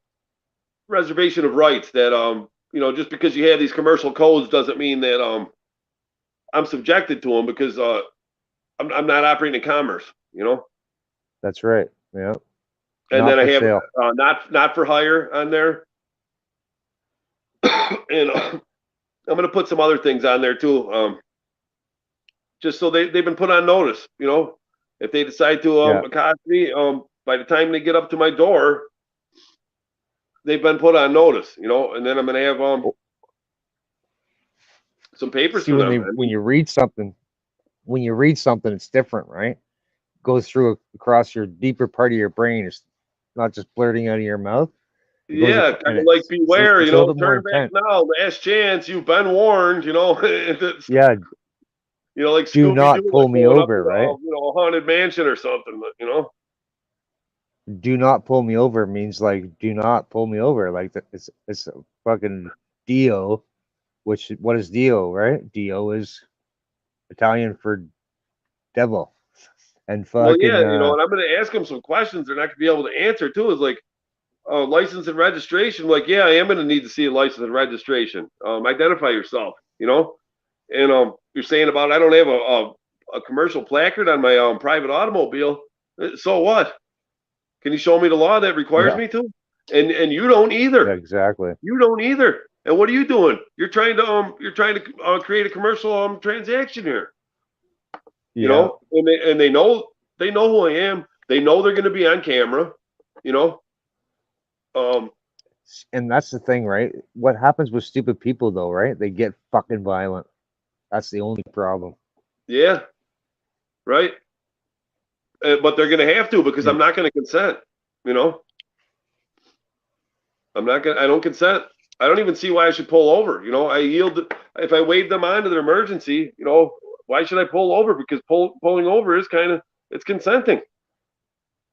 reservation of rights. That you know, just because you have these commercial codes doesn't mean that I'm subjected to them because I'm not operating in commerce. You know. That's right. Yeah. And Not then I for have sale. not for hire on there. And I'm going to put some other things on there too. Just so they've been put on notice, you know, if they decide to accost me, by the time they get up to my door, they've been put on notice, you know, and then I'm going to have some papers See, for them. when you read something, it's different, right? Goes through across your deeper part of your brain. It's not just blurting out of your mouth. Yeah, kind of like beware, it's you a know, little bit more turn back intense. now, last chance, you've been warned, you know. Yeah. You know, like Do Scooby-Doo, not pull like me going up over, to, right? you know, a haunted mansion or something, you know. Do not pull me over means like do not pull me over. Like it's a fucking Dio, which what is Dio, right? Dio is Italian for devil. And fucking Well, yeah, you know, and I'm going to ask them some questions they're not going to be able to answer too. Is like license and registration. Like, yeah, I am going to need to see a license and registration. Identify yourself, you know. And you're saying about I don't have a commercial placard on my private automobile. So what? Can you show me the law that requires me to? And you don't either. Yeah, exactly. You don't either. And what are you doing? You're trying to create a commercial transaction here. You know, and they know who I am. They know they're going to be on camera, you know. And that's the thing, right? What happens with stupid people, though, right? They get fucking violent. That's the only problem. Yeah, right. But they're going to have to because Yeah. I'm not going to consent. You know, I'm not going. I don't consent. I don't even see why I should pull over. You know, I yield if I wave them on to their emergency. You know, why should I pull over? Because pulling over is kind of it's consenting.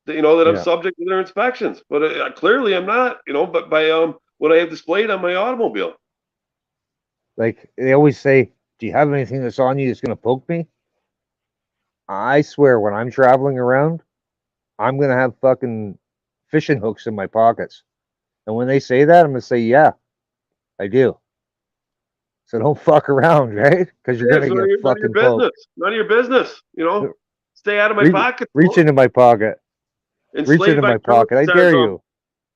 You know that I'm Yeah. subject to their inspections, but clearly I'm not. You know, but by what I have displayed on my automobile. Like they always say, do you have anything that's on you that's going to poke me? I swear, when I'm traveling around, I'm going to have fucking fishing hooks in my pockets. And when they say that, I'm going to say, yeah, I do. So don't fuck around, right? Because you're Yeah, going so to get none of your fucking poked. business. None of your business. You know, stay out of my Reach- pocket. Reach into my pocket. Reach Enslaved into by my pocket. I truth dare says, you.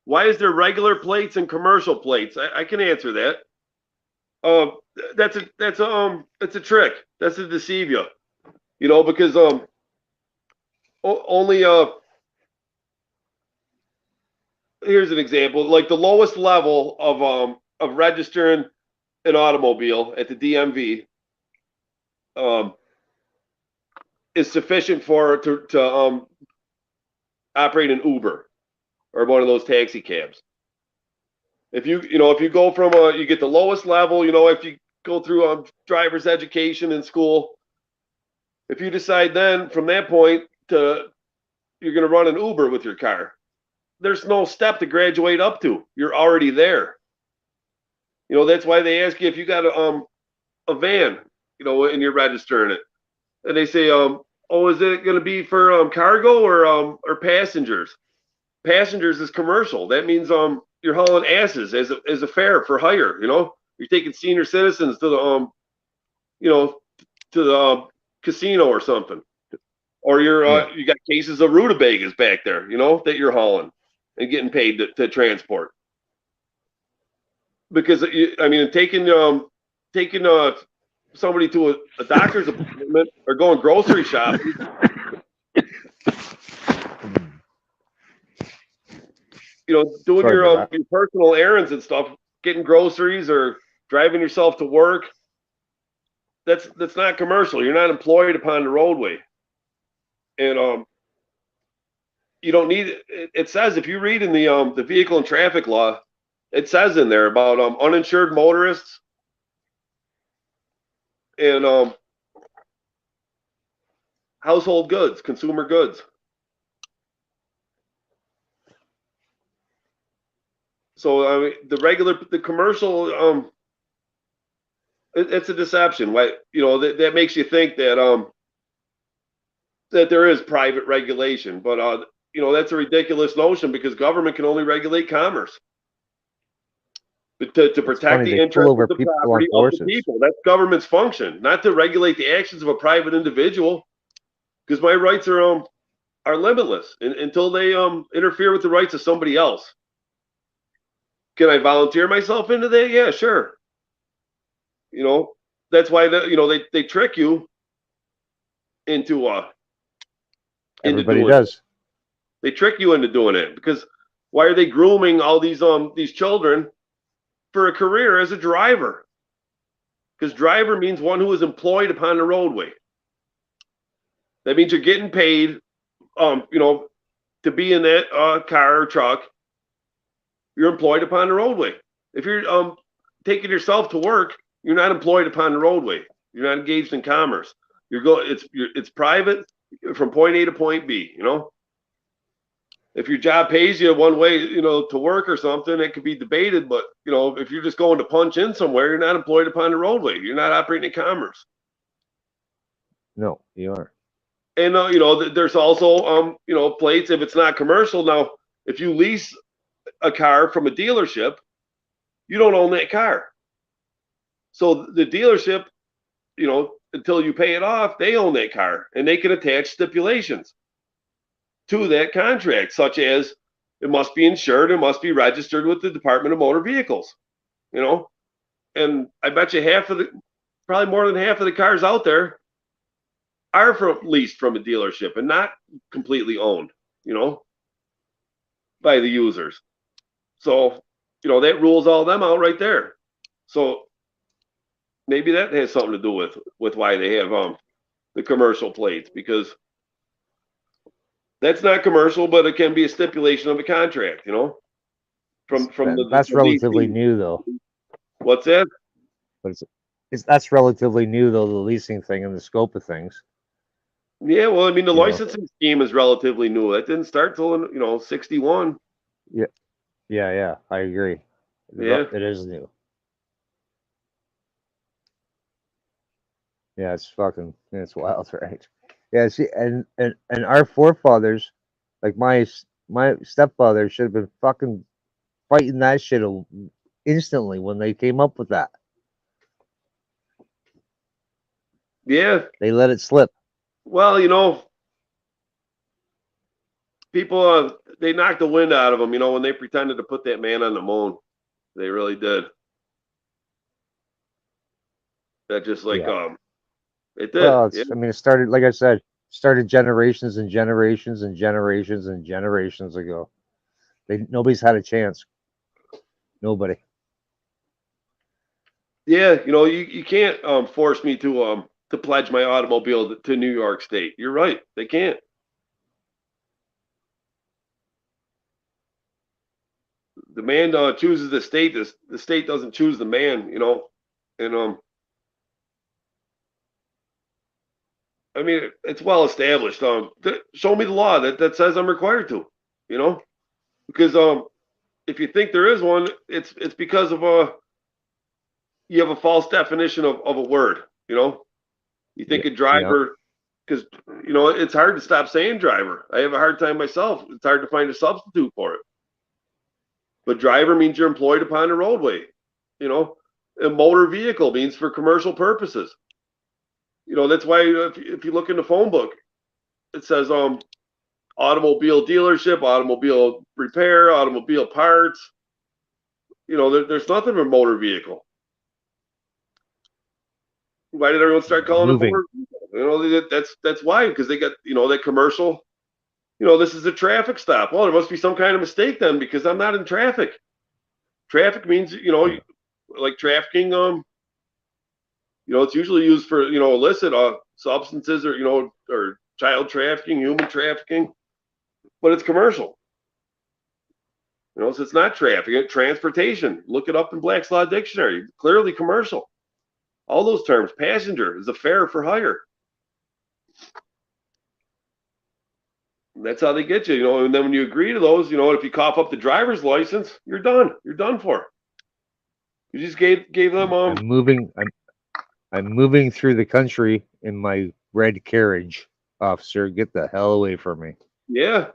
why is there regular plates and commercial plates? I can answer that. That's a trick. That's to deceive you. You know, because only here's an example. Like the lowest level of registering an automobile at the DMV is sufficient to operate an Uber or one of those taxi cabs. If you go from you get the lowest level, you know, if you go through driver's education in school, if you decide then from that point to you're going to run an Uber with your car, there's no step to graduate up to. You're already there. You know, that's why they ask you if you got a van, you know, and you're registering it, and they say, oh, is it going to be for cargo or passengers? Passengers is commercial. That means you're hauling asses as a fare for hire. You know, you're taking senior citizens to the you know, to the casino or something, or you got cases of rutabagas back there, you know, that you're hauling and getting paid to transport. Because I mean, taking somebody to a doctor's appointment or going grocery shopping. You know, doing Sorry about your personal errands and stuff, getting groceries or driving yourself to work. That's not commercial. You're not employed upon the roadway, and you don't need. It says if you read in the vehicle and traffic law, it says in there about uninsured motorists and household goods, consumer goods. So I mean, the commercial, it's a deception. Why, you know, that makes you think that that there is private regulation, but you know, that's a ridiculous notion because government can only regulate commerce. But to protect the interest of the property of the people, that's government's function, not to regulate the actions of a private individual. Because my rights are limitless until they interfere with the rights of somebody else. Can I volunteer myself into that? Yeah, sure. You know, that's why they trick you into Everybody doing does. it. They trick you into doing it because why are they grooming all these children for a career as a driver? Because driver means one who is employed upon the roadway. That means you're getting paid, you know, to be in that car or truck. You're employed upon the roadway. If you're taking yourself to work, you're not employed upon the roadway. You're not engaged in commerce. It's private from point A to point B. You know, if your job pays you one way, you know, to work or something, it could be debated. But you know, if you're just going to punch in somewhere, you're not employed upon the roadway. You're not operating in commerce. No, you are. And you know, there's also you know, plates if it's not commercial. Now, if you lease a car from a dealership, you don't own that car. So the dealership, you know, until you pay it off, they own that car and they can attach stipulations to that contract, such as it must be insured, it must be registered with the Department of Motor Vehicles, you know. And I bet you probably more than half of the cars out there are leased from a dealership and not completely owned. you know, by the users. So, you know, that rules all them out right there. So maybe that has something to do with why they have the commercial plates, because that's not commercial, but it can be a stipulation of a contract, you know, from That's the relatively leasing. new though. What's that? But that's relatively new though, the leasing thing and the scope of things. Yeah, well, I mean, the You know. licensing scheme is relatively new. That didn't start till, you know, 61. Yeah, I agree. Yeah. It is new. Yeah, it's wild, right? Yeah, see, and our forefathers, like my stepfather, should have been fucking fighting that shit instantly when they came up with that. Yeah. They let it slip. Well, you know, people, they knocked the wind out of them, you know, when they pretended to put that man on the moon. They really did. That just like, Yeah. it did. Well, Yeah. I mean, it started, like I said, started generations and generations and generations and generations ago. Nobody's had a chance. Nobody. Yeah. You know, you can't force me to pledge my automobile to New York State. You're right. They can't. The man chooses the state. The state doesn't choose the man, you know. And I mean, it's well established. Show me the law that says I'm required to, you know, because if you think there is one, it's because of you have a false definition of a word, you know. You think Yeah. a driver, because you know it's hard to stop saying driver. I have a hard time myself. It's hard to find a substitute for it. But driver means you're employed upon a roadway, you know. A motor vehicle means for commercial purposes. You know, that's why if you look in the phone book, it says automobile dealership, automobile repair, automobile parts. You know, there's nothing of a motor vehicle. Why did everyone start calling it Moving. motor vehicle? You know, that's why, because they got, you know, that commercial. You know, this is a traffic stop. Well, there must be some kind of mistake then, because I'm not in traffic. Traffic means, you know, like trafficking. You know, it's usually used for, you know, illicit substances, or, you know, or child trafficking, human trafficking, but it's commercial. You know, so it's not trafficking, it's transportation. Look it up in Black's Law Dictionary. Clearly commercial. All those terms. Passenger is a fare for hire. And that's how they get you, you know. And then when you agree to those, you know, if you cough up the driver's license, you're done. You're done for. You just gave them I'm moving through the country in my red carriage, officer. Get the hell away from me. yeah.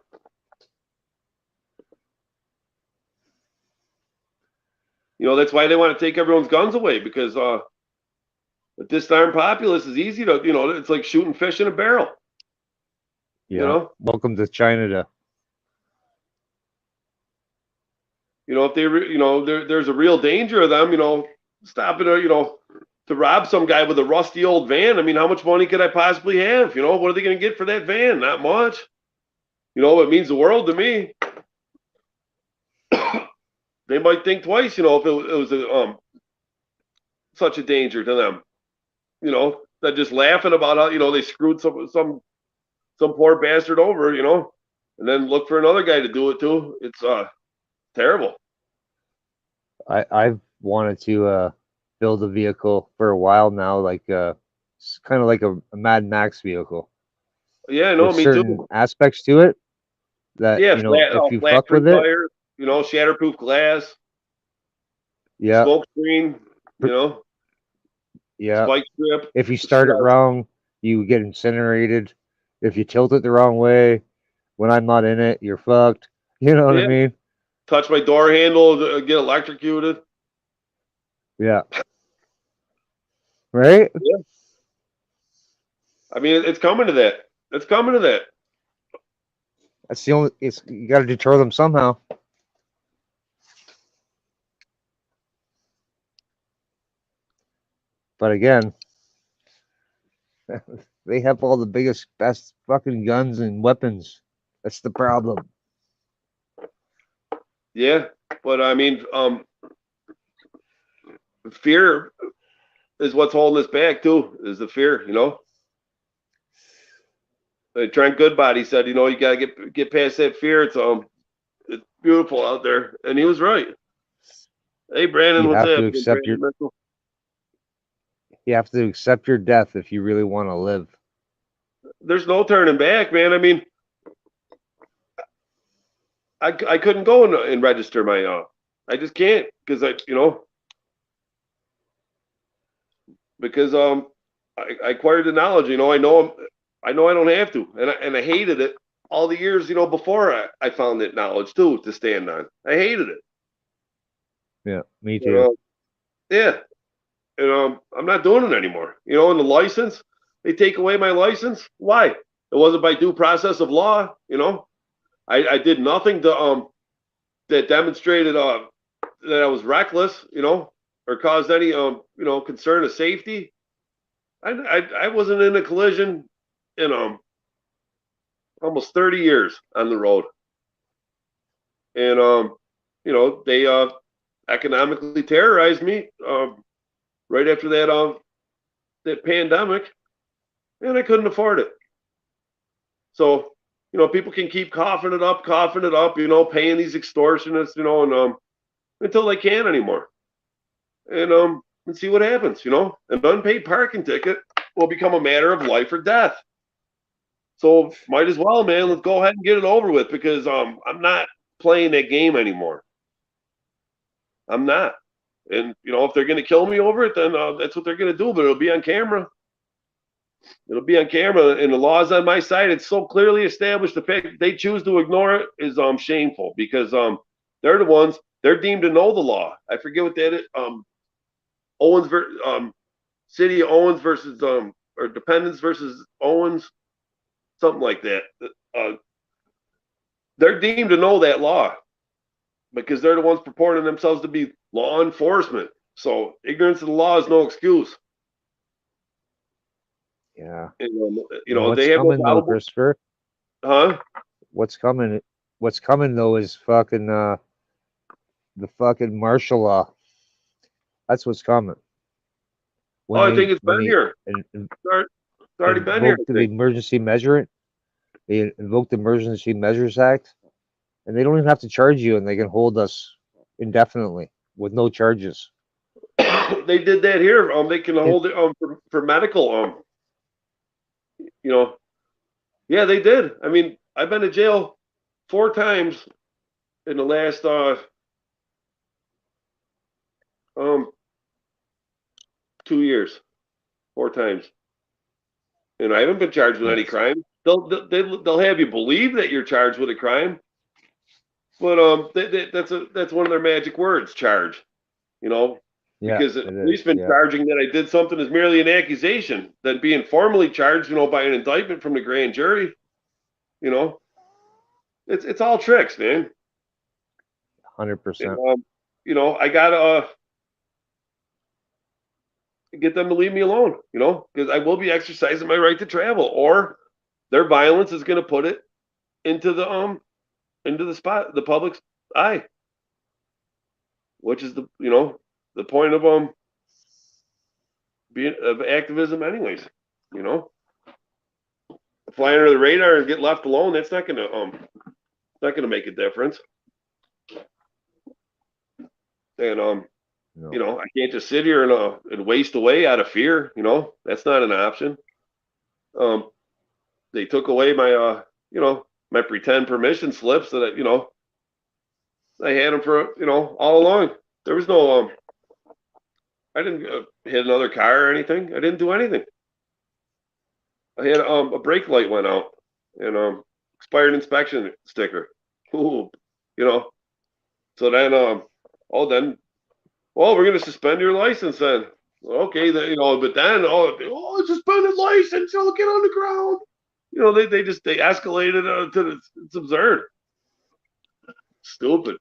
You know, that's why they want to take everyone's guns away, because the disarmed populace is easy to, you know, it's like shooting fish in a barrel. Yeah. You know, Welcome to China. you know, if they, you know, there's a real danger of them, you know, stopping, you know, to rob some guy with a rusty old van. I mean, how much money could I possibly have? You know, what are they going to get for that van? Not much. You know, it means the world to me. They might think twice, you know, if it was such a danger to them. You know, they're just laughing about how, you know, they screwed some poor bastard over, you know, and then look for another guy to do it too. It's terrible. I've wanted to build a vehicle for a while now, like it's kind of like a Mad Max vehicle. Yeah, no, With me certain too. aspects to it that, Yeah, you know, if you flat fuck with proof it, tires, you know, shatterproof glass, yeah, smoke screen, you know, yeah. spike strip. If you start it wrong, you get incinerated. If you tilt it the wrong way, when I'm not in it, you're fucked. You know what I Yeah, mean? touch my door handle, get electrocuted. Yeah. Right? Yeah, I mean, it's coming to that. It's coming to that. That's the only. It's you got to deter them somehow. But again, they have all the biggest, best fucking guns and weapons That's the problem. Yeah, but I mean, fear is what's holding us back too. Is the fear, you know? Trent Goodbody said, you know, you gotta get past that fear. It's beautiful out there, and he was right. Hey, Brandon, You what's have to happening? accept Brandon Mitchell? You have to accept your death if you really want to live. There's no turning back, man. I mean, I couldn't go and register my I just can't because because I acquired the knowledge. You know, I know I don't have to, and I hated it all the years, you know, before I found that knowledge too to stand on. I hated it. Yeah, me You too. know, yeah, and I'm not doing it anymore. You know, and the license, they take away my license. Why? It wasn't by due process of law. You know, I did nothing to that demonstrated that I was reckless. You know, or caused any concern of safety. I wasn't in a collision in almost 30 years on the road, and they economically terrorized me right after that pandemic, and I couldn't afford it. So people can keep coughing it up, paying these extortionists, and until they can't anymore, and see what happens. An unpaid parking ticket will become a matter of life or death. So might as well, man. Let's go ahead and get it over with because I'm not playing that game anymore. I'm not. And if they're going to kill me over it, then that's what they're going to do. But it'll be on camera. It'll be on camera, and the law's on my side. It's so clearly established. The fact that they choose to ignore it is shameful because they're the ones. They're deemed to know the law. I forget what that is. Owens, City of Owens versus or Dependence versus Owens, something like that. They're deemed to know that law because they're the ones purporting themselves to be law enforcement. So ignorance of the law is no excuse. Yeah. And, What's they have coming though, Christopher? Huh? What's coming? What's coming though is fucking the fucking martial law. That's what's coming. I think it's been here. It's already been here. The emergency measure. They invoked the Emergency Measures Act, and they don't even have to charge you, and they can hold us indefinitely with no charges. They did that here. They can hold it for medical. Yeah, they did. I mean, I've been to jail 4 times in the last 2 years. 4 times, and I haven't been charged with any crime. They'll have you believe that you're charged with a crime, but that's one of their magic words, charge. Because the policeman charging that I did something is merely an accusation than being formally charged, by an indictment from the grand jury. It's all tricks, man. 100%. I gotta get them to leave me alone, because I will be exercising my right to travel, or their violence is going to put it into the public's eye, which is the point of being of activism, anyways. Fly under the radar and get left alone. That's not gonna make a difference. And I can't just sit here and waste away out of fear. That's not an option. They took away my my pretend permission slips that I had them for all along. There was no I didn't hit another car or anything. I didn't do anything. I had a brake light went out and expired inspection sticker. Ooh, So then we're gonna suspend your license then. Okay, then but then suspended license. Get on the ground. They escalated to it's absurd. Stupid.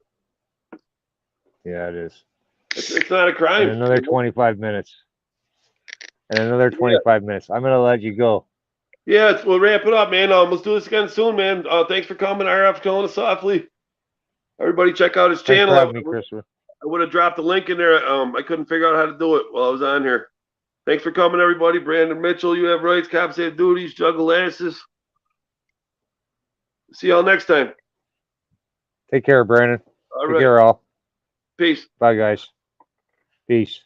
Yeah, it is. It's not a crime. And another 25 minutes. And another 25 minutes. I'm gonna let you go. Yeah, we'll wrap it up, man. Let's do this again soon, man. Thanks for coming, RF Calling softly. Everybody check out his Thanks channel. for having me, Christopher. I would have dropped the link in there. I couldn't figure out how to do it while I was on here. Thanks for coming, everybody. Brandon Mitchell, you have rights, cops have duties, juggle asses. See y'all next time. Take care, Brandon. All Take right. care, all. Peace. Bye, guys. Peace.